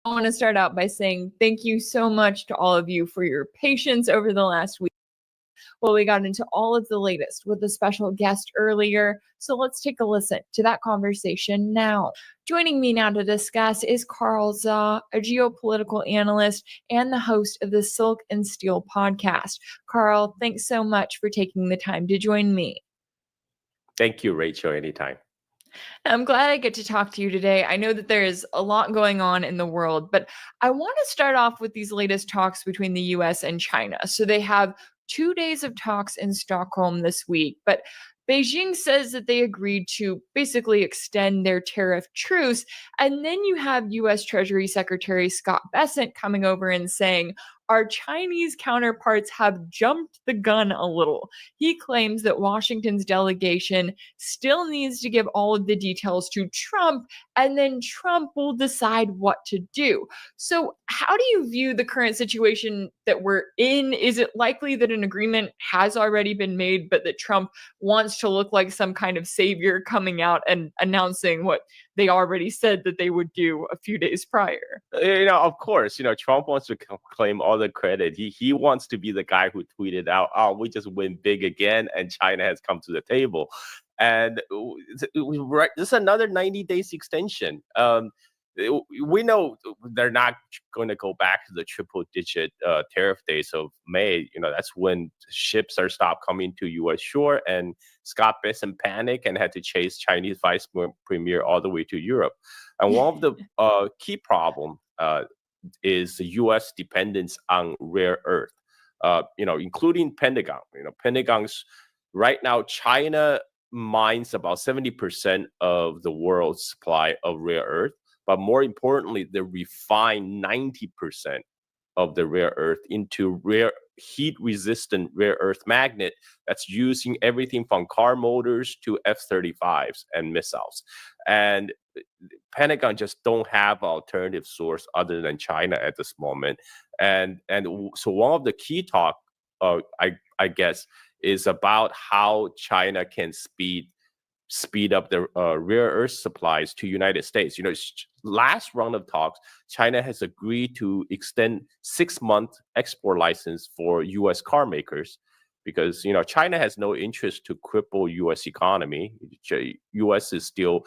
S2: I want to start out by saying thank you so much to all of you for your patience over the last week. Well, we got into all of the latest with a special guest earlier, so let's take a listen to that conversation now. Joining me now to discuss is Carl Zaw, a geopolitical analyst and the host of the Silk and Steel podcast. Carl, thanks so much for taking the time to join me.
S22: Thank you, Rachel. Anytime.
S2: I'm glad I get to talk to you today. I know that there is a lot going on in the world, but I want to start off with these latest talks between the US and China. So they have 2 days of talks in Stockholm this week, but Beijing says that they agreed to basically extend their tariff truce. And then you have US Treasury Secretary Scott Bessent coming over and saying, our Chinese counterparts have jumped the gun a little. He claims that Washington's delegation still needs to give all of the details to Trump, and then Trump will decide what to do. So how do you view the current situation that we're in? Is it likely that an agreement has already been made, but that Trump wants to look like some kind of savior coming out and announcing what they already said that they would do a few days prior?
S22: Of course, Trump wants to claim all the credit. He wants to be the guy who tweeted out, "Oh, we just win big again, and China has come to the table." And this is another 90 days extension. We know they're not going to go back to the triple-digit tariff days of May. That's when ships are stopped coming to U.S. shore, and Scott Bessent panicked and had to chase Chinese vice premier all the way to Europe. And one of the key problem is the U.S. dependence on rare earth, including Pentagon. Pentagon's right now, China mines about 70% of the world's supply of rare earth. But more importantly, they refine 90% of the rare earth into rare heat-resistant rare earth magnet that's using everything from car motors to F-35s and missiles. And Pentagon just don't have an alternative source other than China at this moment. And so one of the key talk, I guess, is about how China can speed up the rare earth supplies to United States. Last round of talks, China has agreed to extend 6-month export license for U.S. car makers because, China has no interest to cripple U.S. economy. U.S. is still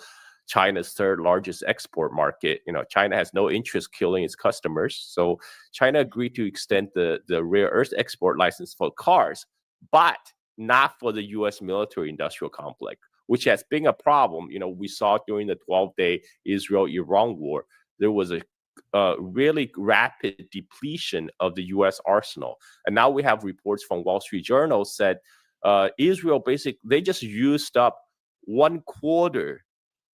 S22: China's third largest export market. China has no interest killing its customers. So China agreed to extend the rare earth export license for cars, but not for the U.S. military industrial complex, which has been a problem. We saw during the 12-day Israel-Iran war, there was a really rapid depletion of the U.S. arsenal. And now we have reports from Wall Street Journal said Israel they just used up one quarter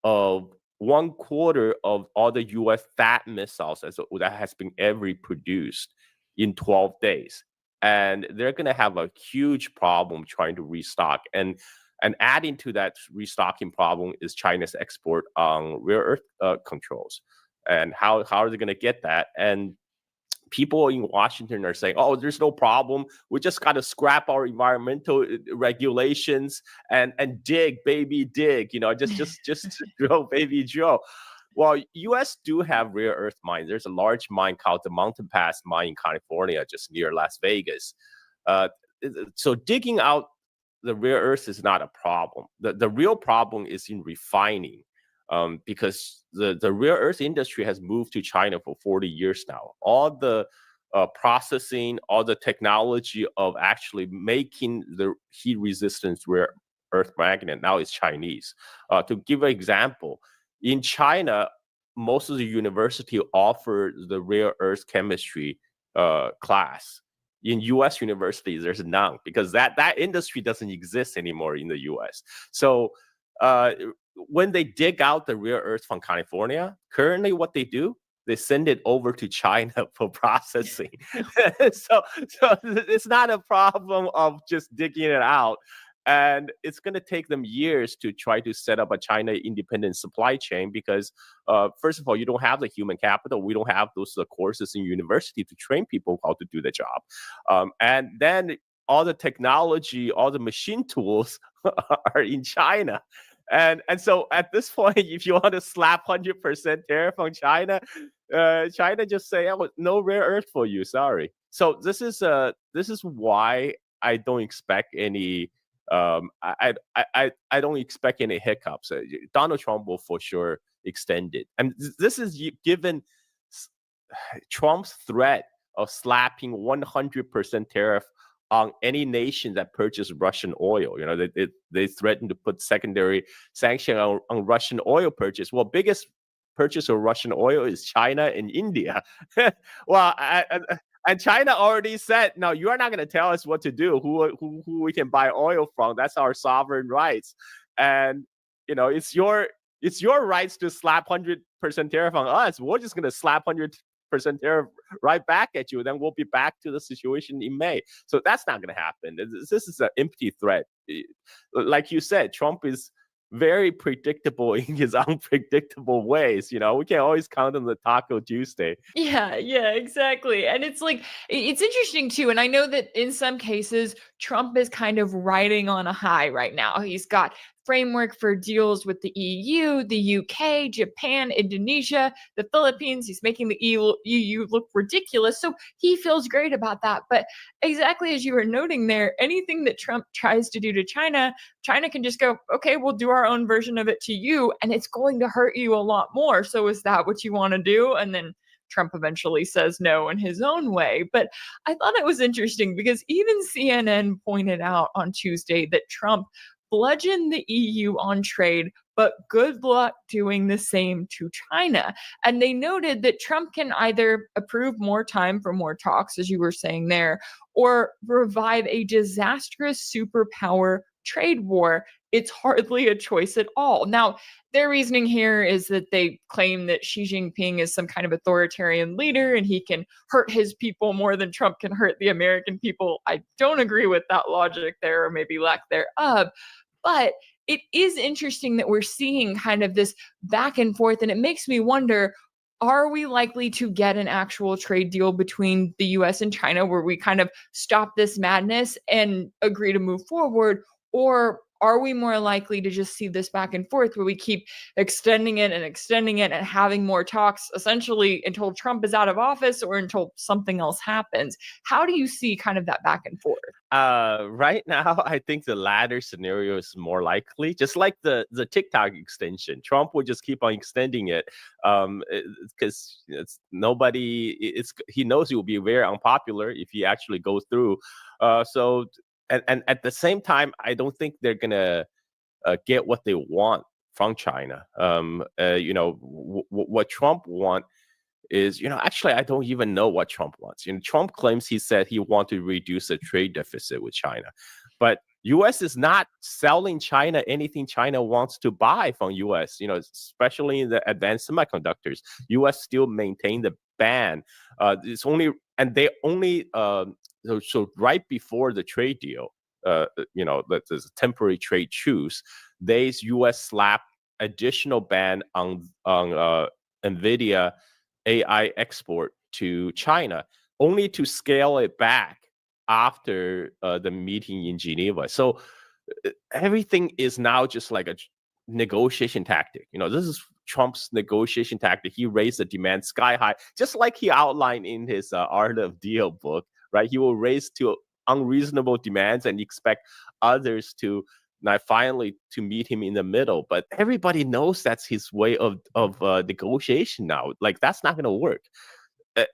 S22: of all the U.S. THAAD missiles that has been ever produced in 12 days. And they're going to have a huge problem trying to restock. And adding to that restocking problem is China's export on rare earth controls. And how are they going to get that? And people in Washington are saying, "Oh, there's no problem. We just got to scrap our environmental regulations and dig, baby, dig. Just drill, baby, drill." Well, U.S. do have rare earth mines. There's a large mine called the Mountain Pass mine in California, just near Las Vegas. So digging out the rare earth is not a problem. The real problem is in refining, because the rare earth industry has moved to China for 40 years now. All the processing, all the technology of actually making the heat resistant rare earth magnet now is Chinese. To give an example, in China, most of the university offer the rare earth chemistry class. In U.S. universities, there's none because that industry doesn't exist anymore in the U.S. So when they dig out the rare earth from California, currently what they do, they send it over to China for processing. So it's not a problem of just digging it out. And it's going to take them years to try to set up a China independent supply chain because, first of all, you don't have the human capital. We don't have those courses in university to train people how to do the job. And then all the technology, all the machine tools are in China. And so at this point, if you want to slap 100% tariff on China, China just say, "Oh, no rare earth for you. Sorry." So this is why I don't expect any. I don't expect any hiccups. Donald Trump will for sure extend it. And this is given Trump's threat of slapping 100% tariff on any nation that purchases Russian oil. They threatened to put secondary sanction on Russian oil purchase. Well, biggest purchaser of Russian oil is China and India. Well, and China already said, "No, you are not going to tell us what to do, who we can buy oil from. That's our sovereign rights." And it's your rights to slap 100% tariff on us. We're just going to slap 100% 100% tariff right back at you. Then we'll be back to the situation in May. So that's not going to happen. This is an empty threat. Like you said, Trump is very predictable in his unpredictable ways. We can't always count on the Taco Tuesday.
S2: Yeah, exactly. And it's like, it's interesting too. And I know that in some cases, Trump is kind of riding on a high right now. He's got framework for deals with the EU, the UK, Japan, Indonesia, the Philippines. He's making the EU look ridiculous. So he feels great about that. But exactly as you were noting there, anything that Trump tries to do to China, China can just go, okay, we'll do our own version of it to you, and it's going to hurt you a lot more. So is that what you want to do? And then Trump eventually says no in his own way. But I thought it was interesting because even CNN pointed out on Tuesday that Trump bludgeoned the EU on trade, but good luck doing the same to China. And they noted that Trump can either approve more time for more talks, as you were saying there, or revive a disastrous superpower trade war. It's hardly a choice at all. Now, their reasoning here is that they claim that Xi Jinping is some kind of authoritarian leader and he can hurt his people more than Trump can hurt the American people. I don't agree with that logic there, or maybe lack thereof. But it is interesting that we're seeing kind of this back and forth, and it makes me wonder, are we likely to get an actual trade deal between the US and China where we kind of stop this madness and agree to move forward? Or are we more likely to just see this back and forth where we keep extending it and having more talks essentially until Trump is out of office or until something else happens? How do you see kind of that back and forth?
S22: Right now, I think the latter scenario is more likely. Just like the TikTok extension, Trump will just keep on extending it because he knows he will be very unpopular if he actually goes through. And at the same time, I don't think they're gonna get what they want from China. What Trump wants is, actually, I don't even know what Trump wants. Trump claims he said he wants to reduce the trade deficit with China, but U.S. is not selling China anything China wants to buy from U.S. Especially in the advanced semiconductors, U.S. still maintain the ban. So right before the trade deal, there's a temporary trade truce, U.S. slapped additional ban on NVIDIA AI export to China, only to scale it back after the meeting in Geneva. So everything is now just like a negotiation tactic. This is Trump's negotiation tactic. He raised the demand sky high, just like he outlined in his Art of Deal book, right? He will raise to unreasonable demands and expect others to finally to meet him in the middle. But everybody knows that's his way of negotiation now. Like, that's not going to work.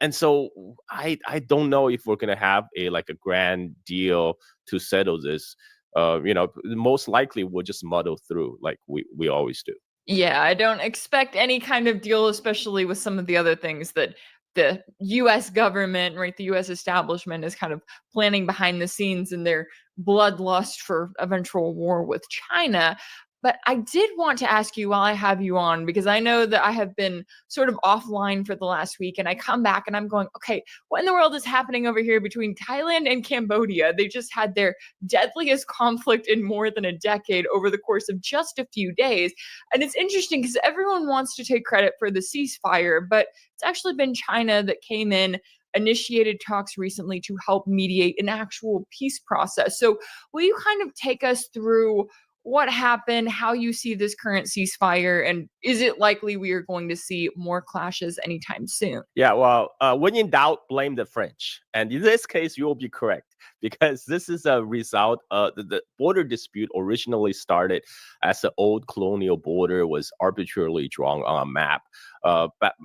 S22: And so I don't know if we're going to have a grand deal to settle this. Most likely we'll just muddle through like we always do.
S2: Yeah, I don't expect any kind of deal, especially with some of the other things that the U.S. government, right, the U.S. establishment is kind of planning behind the scenes in their bloodlust for eventual war with China. But I did want to ask you while I have you on, because I know that I have been sort of offline for the last week, and I come back and I'm going, okay, what in the world is happening over here between Thailand and Cambodia? They just had their deadliest conflict in more than a decade over the course of just a few days. And it's interesting because everyone wants to take credit for the ceasefire, but it's actually been China that came in, initiated talks recently to help mediate an actual peace process. So will you kind of take us through what happened, how you see this current ceasefire, and is it likely we are going to see more clashes anytime soon?
S22: Yeah, well, when in doubt, blame the French. And in this case, you will be correct, because this is a result of the border dispute originally started as the old colonial border was arbitrarily drawn on a map. But,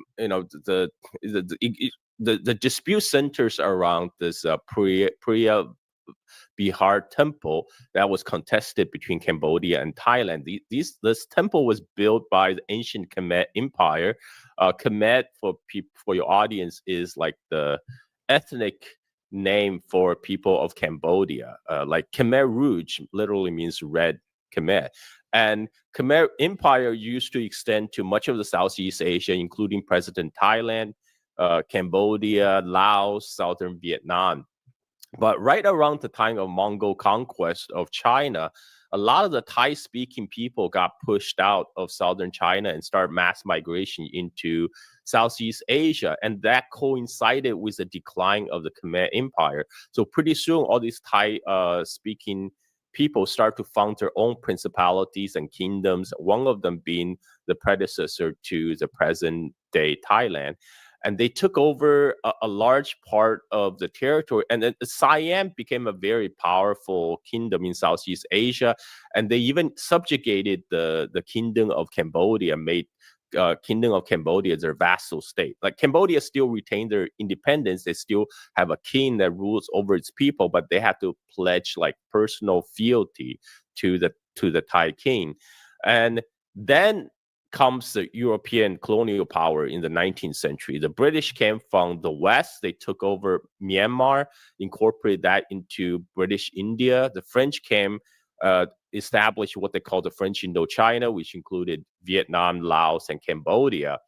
S22: the dispute centers around this Priya Bihar temple that was contested between Cambodia and Thailand. This temple was built by the ancient Khmer Empire. Khmer, for your audience, is like the ethnic name for people of Cambodia. Like Khmer Rouge literally means red Khmer. And Khmer Empire used to extend to much of the Southeast Asia, including present-day Thailand, Cambodia, Laos, southern Vietnam. But right around the time of Mongol conquest of China, a lot of the Thai-speaking people got pushed out of southern China and started mass migration into Southeast Asia. And that coincided with the decline of the Khmer Empire. So pretty soon, all these Thai-speaking people start to found their own principalities and kingdoms, one of them being the predecessor to the present-day Thailand. And they took over a large part of the territory. And then Siam became a very powerful kingdom in Southeast Asia. And they even subjugated the kingdom of Cambodia, made kingdom of Cambodia their vassal state. Like Cambodia still retained their independence. They still have a king that rules over its people, but they have to pledge like personal fealty to the Thai king. And then comes the European colonial power in the 19th century. The British came from the west. They took over Myanmar, incorporated that into British India. The French came, established what they call the French Indochina, which included Vietnam, Laos, and Cambodia.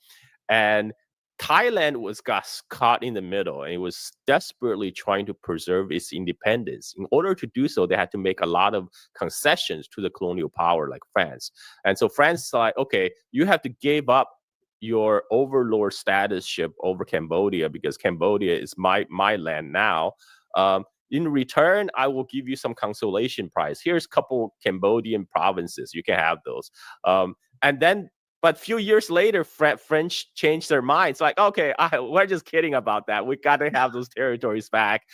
S22: And Thailand got caught in the middle, and it was desperately trying to preserve its independence. In order to do so, they had to make a lot of concessions to the colonial power like France. And so France said, okay, you have to give up your overlord statusship over Cambodia because Cambodia is my land now. In return, I will give you some consolation prize. Here's a couple Cambodian provinces. You can have those. But a few years later, French changed their minds. Like, okay, we're just kidding about that. We got to have those territories back.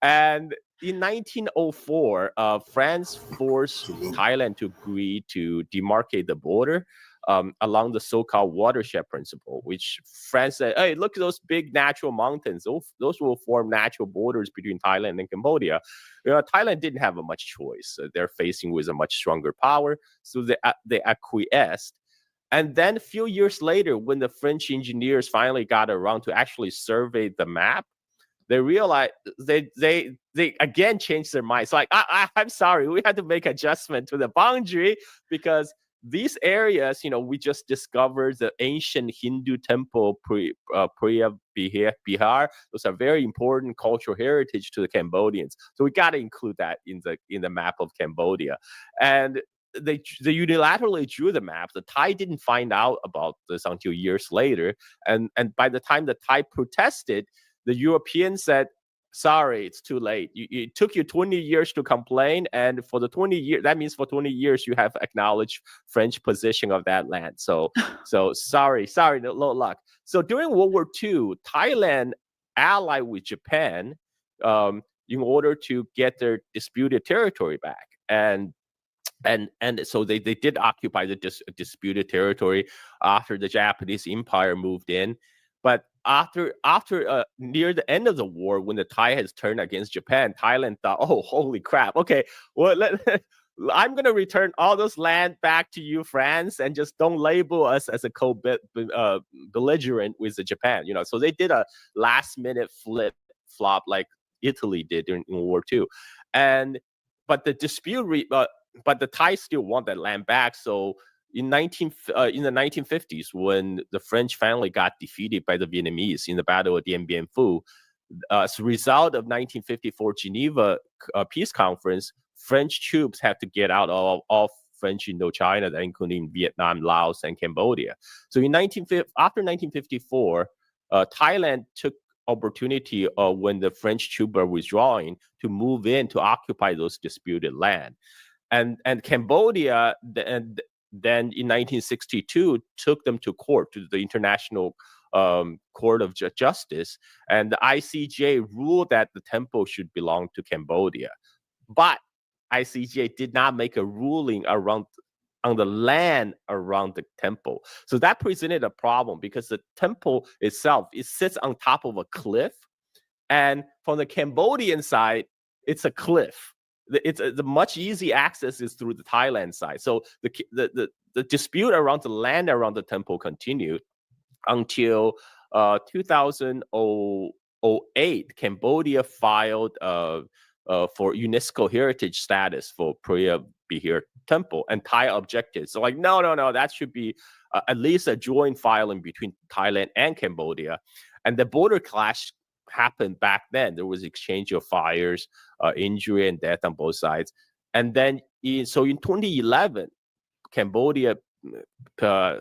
S22: And in 1904, France forced Thailand to agree to demarcate the border along the so-called watershed principle, which France said, hey, look at those big natural mountains. Those will form natural borders between Thailand and Cambodia. Thailand didn't have a much choice. They're facing with a much stronger power. So they acquiesced. And then a few years later, when the French engineers finally got around to actually survey the map, they realized they again changed their minds. Like, I'm sorry, we had to make adjustment to the boundary because these areas, we just discovered the ancient Hindu temple Priya Bihar. Those are very important cultural heritage to the Cambodians. So we got to include that in the map of Cambodia. And they unilaterally drew the map. The Thai didn't find out about this until years later. And by the time the Thai protested, the Europeans said, sorry, it's too late. It took you 20 years to complain. And for the 20 years, that means for 20 years, you have acknowledged French possession of that land. So sorry, no luck. So during World War II, Thailand allied with Japan in order to get their disputed territory back. And so they did occupy the disputed territory after the Japanese Empire moved in. But after near the end of the war, when the Thai has turned against Japan, Thailand thought, oh, holy crap. Okay, well, I'm going to return all this land back to you, France, and just don't label us as a belligerent with Japan. So they did a last-minute flop like Italy did in World War II. But the dispute... But the Thai still want that land back. So in the 1950s, when the French finally got defeated by the Vietnamese in the Battle of Dien Bien Phu, as a result of 1954 Geneva Peace Conference, French troops had to get out of French Indochina, including Vietnam, Laos, and Cambodia. So after 1954, Thailand took opportunity when the French troops were withdrawing to move in to occupy those disputed land. And Cambodia then in 1962 took them to court, to the International Court of Justice, and the ICJ ruled that the temple should belong to Cambodia. But ICJ did not make a ruling on the land around the temple. So that presented a problem because the temple itself, it sits on top of a cliff, and from the Cambodian side, it's a cliff. It's the much easy access is through the Thailand side. So the dispute around the land around the temple continued until 2008. Cambodia filed for UNESCO heritage status for Priya Bihar temple, and Thai objected. So like, no, that should be at least a joint filing between Thailand and Cambodia. And the border clash happened back then. There was exchange of fires, injury and death on both sides. And then in 2011, Cambodia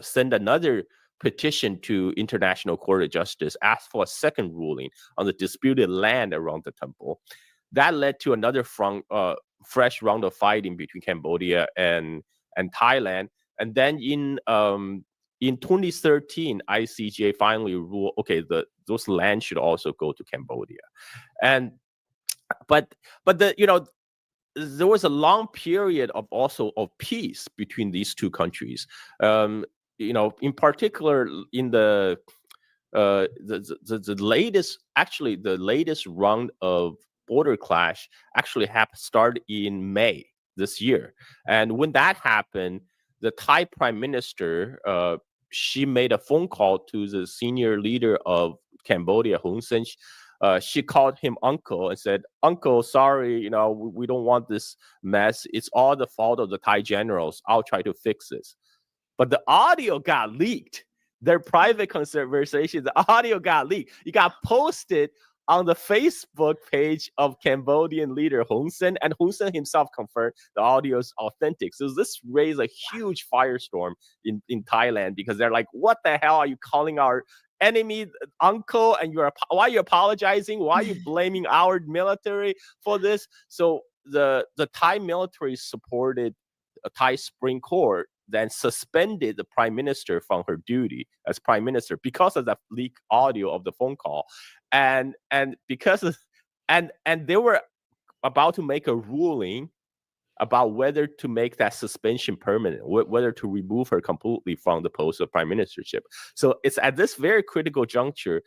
S22: sent another petition to International Court of Justice, asked for a second ruling on the disputed land around the temple. That led to another fresh round of fighting between Cambodia and Thailand. And then in 2013, ICJ finally ruled, okay, those lands should also go to Cambodia. And but there was a long period of peace between these two countries. In particular, in the latest round of border clash actually started in May this year. And when that happened, the Thai Prime Minister, she made a phone call to the senior leader of Cambodia, Hun Sen. She called him uncle and said, "Uncle, sorry, we don't want this mess. It's all the fault of the Thai generals. I'll try to fix this." But the audio got leaked. Their private conversation, the audio got leaked. It got posted on the Facebook page of Cambodian leader Hun Sen, and Hun Sen himself confirmed the audio is authentic. So this raised a huge firestorm in Thailand, because they're like, what the hell are you calling our enemy uncle, and why are you apologizing? Why are you blaming our military for this? So the Thai military supported a Thai Supreme Court, then suspended the prime minister from her duty as prime minister because of that leaked audio of the phone call. And because of, and they were about to make a ruling about whether to make that suspension permanent, whether to remove her completely from the post of prime ministership. So it's at this very critical juncture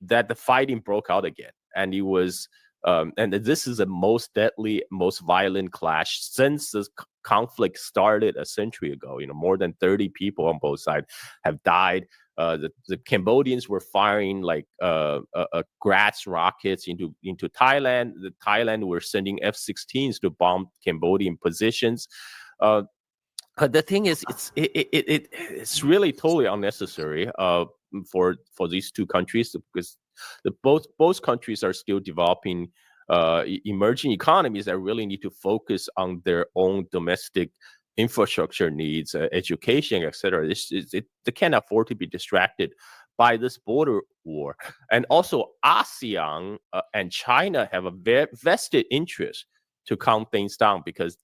S22: that the fighting broke out again. And it was, and this is the most deadly, most violent clash since this conflict started a century ago. More than 30 people on both sides have died. The Cambodians were firing like Grats rockets into Thailand. The Thailand were sending F-16s to bomb Cambodian positions. But the thing is, it's really totally unnecessary for these two countries, because both countries are still developing emerging economies that really need to focus on their own domestic infrastructure needs, education, etc. They can't afford to be distracted by this border war. And also ASEAN and China have a vested interest to calm things down, because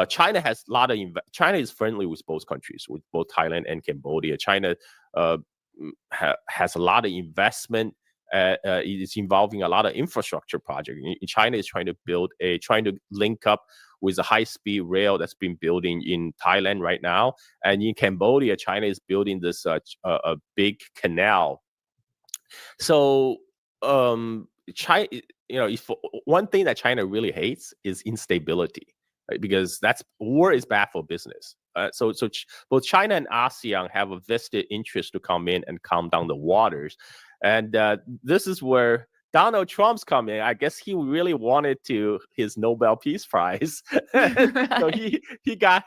S22: China has a lot of China is friendly with both countries, with both Thailand and Cambodia. China has a lot of investment. It's involving a lot of infrastructure projects. China is trying to link up with the high-speed rail that's been building in Thailand right now. And in Cambodia, China is building this a big canal. So China, one thing that China really hates is instability, right? Because war is bad for business. So both China and ASEAN have a vested interest to come in and calm down the waters. And this is where Donald Trump's coming. I guess he really wanted his Nobel Peace Prize. So he got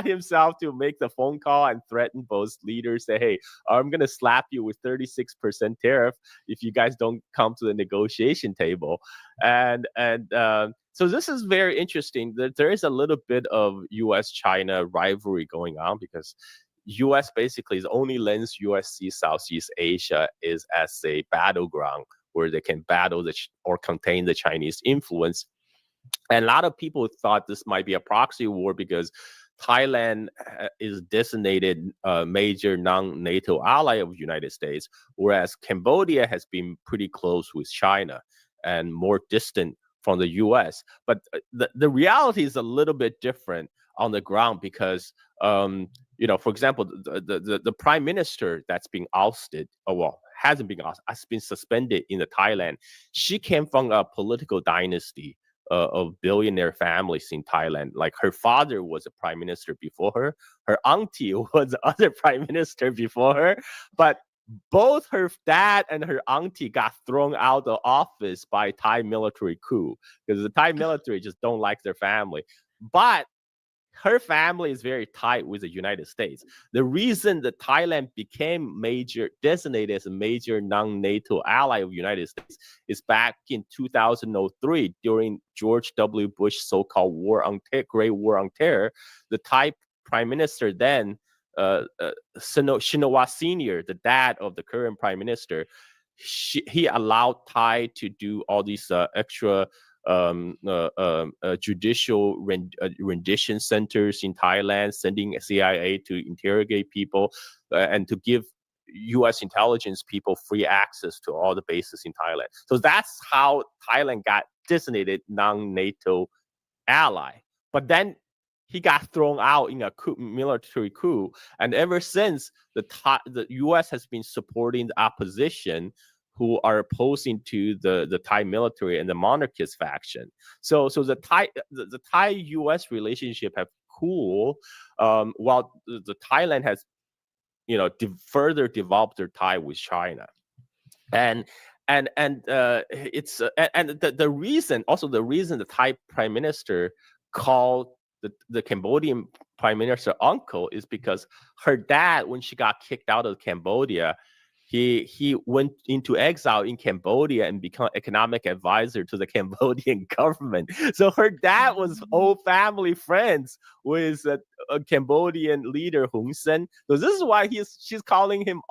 S22: himself to make the phone call and threaten both leaders, say, hey, I'm going to slap you with 36% tariff if you guys don't come to the negotiation table. And so this is very interesting. There is a little bit of U.S.-China rivalry going on, because U.S. basically only lends U.S. sees Southeast Asia is as a battleground where they can battle or contain the Chinese influence. And a lot of people thought this might be a proxy war because Thailand is designated a major non-NATO ally of the United States, whereas Cambodia has been pretty close with China and more distant from the U.S. But the reality is a little bit different on the ground, because for example, the prime minister that's being ousted, hasn't been ousted, has been suspended in Thailand. She came from a political dynasty of billionaire families in Thailand. Like her father was a prime minister before her. Her auntie was the other prime minister before her. But both her dad and her auntie got thrown out of office by Thai military coup, because the Thai military just don't like their family. But her family is very tight with the United States. The reason that Thailand became designated as a major non-NATO ally of the United States is back in 2003 during George W. Bush's so-called Great War on Terror. The Thai Prime Minister then, Shinawatra Sr., the dad of the current Prime Minister, he allowed Thai to do all these extra judicial rendition centers in Thailand, sending CIA to interrogate people and to give U.S. intelligence people free access to all the bases in Thailand. So that's how Thailand got designated non-NATO ally. But then he got thrown out in a military coup, and ever since the U.S. has been supporting the opposition who are opposing to the Thai military and the monarchist faction. So the Thai-U.S. relationship have cooled, while the Thailand has, further developed their tie with China, and it's the reason the Thai Prime Minister called the Cambodian Prime Minister uncle is because her dad, when she got kicked out of Cambodia, he went into exile in Cambodia and became economic advisor to the Cambodian government. So her dad was old family friends with a Cambodian leader, Hun Sen. So this is why she's calling him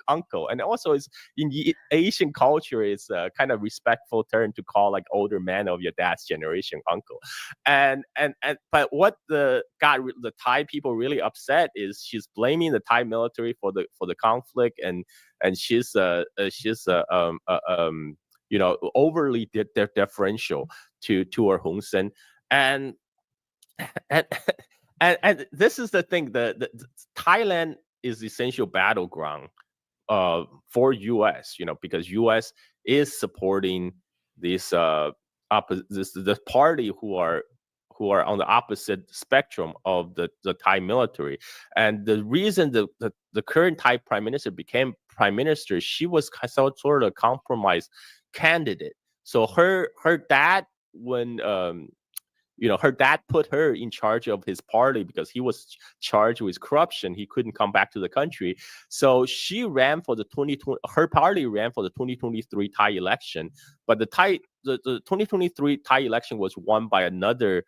S22: uncle. And also, it's in the Asian culture, it's a kind of respectful term to call like older man of your dad's generation uncle. But what got the Thai people really upset is she's blaming the Thai military for the conflict, and she's overly deferential to her Hun Sen, and this is the thing, the Thailand is the essential battleground for U.S. Because U.S. is supporting this the party who are on the opposite spectrum of the Thai military. And the reason the current Thai prime minister became prime minister, she was sort of a compromise candidate. So her dad, when her dad put her in charge of his party because he was charged with corruption. He couldn't come back to the country. So she ran for her party ran for the 2023 Thai election. But the 2023 Thai election was won by another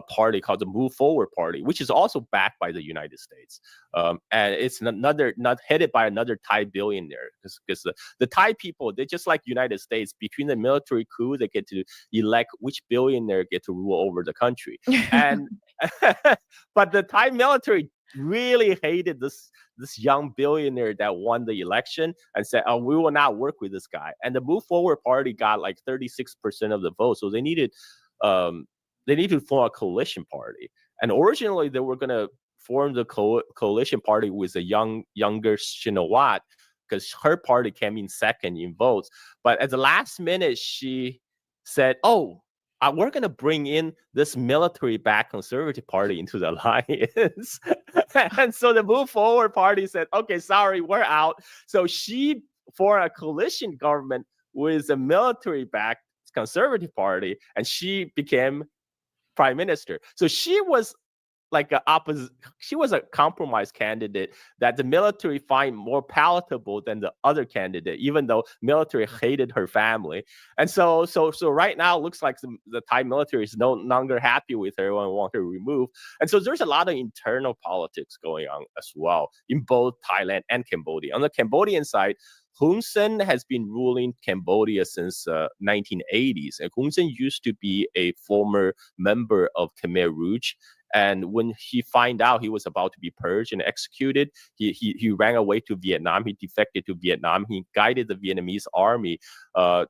S22: party called the Move Forward Party, which is also backed by the United States. And it's not headed by another Thai billionaire, because the Thai people, they just like United States, between the military coup, they get to elect which billionaire get to rule over the country. And but the Thai military really hated this young billionaire that won the election and said, "Oh, we will not work with this guy." And the Move Forward Party got like 36% of the vote, so they needed to form a coalition party. And originally they were going to form the coalition party with a younger Shinawatra, because her party came in second in votes. But at the last minute, she said, "Oh, we're going to bring in this military-backed conservative party into the alliance." And so the Move Forward Party said, "Okay, sorry, we're out." So she formed a coalition government with a military-backed conservative party, and she became prime minister. So she was like she was a compromise candidate that the military find more palatable than the other candidate, even though military hated her family. And so right now it looks like the Thai military is no longer happy with her and want her removed. And so there's a lot of internal politics going on as well in both Thailand and Cambodia. On the Cambodian side, Hun Sen has been ruling Cambodia since 1980s. And Hun Sen used to be a former member of Khmer Rouge. And when he found out he was about to be purged and executed, he ran away to Vietnam. He defected to Vietnam. He guided the Vietnamese army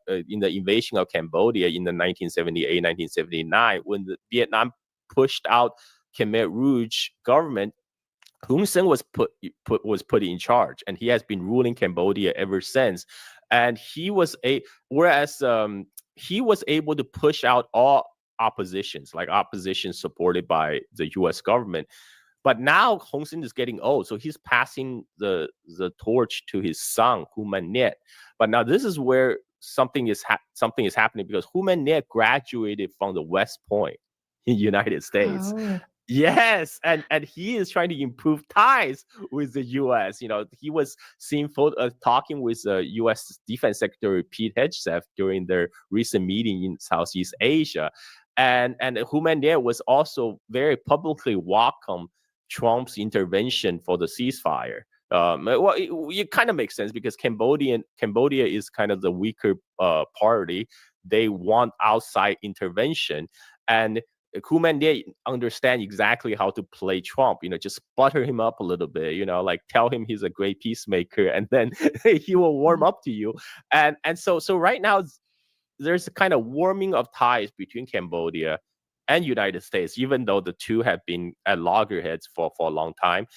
S22: in the invasion of Cambodia in the 1978, 1979. When the Vietnam pushed out Khmer Rouge government, Hun Sen was put in charge, and he has been ruling Cambodia ever since. And he was able to push out all oppositions supported by the U.S. government. But now Hun Sen is getting old, so he's passing the torch to his son, Hu Man Net. But now this is where something is happening, because Hu Man Net graduated from the West Point in the United States.
S2: Oh.
S22: Yes, and he is trying to improve ties with the U.S. He was seen talking with U.S. Defense Secretary Pete Hegseth during their recent meeting in Southeast Asia, and Hu Manlian was also very publicly welcomed Trump's intervention for the ceasefire. Well, it kind of makes sense because Cambodia is kind of the weaker party. They want outside intervention, and Hu Manlian understand exactly how to play Trump. Just butter him up a little bit. Like tell him he's a great peacemaker, and then he will warm up to you. And so right now there's a kind of warming of ties between Cambodia and United States, even though the two have been at loggerheads for a long time.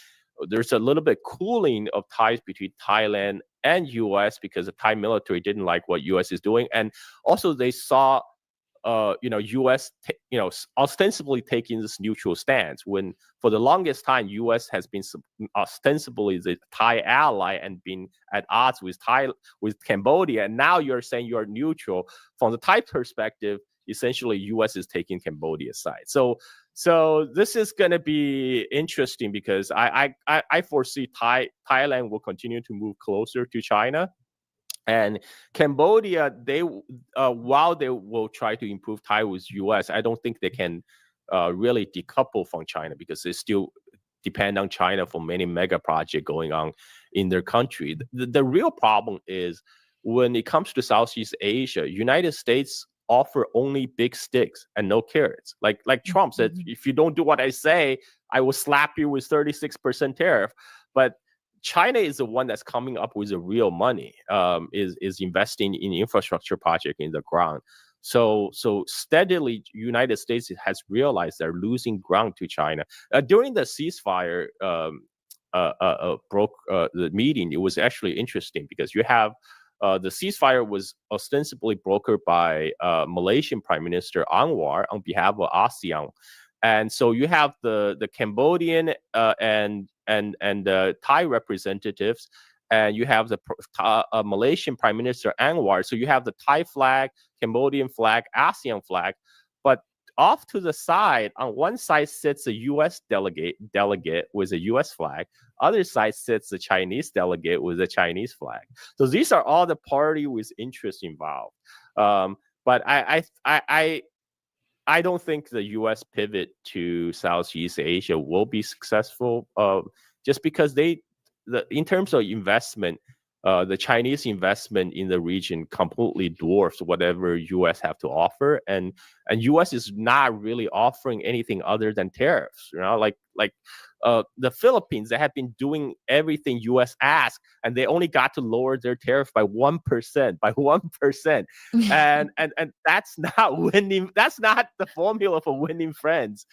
S22: There's a little bit cooling of ties between Thailand and U.S. because the Thai military didn't like what U.S. is doing, and also they saw, U.S. Ostensibly taking this neutral stance when, for the longest time, U.S. has been ostensibly the Thai ally and been at odds with Cambodia, and now you're saying you're neutral. From the Thai perspective, essentially, U.S. is taking Cambodia's side. So this is going to be interesting because I foresee Thailand will continue to move closer to China. And Cambodia, while they will try to improve ties with U.S., I don't think they can really decouple from China because they still depend on China for many mega projects going on in their country. The real problem is when it comes to Southeast Asia, United States offer only big sticks and no carrots. Like Trump said, if you don't do what I say, I will slap you with 36% tariff. But China is the one that's coming up with the real money, is investing in infrastructure project in the ground. So steadily, United States has realized they're losing ground to China. During the ceasefire the meeting, it was actually interesting because you have the ceasefire was ostensibly brokered by Malaysian Prime Minister Anwar on behalf of ASEAN. And so you have the Cambodian and Thai representatives, and you have the Malaysian Prime Minister Anwar. So you have the Thai flag, Cambodian flag, ASEAN flag. But off to the side, on one side sits a U.S. delegate with a U.S. flag. Other side sits the Chinese delegate with a Chinese flag. So these are all the party with interest involved. But I don't think the U.S. pivot to Southeast Asia will be successful, just because in terms of investment, the Chinese investment in the region completely dwarfs whatever U.S. have to offer, and U.S. is not really offering anything other than tariffs. Like the Philippines, they have been doing everything U.S. asked, and they only got to lower their tariff by 1%, and that's not winning. That's not the formula for winning friends.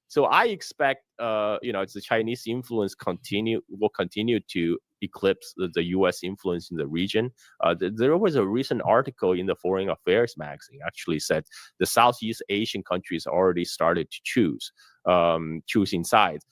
S22: So I expect, the Chinese influence will continue to eclipse the U.S. influence in the region. There was a recent article in the Foreign Affairs magazine actually said the Southeast Asian countries already started to choosing sides.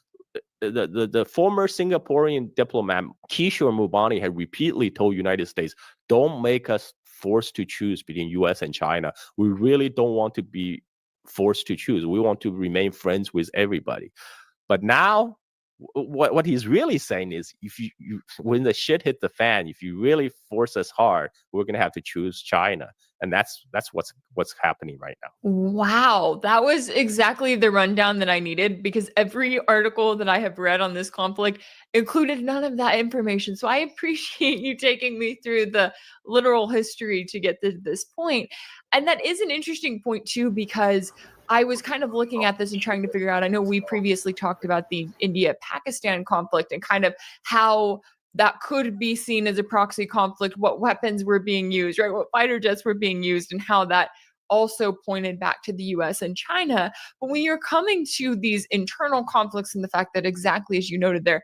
S22: The former Singaporean diplomat Kishore Mahbubani had repeatedly told United States, "Don't make us forced to choose between U.S. and China. We really don't want to be forced to choose. We want to remain friends with everybody." But now what he's really saying is, if you when the shit hit the fan, if you really force us hard, we're going to have to choose China. And that's what's happening right now.
S2: Wow, that was exactly the rundown that I needed, because every article that I have read on this conflict included none of that information. So I appreciate you taking me through the literal history to get to this point. And that is an interesting point too, because I was kind of looking at this and trying to figure out, I know we previously talked about the India-Pakistan conflict and kind of how that could be seen as a proxy conflict, what weapons were being used, right? What fighter jets were being used, and how that also pointed back to the US and China. But when you're coming to these internal conflicts and the fact that, exactly as you noted there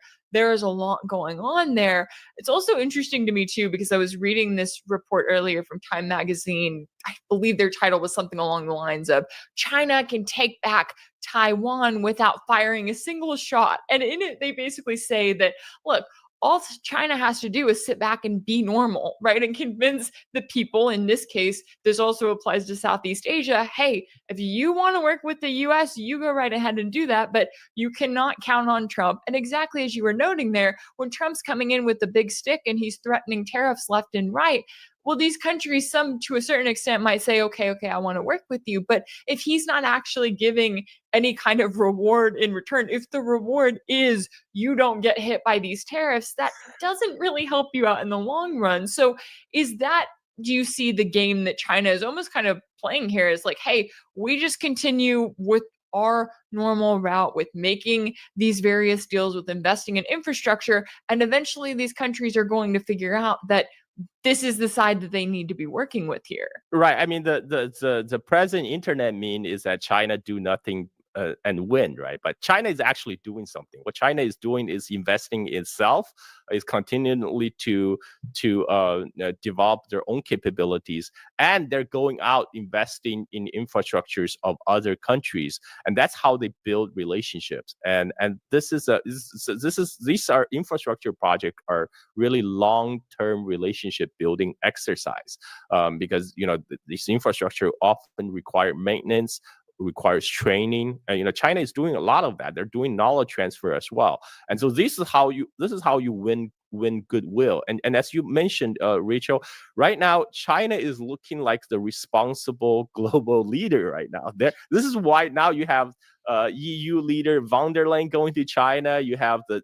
S2: is a lot going on there, it's also interesting to me too, because I was reading this report earlier from Time Magazine. I believe their title was something along the lines of "China can take back Taiwan without firing a single shot." And in it, they basically say that, look, all China has to do is sit back and be normal, right? And convince the people, in this case, this also applies to Southeast Asia, hey, if you want to work with the US, you go right ahead and do that, but you cannot count on Trump. And exactly as you were noting there, when Trump's coming in with the big stick and he's threatening tariffs left and right, well, these countries, some to a certain extent might say, okay, I want to work with you. But if he's not actually giving any kind of reward in return, if the reward is you don't get hit by these tariffs, that doesn't really help you out in the long run. So do you see the game that China is almost kind of playing here is like, hey, we just continue with our normal route with making these various deals with investing in infrastructure, and eventually these countries are going to figure out that this is the side that they need to be working with here.
S22: Right. I mean, the present internet meme is that China do nothing and win, right? But China is actually doing something. What China is doing is investing in itself, is continually to develop their own capabilities, and they're going out investing in infrastructures of other countries, and that's how they build relationships. And these are infrastructure projects are really long-term relationship building exercise, because this infrastructure often require maintenance, requires training, and China is doing a lot of that. They're doing knowledge transfer as well, and so this is how you win goodwill. And as you mentioned, Rachel, right now China is looking like the responsible global leader right now. This is why now you have EU leader von der Leyen going to China. You have the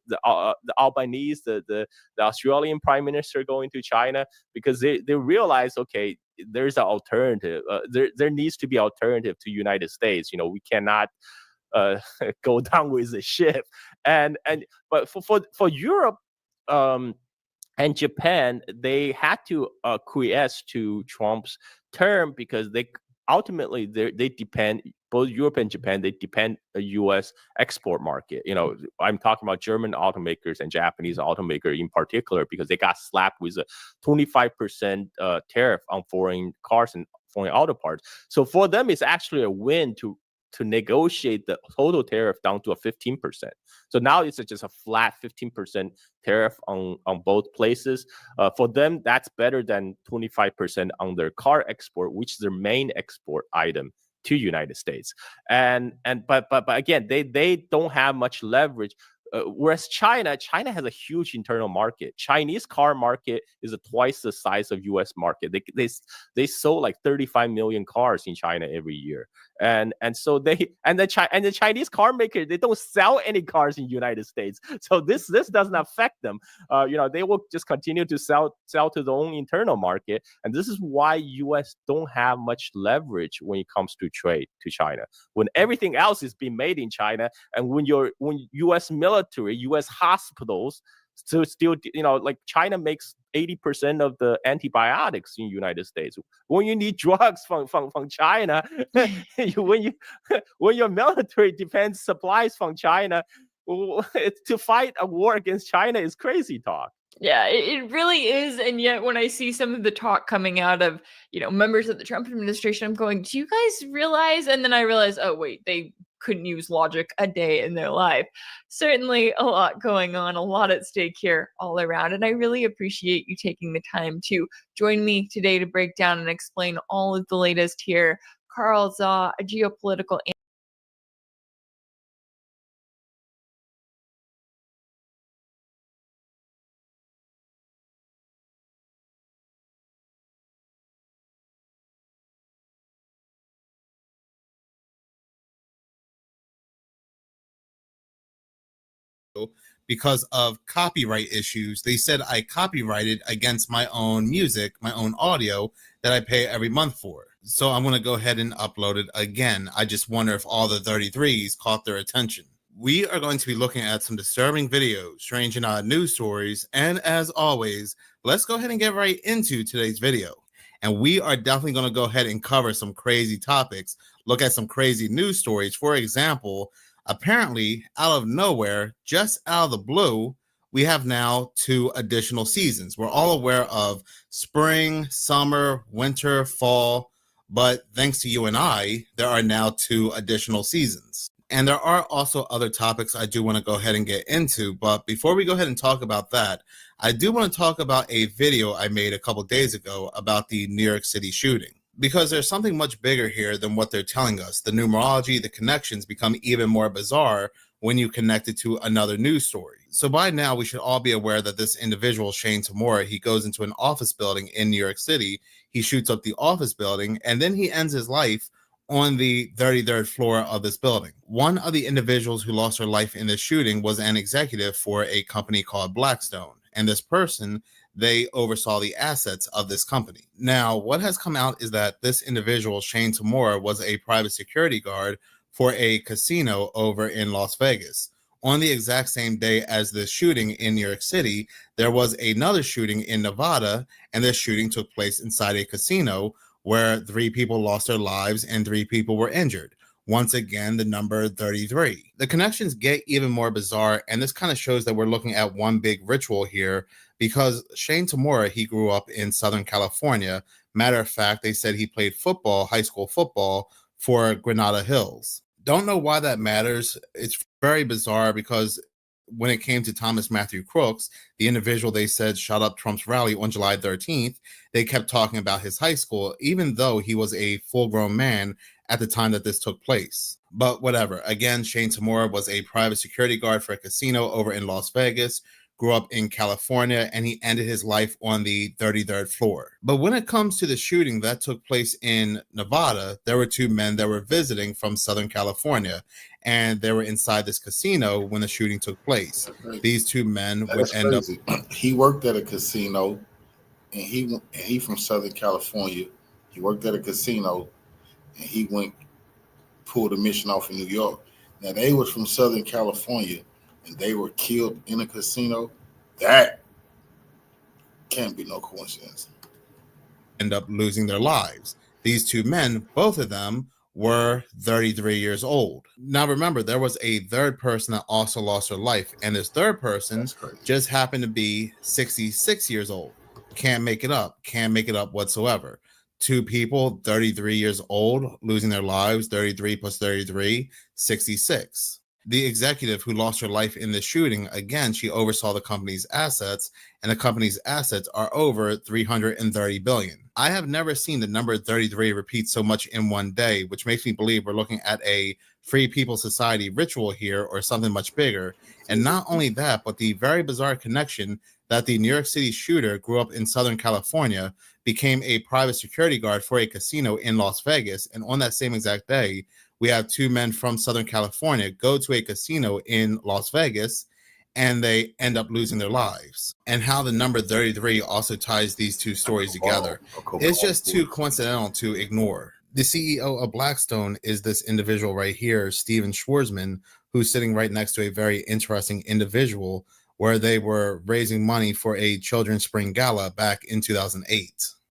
S22: Albanese, the Australian Prime Minister going to China, because they realize, okay, there's an alternative. There needs to be alternative to United States. We cannot go down with the ship. But for Europe and Japan, they had to acquiesce to Trump's term, because they ultimately they depend, both Europe and Japan, they depend a U.S. export market. I'm talking about German automakers and Japanese automakers in particular, because they got slapped with a 25% tariff on foreign cars and foreign auto parts. So for them, it's actually a win to negotiate the total tariff down to a 15%. So now it's just a flat 15% tariff on both places. For them, that's better than 25% on their car export, which is their main export item to United States. But again, they don't have much leverage. Whereas China has a huge internal market. Chinese car market is twice the size of U.S. market. They sold like 35 million cars in China every year, and so the Chinese car maker, they don't sell any cars in United States. So this doesn't affect them. They will just continue to sell to their own internal market, and this is why U.S. don't have much leverage when it comes to trade to China. When everything else is being made in China, and when U.S. military, U.S. hospitals still, like China makes 80% of the antibiotics in United States. When you need drugs from China, when your military depends supplies from China, to fight a war against China is crazy talk.
S2: Yeah, it really is. And yet when I see some of the talk coming out of, members of the Trump administration, I'm going, do you guys realize? And then I realize, oh, wait, they couldn't use logic a day in their life. Certainly a lot going on, a lot at stake here all around. And I really appreciate you taking the time to join me today to break down and explain all of the latest here. Carl Zaw, a geopolitical
S3: because of copyright issues. They said I copyrighted against my own music, my own audio that I pay every month for. So I'm going to go ahead and upload it again. I just wonder if all the 33s caught their attention. We are going to be looking at some disturbing videos, strange and odd news stories, and as always, let's go ahead and get right into today's video. And we are definitely going to go ahead and cover some crazy topics, look at some crazy news stories. For example, apparently, out of nowhere, just out of the blue, we have now 2 additional seasons. We're all aware of spring, summer, winter, fall, but thanks to you and I, there are now 2 additional seasons. And there are also other topics I do want to go ahead and get into. But before we go ahead and talk about that, I do want to talk about a video I made a couple days ago about the New York City shooting. Because there's something much bigger here than what they're telling us. The numerology, the connections become even more bizarre when you connect it to another news story. So by now, we should all be aware that this individual, Shane Tamura, he goes into an office building in New York City. He shoots up the office building, and then he ends his life on the 33rd floor of this building. One of the individuals who lost her life in this shooting was an executive for a company called Blackstone. And this person, they oversaw the assets of this company. Now, what has come out is that this individual, Shane Tamura, was a private security guard for a casino over in Las Vegas. On the exact same day as this shooting in New York City, there was another shooting in Nevada, and this shooting took place inside a casino where 3 people lost their lives and 3 people were injured. Once again, the number 33. The connections get even more bizarre, and this kind of shows that we're looking at one big ritual here, because Shane Tamura, he grew up in Southern California. Matter of fact, they said he played football, high school football, for Granada Hills. Don't know why that matters. It's very bizarre because when it came to Thomas Matthew Crooks, the individual they said shot up Trump's rally on July 13th, they kept talking about his high school, even though he was a full-grown man at the time that this took place. But whatever. Again, Shane Tamura was a private security guard for a casino over in Las Vegas, grew up in California, and he ended his life on the 33rd floor. But when it comes to the shooting that took place in Nevada, there were 2 men that were visiting from Southern California, and they were inside this casino when the shooting took place. These 2 men would end up.
S1: He worked at a casino, and he from Southern California. He worked at a casino, and he pulled a mission off in New York. Now they was from Southern California, and they were killed in a casino. That can't be no coincidence.
S3: End up losing their lives. These 2 men, both of them, were 33 years old. Now remember, there was a third person that also lost her life, and this third person just happened to be 66 years old. Can't make it up whatsoever. 2 people, 33 years old, losing their lives, 33 plus 33, 66. The executive who lost her life in the shooting, again, she oversaw the company's assets, and the company's assets are over $330 billion. I have never seen the number 33 repeat so much in one day, which makes me believe we're looking at a Free People Society ritual here or something much bigger. And not only that, but the very bizarre connection that the New York City shooter grew up in Southern California, became a private security guard for a casino in Las Vegas, and on that same exact day, we have 2 men from Southern California go to a casino in Las Vegas, and they end up losing their lives. And how the number 33 also ties these 2 stories together. It's just too coincidental to ignore. The CEO of Blackstone is this individual right here, Steven Schwarzman, who's sitting right next to a very interesting individual where they were raising money for a children's spring gala back in 2008.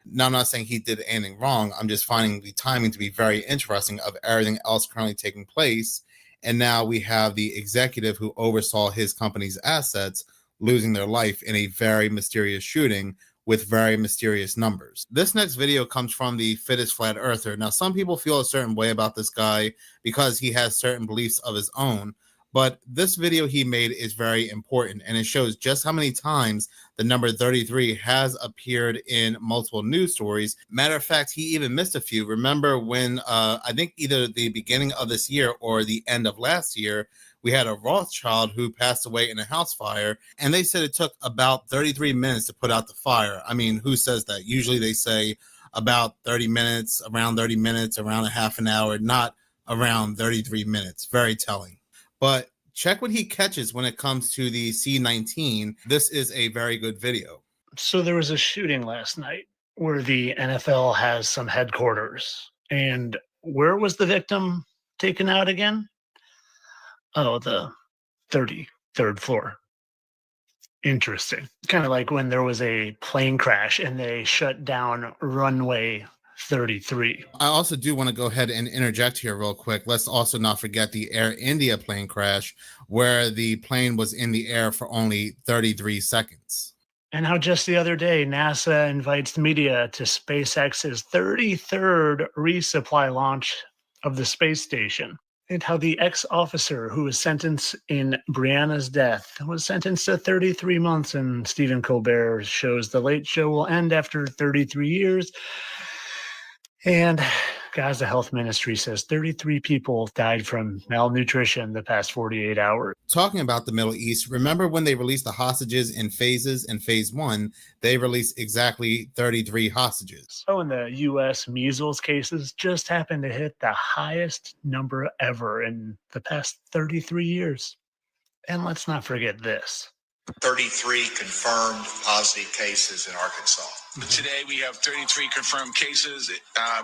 S3: Now, I'm not saying he did anything wrong. I'm just finding the timing to be very interesting of everything else currently taking place. And now we have the executive who oversaw his company's assets losing their life in a very mysterious shooting with very mysterious numbers. This next video comes from the Fittest Flat Earther. Now, some people feel a certain way about this guy because he has certain beliefs of his own. But this video he made is very important, and it shows just how many times the number 33 has appeared in multiple news stories. Matter of fact, he even missed a few. Remember when I think either the beginning of this year or the end of last year, we had a Rothschild who passed away in a house fire, and they said it took about 33 minutes to put out the fire. I mean, who says that? Usually they say about 30 minutes, around 30 minutes, around a half an hour, not around 33 minutes. Very telling. But check what he catches when it comes to the C-19. This is a very good video.
S6: So there was a shooting last night where the NFL has some headquarters. And where was the victim taken out again? Oh, the 33rd floor. Interesting. Kind of like when there was a plane crash and they shut down runway 33.
S3: I also do want to go ahead and interject here real quick. Let's also not forget the Air India plane crash where the plane was in the air for only 33 seconds.
S6: And how just the other day, NASA invites the media to SpaceX's 33rd resupply launch of the space station. And how the ex-officer who was sentenced in Brianna's death was sentenced to 33 months, and Stephen Colbert shows The Late Show will end after 33 years. And Gaza Health Ministry says 33 people died from malnutrition the past 48 hours.
S3: Talking about the Middle East, remember when they released the hostages in phases? In phase one, they released exactly 33 hostages.
S6: So in the U.S., measles cases just happened to hit the highest number ever in the past 33 years. And let's not forget this.
S7: 33 confirmed positive cases in Arkansas. Today we have 33 confirmed cases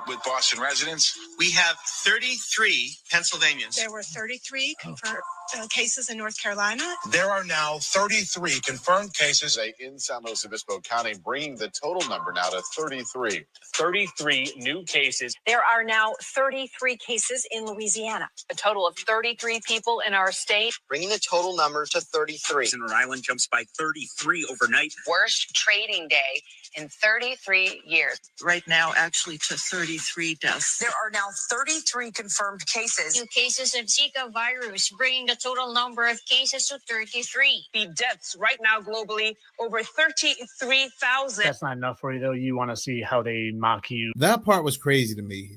S7: with Boston residents.
S8: We have 33 Pennsylvanians.
S23: There were 33 confirmed cases in North Carolina.
S7: There are now 33 confirmed cases in San Luis Obispo County, bringing the total number now to 33.
S24: 33 new cases.
S25: There are now 33 cases in Louisiana.
S26: A total of 33 people in our state.
S8: Bringing the total number to 33.
S27: Rhode Island jumps by 33 overnight.
S26: Worst trading day in 33 years.
S28: Right now, actually, to 33 deaths.
S25: There are now 33 confirmed cases.
S29: New cases of Zika virus, bringing the total number of cases to 33.
S26: The deaths right now globally, over 33,000.
S6: That's not enough for you, though. You want to see how they mock you.
S3: That part was crazy to me.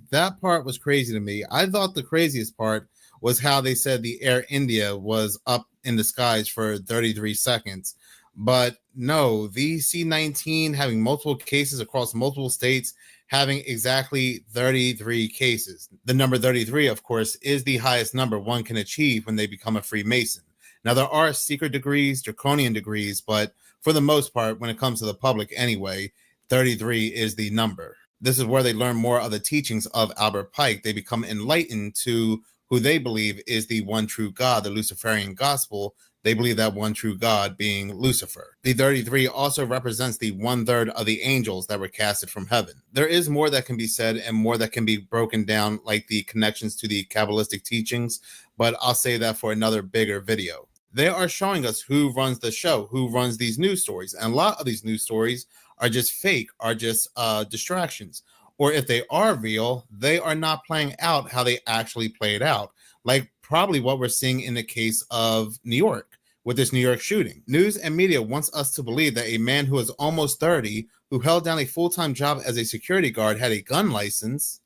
S3: I thought the craziest part was how they said the Air India was up in the skies for 33 seconds. But no, the C-19 having multiple cases across multiple states, having exactly 33 cases. The number 33, of course, is the highest number one can achieve when they become a Freemason. Now, there are secret degrees, draconian degrees, but for the most part, when it comes to the public anyway, 33 is the number. This is where they learn more of the teachings of Albert Pike. They become enlightened to who they believe is the one true God, the Luciferian gospel. They believe that one true God being Lucifer. The 33 also represents the 1/3 of the angels that were casted from heaven. There is more that can be said and more that can be broken down, like the connections to the Kabbalistic teachings, but I'll say that for another bigger video. They are showing us who runs the show, who runs these news stories. And a lot of these news stories are just fake, are just distractions. Or if they are real, they are not playing out how they actually played out. Like probably what we're seeing in the case of New York with this New York shooting. News and media wants us to believe that a man who is almost 30, who held down a full-time job as a security guard, had a gun license,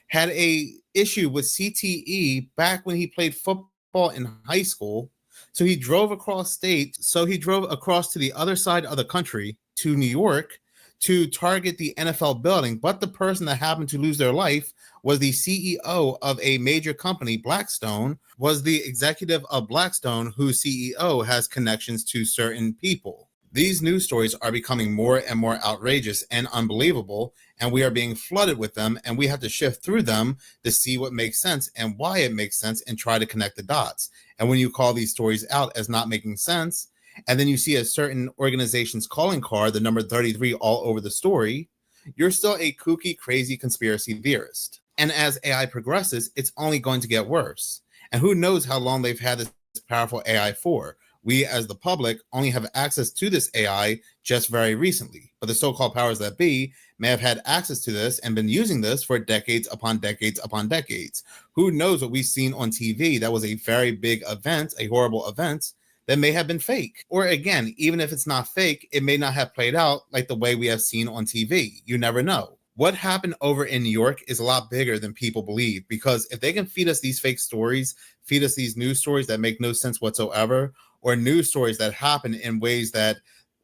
S3: had a issue with CTE back when he played football in high school. So he drove across state. So he drove across to the other side of the country to New York to target the NFL building. But the person that happened to lose their life was the CEO of a major company, Blackstone, was the executive of Blackstone, whose CEO has connections to certain people. These news stories are becoming more and more outrageous and unbelievable, and we are being flooded with them, and we have to shift through them to see what makes sense and why it makes sense and try to connect the dots. And when you call these stories out as not making sense, and then you see a certain organization's calling card, the number 33 all over the story, you're still a kooky, crazy conspiracy theorist. And as AI progresses, it's only going to get worse. And who knows how long they've had this powerful AI for. We, as the public, only have access to this AI just very recently. But the so-called powers that be may have had access to this and been using this for decades upon decades upon decades. Who knows what we've seen on TV that was a very big event, a horrible event, that may have been fake. Or again, even if it's not fake, it may not have played out like the way we have seen on TV. You never know. What happened over in New York is a lot bigger than people believe, because if they can feed us these fake stories, feed us these news stories that make no sense whatsoever, or news stories that happen in ways that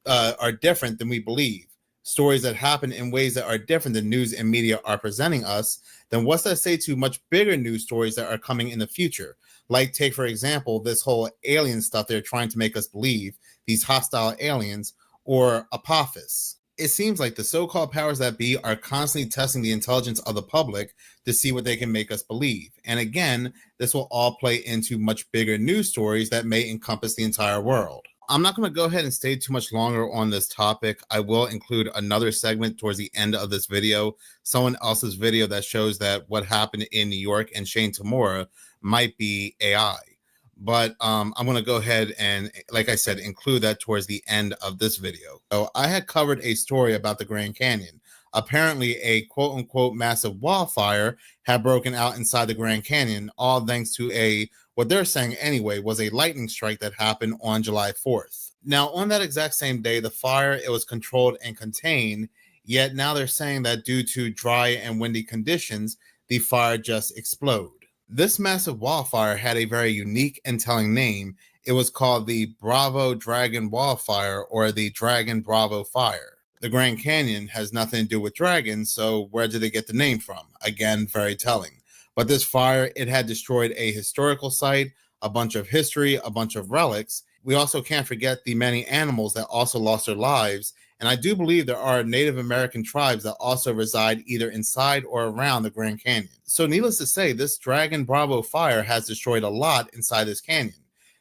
S3: are different than we believe, stories that happen in ways that are different than news and media are presenting us, then what's that say to much bigger news stories that are coming in the future? Like, take, for example, this whole alien stuff they're trying to make us believe, these hostile aliens, or Apophis. It seems like the so-called powers that be are constantly testing the intelligence of the public to see what they can make us believe. And again, this will all play into much bigger news stories that may encompass the entire world. I'm not going to go ahead and stay too much longer on this topic. I will include another segment towards the end of this video, someone else's video that shows that what happened in New York and Shane Tamura might be AI. But I'm going to go ahead and, like I said, include that towards the end of this video. So I had covered a story about the Grand Canyon. Apparently, a quote-unquote massive wildfire had broken out inside the Grand Canyon, all thanks to what they're saying anyway, was a lightning strike that happened on July 4th. Now, on that exact same day, the fire, it was controlled and contained, yet now they're saying that due to dry and windy conditions, the fire just exploded. This massive wildfire had a very unique and telling name. It was called the Bravo Dragon Wildfire, or the Dragon Bravo Fire. The Grand Canyon has nothing to do with dragons, so where did they get the name from? Again, very telling. But this fire, it had destroyed a historical site, a bunch of history, a bunch of relics. We also can't forget the many animals that also lost their lives, and I do believe there are Native American tribes that also reside either inside or around the Grand Canyon. So needless to say, this Dragon Bravo fire has destroyed a lot inside this canyon.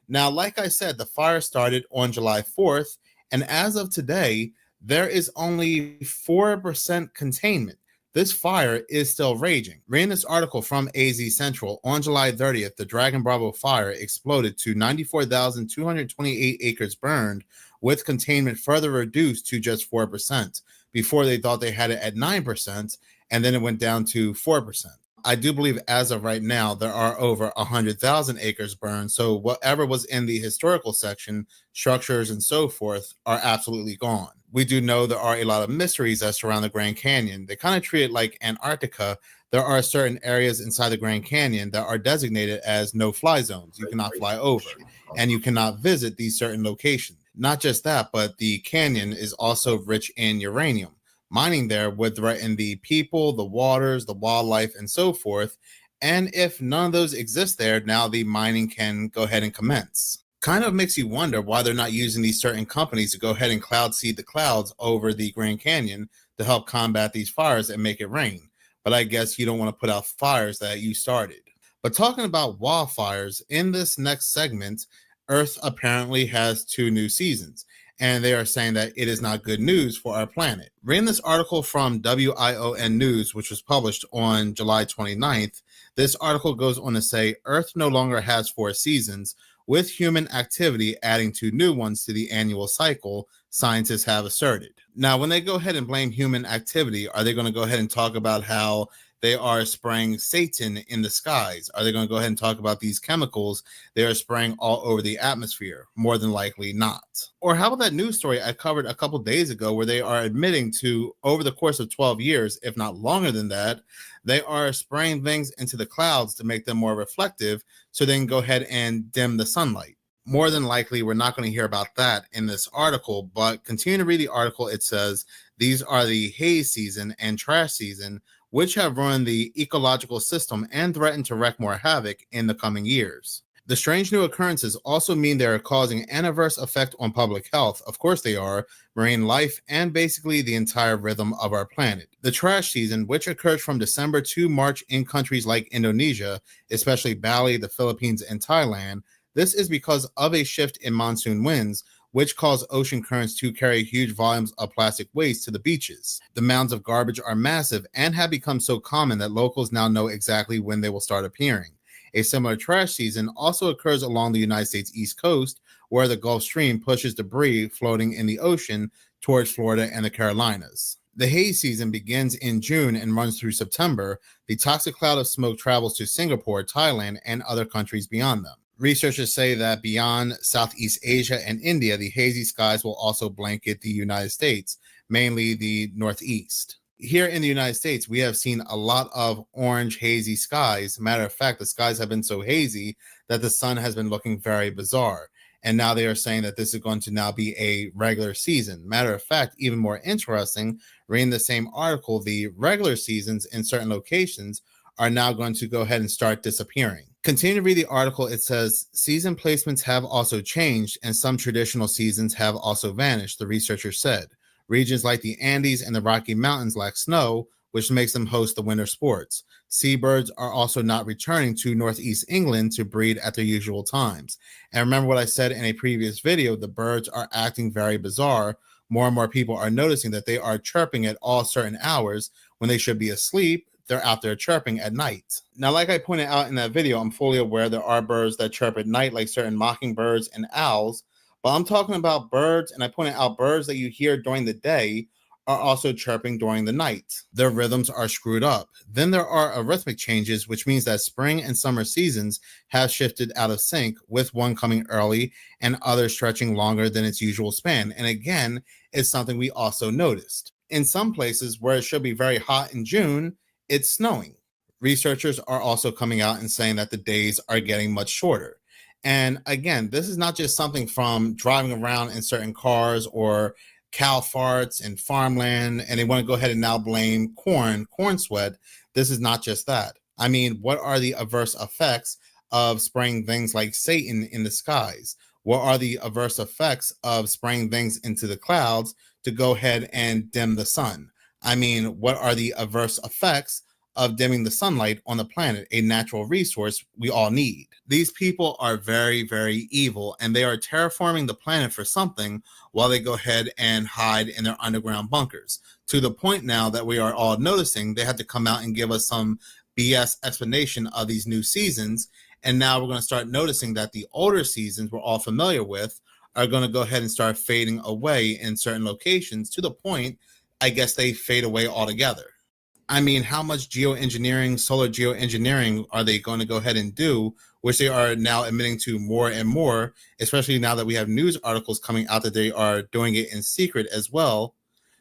S3: Now, like I said, the fire started on July 4th, and as of today, there is only 4% containment. This fire is still raging. Reading this article from AZ Central, on July 30th, the Dragon Bravo fire exploded to 94,228 acres burned, with containment further reduced to just 4%. Before, they thought they had it at 9%, and then it went down to 4%. I do believe as of right now, there are over 100,000 acres burned. So whatever was in the historical section, structures and so forth, are absolutely gone. We do know there are a lot of mysteries that surround the Grand Canyon. They kind of treat it like Antarctica. There are certain areas inside the Grand Canyon that are designated as no-fly zones. You cannot fly over, and you cannot visit these certain locations. Not just that, but the canyon is also rich in uranium. Mining there would threaten the people, the waters, the wildlife, and so forth. And if none of those exist there, now the mining can go ahead and commence. Kind of makes you wonder why they're not using these certain companies to go ahead and cloud seed the clouds over the Grand Canyon to help combat these fires and make it rain. But I guess you don't want to put out fires that you started. But talking about wildfires, in this next segment, Earth apparently has 2 new seasons, and they are saying that it is not good news for our planet. Reading this article from WION News, which was published on July 29th, this article goes on to say Earth no longer has 4 seasons, with human activity adding 2 new ones to the annual cycle, scientists have asserted. Now, when they go ahead and blame human activity, are they going to go ahead and talk about how they are spraying Satan in the skies? Are they going to go ahead and talk about these chemicals they are spraying all over the atmosphere? More than likely not. Or how about that news story I covered a couple days ago where they are admitting to, over the course of 12 years, if not longer than that, they are spraying things into the clouds to make them more reflective so they can go ahead and dim the sunlight. More than likely, we're not going to hear about that in this article, but continue to read the article. It says, these are the haze season and trash season, which have ruined the ecological system and threaten to wreak more havoc in the coming years. The strange new occurrences also mean they are causing an adverse effect on public health. Of course they are, marine life, and basically the entire rhythm of our planet. The trash season, which occurs from December to March in countries like Indonesia, especially Bali, the Philippines, and Thailand, this is because of a shift in monsoon winds, which cause ocean currents to carry huge volumes of plastic waste to the beaches. The mounds of garbage are massive and have become so common that locals now know exactly when they will start appearing. A similar trash season also occurs along the United States East Coast, where the Gulf Stream pushes debris floating in the ocean towards Florida and the Carolinas. The haze season begins in June and runs through September. The toxic cloud of smoke travels to Singapore, Thailand, and other countries beyond them. Researchers say that beyond Southeast Asia and India, the hazy skies will also blanket the United States, mainly the Northeast. Here in the United States, we have seen a lot of orange hazy skies. Matter of fact, the skies have been so hazy that the sun has been looking very bizarre. And now they are saying that this is going to now be a regular season. Matter of fact, even more interesting, reading the same article, the regular seasons in certain locations are now going to go ahead and start disappearing. Continue to read the article. It says, season placements have also changed and some traditional seasons have also vanished, the researcher said. Regions like the Andes and the Rocky Mountains lack snow, which makes them host the winter sports. Seabirds are also not returning to Northeast England to breed at their usual times. And remember what I said in a previous video, the birds are acting very bizarre. More and more people are noticing that they are chirping at all certain hours when they should be asleep. They're out there chirping at night. Now, like I pointed out in that video, I'm fully aware there are birds that chirp at night, like certain mockingbirds and owls. But I'm talking about birds, and I pointed out birds that you hear during the day are also chirping during the night. Their rhythms are screwed up. Then there are arrhythmic changes, which means that spring and summer seasons have shifted out of sync, with one coming early and others stretching longer than its usual span. And again, it's something we also noticed. In some places where it should be very hot in June, it's snowing. Researchers are also coming out and saying that the days are getting much shorter. And again, this is not just something from driving around in certain cars or cow farts and farmland, and they want to go ahead and now blame corn sweat. This is not just that. I mean, what are the adverse effects of spraying things like Satan in the skies? What are the adverse effects of spraying things into the clouds to go ahead and dim the sun? I mean, what are the adverse effects of dimming the sunlight on the planet, a natural resource we all need? These people are very, very evil, and they are terraforming the planet for something while they go ahead and hide in their underground bunkers, to the point now that we are all noticing they have to come out and give us some BS explanation of these new seasons. And now we're going to start noticing that the older seasons we're all familiar with are going to go ahead and start fading away in certain locations, to the point, I guess, they fade away altogether. I mean, how much geoengineering, solar geoengineering are they going to go ahead and do, which they are now admitting to more and more, especially now that we have news articles coming out that they are doing it in secret as well?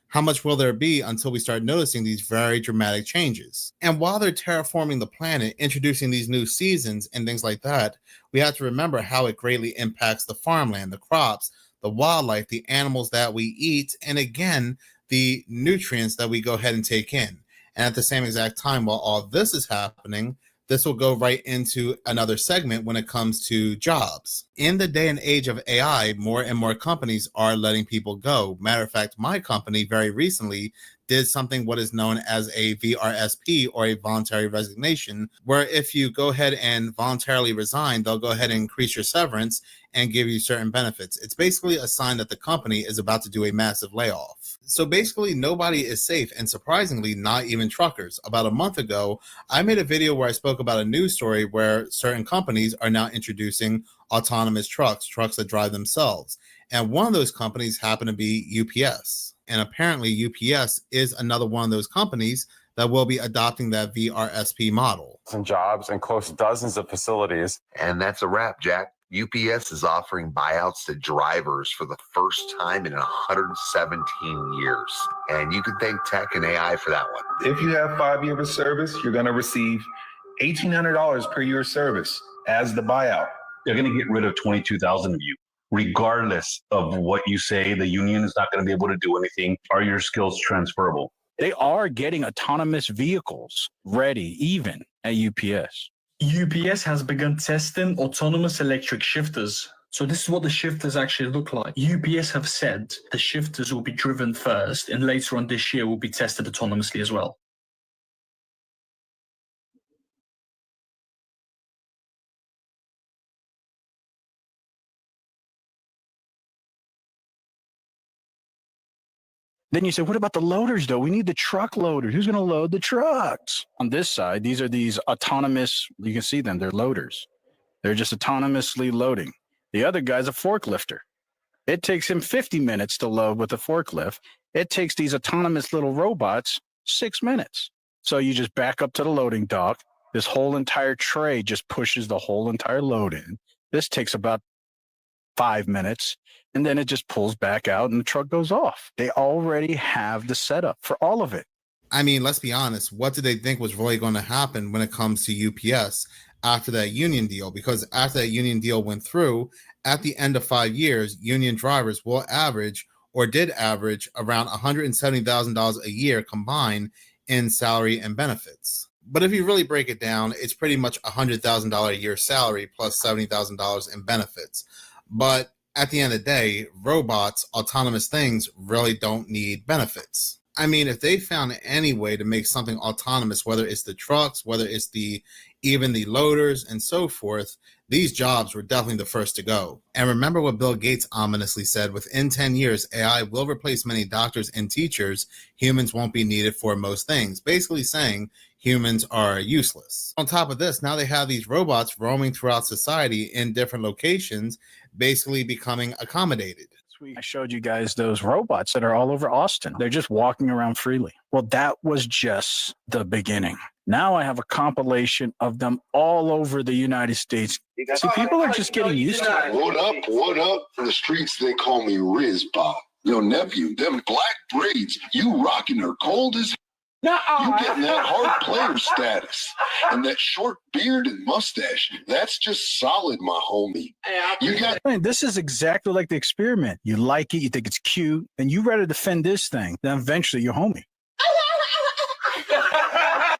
S3: How much will there be until we start noticing these very dramatic changes? And while they're terraforming the planet, introducing these new seasons and things like that, we have to remember how it greatly impacts the farmland, the crops, the wildlife, the animals that we eat, and again, the nutrients that we go ahead and take in. And at the same exact time, while all this is happening, this will go right into another segment when it comes to jobs. In the day and age of AI, more and more companies are letting people go. Matter of fact, my company very recently did something what is known as a VRSP, or a voluntary resignation, where if you go ahead and voluntarily resign, they'll go ahead and increase your severance and give you certain benefits. It's basically a sign that the company is about to do a massive layoff. So basically nobody is safe, and surprisingly, not even truckers. About a month ago, I made a video where I spoke about a news story where certain companies are now introducing autonomous trucks that drive themselves. And one of those companies happened to be UPS. And apparently UPS is another one of those companies that will be adopting that VRSP model.
S4: Some jobs and close to dozens of facilities.
S5: And that's a wrap, Jack. UPS is offering buyouts to drivers for the first time in 117 years. And you can thank tech and AI for that one.
S9: If you have 5 years of service, you're going to receive $1,800 per year of service as the buyout.
S10: They're going to get rid of 22,000 of you. Regardless of what you say, the union is not going to be able to do anything. Are your skills transferable?
S11: They are getting autonomous vehicles ready, even at UPS.
S12: UPS has begun testing autonomous electric shifters. So this is what the shifters actually look like. UPS have said the shifters will be driven first, and later on this year will be tested autonomously as well.
S11: Then you say, what about the loaders, though? We need the truck loaders. Who's going to load the trucks? On this side, these are these autonomous, you can see them, they're loaders. They're just autonomously loading. The other guy's a forklifter. It takes him 50 minutes to load with a forklift. It takes these autonomous little robots 6 minutes. So you just back up to the loading dock. This whole entire tray just pushes the whole entire load in. This takes about 5 minutes, and then it just pulls back out and the truck goes off. They already have the setup for all of it.
S3: I mean, let's be honest. What did they think was really going to happen when it comes to UPS after that union deal? Because after that union deal went through, at the end of 5 years, union drivers will average, or did average, around $170,000 a year combined in salary and benefits. But if you really break it down, it's pretty much $100,000 a year salary plus $70,000 in benefits. But at the end of the day, robots, autonomous things really don't need benefits. I mean, if they found any way to make something autonomous, whether it's the trucks, whether it's even the loaders and so forth, these jobs were definitely the first to go. And remember what Bill Gates ominously said: within 10 years, AI will replace many doctors and teachers. Humans won't be needed for most things, basically saying humans are useless. On top of this, now they have these robots roaming throughout society in different locations, basically becoming accommodated.
S11: week, I showed you guys those robots that are all over Austin. They're just walking around freely. Well, that was just the beginning. Now I have a compilation of them all over the United States. See, people are just getting used to it.
S13: What up, what up? In the streets, they call me Riz Bob. Yo, nephew, them black braids, you rocking her cold as you getting that hard player status. And that short beard and mustache, that's just solid, my homie. You got.
S11: I mean, this is exactly like the experiment. You like it, you think it's cute, and you rather defend this thing, then eventually you're homie.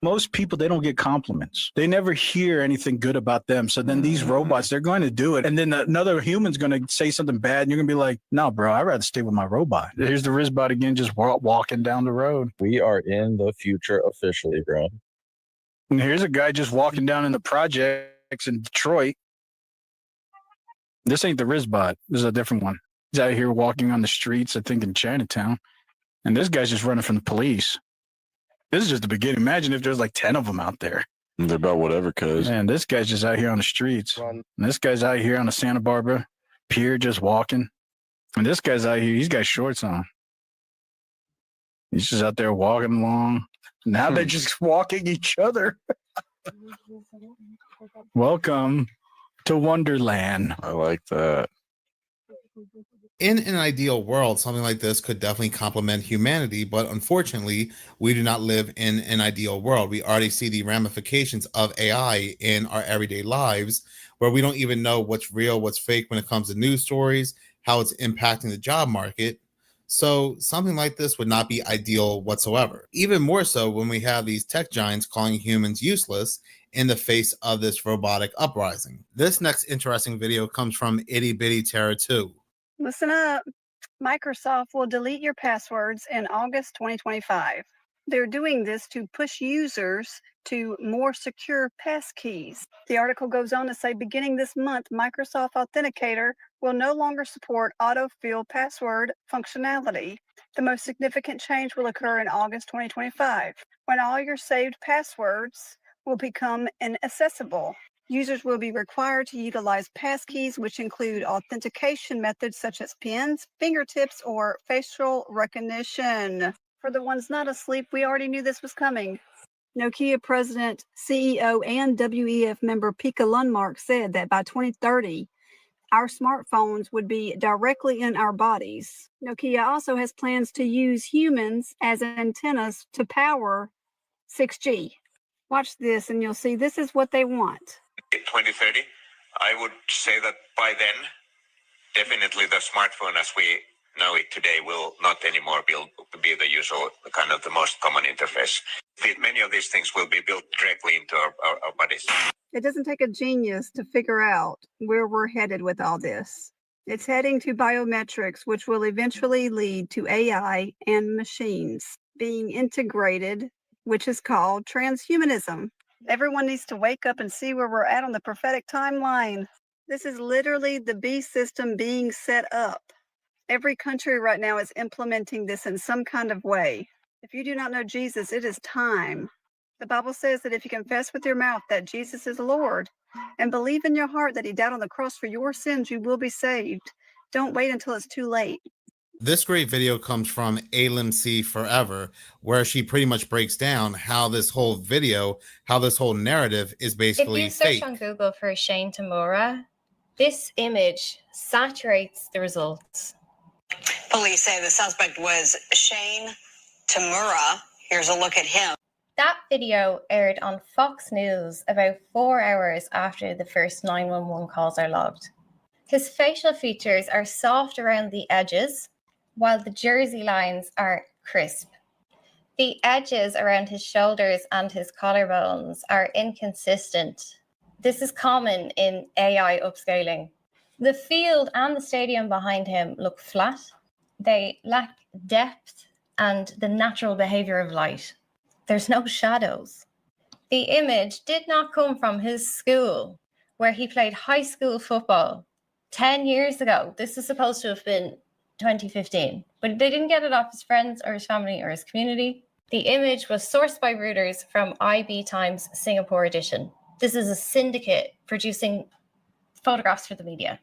S11: Most people, they don't get compliments. They never hear anything good about them. So then these robots, they're going to do it. And then another human's going to say something bad. And you're going to be like, no, bro, I'd rather stay with my robot. Here's the Rizbot again, just walking down the road.
S14: We are in the future officially, bro.
S11: And here's a guy just walking down in the projects in Detroit. This ain't the Rizbot. This is a different one. He's out here walking on the streets, I think, in Chinatown. And this guy's just running from the police. This is just the beginning. Imagine if there's like 10 of them out there.
S14: They're about whatever, cuz.
S11: Man, this guy's just out here on the streets. And this guy's out here on the Santa Barbara pier just walking. And this guy's out here, he's got shorts on. He's just out there walking along. Now they're just walking each other. Welcome to Wonderland.
S14: I like that.
S3: In an ideal world, something like this could definitely complement humanity, but unfortunately, we do not live in an ideal world. We already see the ramifications of AI in our everyday lives, where we don't even know what's real, what's fake when it comes to news stories, how it's impacting the job market. So something like this would not be ideal whatsoever. Even more so when we have these tech giants calling humans useless in the face of this robotic uprising. This next interesting video comes from Itty Bitty Terror 2.
S15: Listen up. Microsoft will delete your passwords in August 2025. They're doing this to push users to more secure passkeys. The article goes on to say, beginning this month, Microsoft Authenticator will no longer support autofill password functionality. The most significant change will occur in August 2025, when all your saved passwords will become inaccessible. Users will be required to utilize passkeys, which include authentication methods such as pins, fingertips, or facial recognition. For the ones not asleep, we already knew this was coming. Nokia president, CEO, and WEF member Pekka Lundmark said that by 2030, our smartphones would be directly in our bodies. Nokia also has plans to use humans as antennas to power 6G. Watch this and you'll see this is what they want.
S16: 2030, I would say that by then, definitely the smartphone as we know it today will not anymore be the usual, kind of the most common interface. Many of these things will be built directly into our bodies.
S15: It doesn't take a genius to figure out where we're headed with all this. It's heading to biometrics, which will eventually lead to AI and machines being integrated, which is called transhumanism. Everyone needs to wake up and see where we're at on the prophetic timeline. This is literally the beast system being set up. Every country right now is implementing this in some kind of way. If you do not know Jesus, it is time. The Bible says that if you confess with your mouth that Jesus is Lord and believe in your heart that he died on the cross for your sins, you will be saved. Don't wait until it's too late.
S3: This great video comes from ALMC Forever, where she pretty much breaks down how this whole video, how this whole narrative is basically
S17: fake. If you search
S3: fake.
S17: on Google for Shane Tamura, this image saturates the results.
S25: Police say the suspect was Shane Tamura. Here's a look at him.
S17: That video aired on Fox News about 4 hours after the first 911 calls are logged. His facial features are soft around the edges, while the jersey lines are crisp. The edges around his shoulders and his collarbones are inconsistent. This is common in AI upscaling. The field and the stadium behind him look flat. They lack depth and the natural behavior of light. There's no shadows. The image did not come from his school, where he played high school football 10 years ago. This is supposed to have been 2015, but they didn't get it off his friends or his family or his community. The image was sourced by Reuters from IB Times Singapore edition. This is a syndicate producing photographs for the media.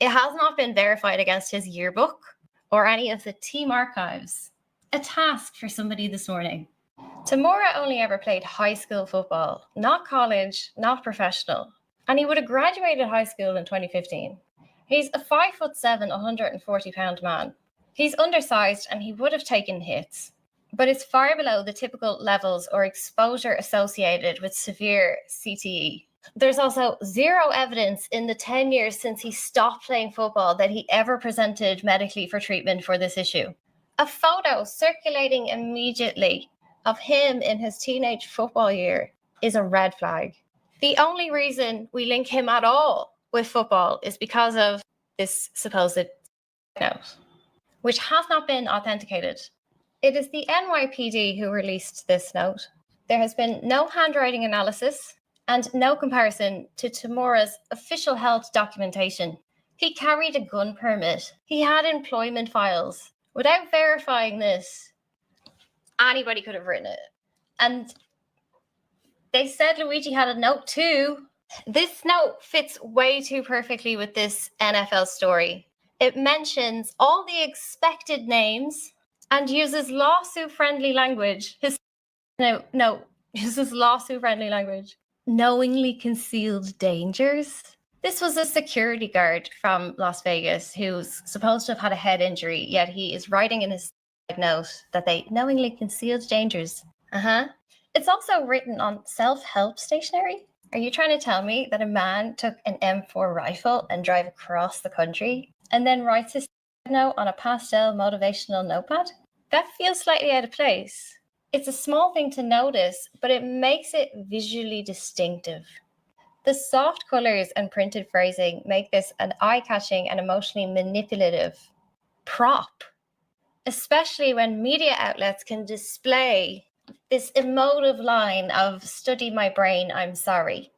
S17: It has not been verified against his yearbook or any of the team archives. A task for somebody this morning. Tamura only ever played high school football, not college, not professional, and he would have graduated high school in 2015. He's a 5'7", 140-pound man. He's undersized and he would have taken hits, but it's far below the typical levels or exposure associated with severe CTE. There's also zero evidence in the 10 years since he stopped playing football that he ever presented medically for treatment for this issue. A photo circulating immediately of him in his teenage football year is a red flag. The only reason we link him at all with football is because of this supposed note, which has not been authenticated. It is the NYPD who released this note. There has been no handwriting analysis and no comparison to Tamura's official health documentation. He carried a gun permit. He had employment files. Without verifying this, anybody could have written it. And they said Luigi had a note too. This note fits way too perfectly with this NFL story. It mentions all the expected names and uses lawsuit-friendly language. Uses lawsuit-friendly language. Knowingly concealed dangers. This was a security guard from Las Vegas who's supposed to have had a head injury, yet he is writing in his note that they knowingly concealed dangers. It's also written on self-help stationery. Are you trying to tell me that a man took an M4 rifle and drive across the country and then writes his note on a pastel motivational notepad? That feels slightly out of place. It's a small thing to notice, but it makes it visually distinctive. The soft colors and printed phrasing make this an eye-catching and emotionally manipulative prop, especially when media outlets can display this emotive line of "study my brain, I'm sorry,"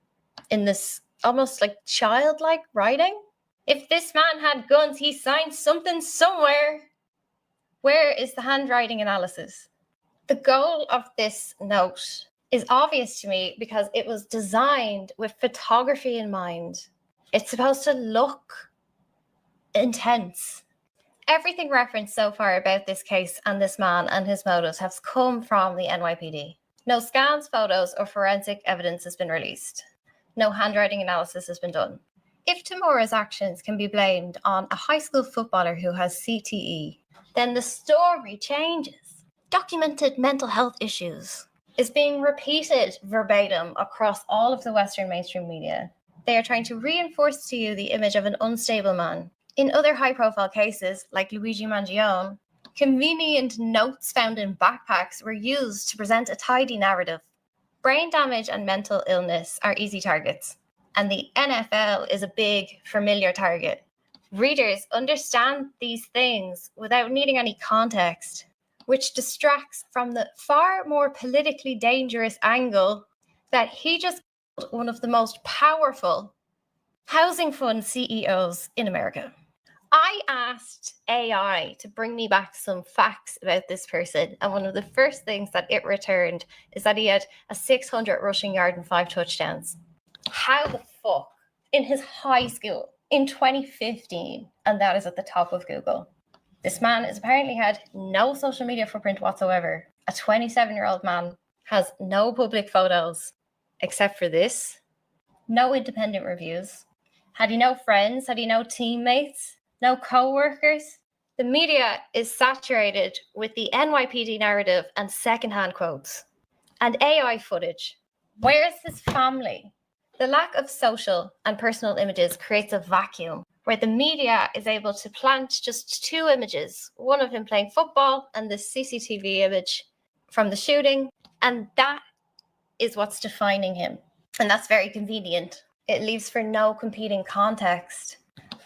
S17: in this almost like childlike writing. If this man had guns, he signed something somewhere. Where is the handwriting analysis? The goal of this note is obvious to me because it was designed with photography in mind. It's supposed to look intense. Everything referenced so far about this case and this man and his motives has come from the NYPD. No scans, photos, or forensic evidence has been released. No handwriting analysis has been done. If Tamura's actions can be blamed on a high school footballer who has CTE, then the story changes. Documented mental health issues is being repeated verbatim across all of the Western mainstream media. They are trying to reinforce to you the image of an unstable man. In other high-profile cases, like Luigi Mangione, convenient notes found in backpacks were used to present a tidy narrative. Brain damage and mental illness are easy targets, and the NFL is a big, familiar target. Readers understand these things without needing any context, which distracts from the far more politically dangerous angle that he just killed one of the most powerful housing fund CEOs in America. I asked AI to bring me back some facts about this person, and one of the first things that it returned is that he had a 600 rushing yard and 5 touchdowns. How the fuck? In his high school, in 2015, and that is at the top of Google. This man has apparently had no social media footprint whatsoever. A 27-year-old man has no public photos, except for this. No independent reviews. Had he no friends? Had he no teammates? No co-workers? The media is saturated with the NYPD narrative and secondhand quotes. And AI footage. Where's his family? The lack of social and personal images creates a vacuum where the media is able to plant just 2 images, one of him playing football and the CCTV image from the shooting, and that is what's defining him. And that's very convenient. It leaves for no competing context.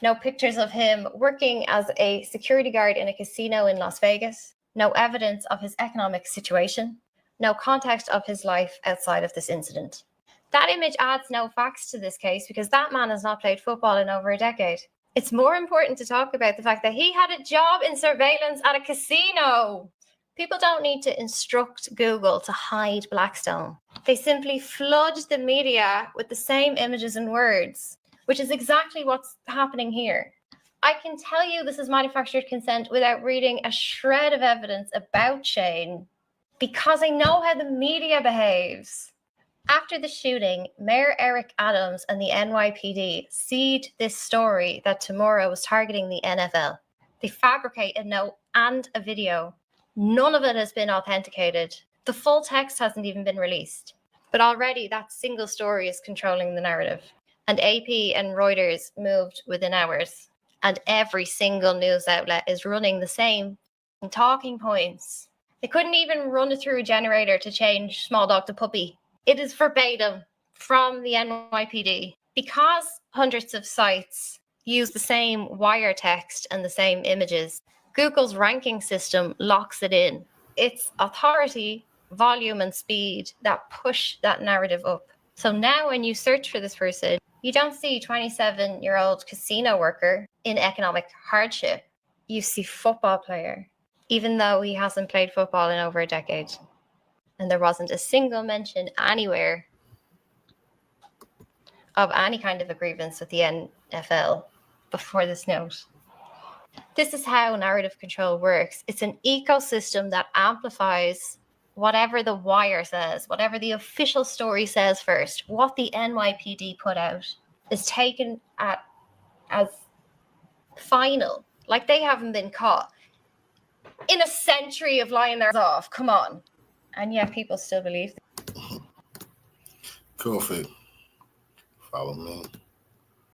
S17: No pictures of him working as a security guard in a casino in Las Vegas. No evidence of his economic situation. No context of his life outside of this incident. That image adds no facts to this case because that man has not played football in over a decade. It's more important to talk about the fact that he had a job in surveillance at a casino. People don't need to instruct Google to hide Blackstone. They simply flood the media with the same images and words. which is exactly what's happening here. I can tell you this is manufactured consent without reading a shred of evidence about Shane because I know how the media behaves. After the shooting, Mayor Eric Adams and the NYPD seed this story that Tamura was targeting the NFL. They fabricate a note and a video. None of it has been authenticated. The full text hasn't even been released. But already that single story is controlling the narrative. And AP and Reuters moved within hours. And every single news outlet is running the same talking points. They couldn't even run it through a generator to change small dog to puppy. It is verbatim from the NYPD. Because hundreds of sites use the same wire text and the same images, Google's ranking system locks it in. It's authority, volume, and speed that push that narrative up. So now when you search for this person, you don't see 27-year-old casino worker in economic hardship. You see football player, even though he hasn't played football in over a decade. And there wasn't a single mention anywhere of any kind of a grievance with the NFL before this note. This is how narrative control works. It's an ecosystem that amplifies whatever the wire says, whatever the official story says first. What the NYPD put out is taken as final. Like they haven't been caught in a century of lying their ass off. Come on. And yet people still believe.
S1: Cool, Follow me.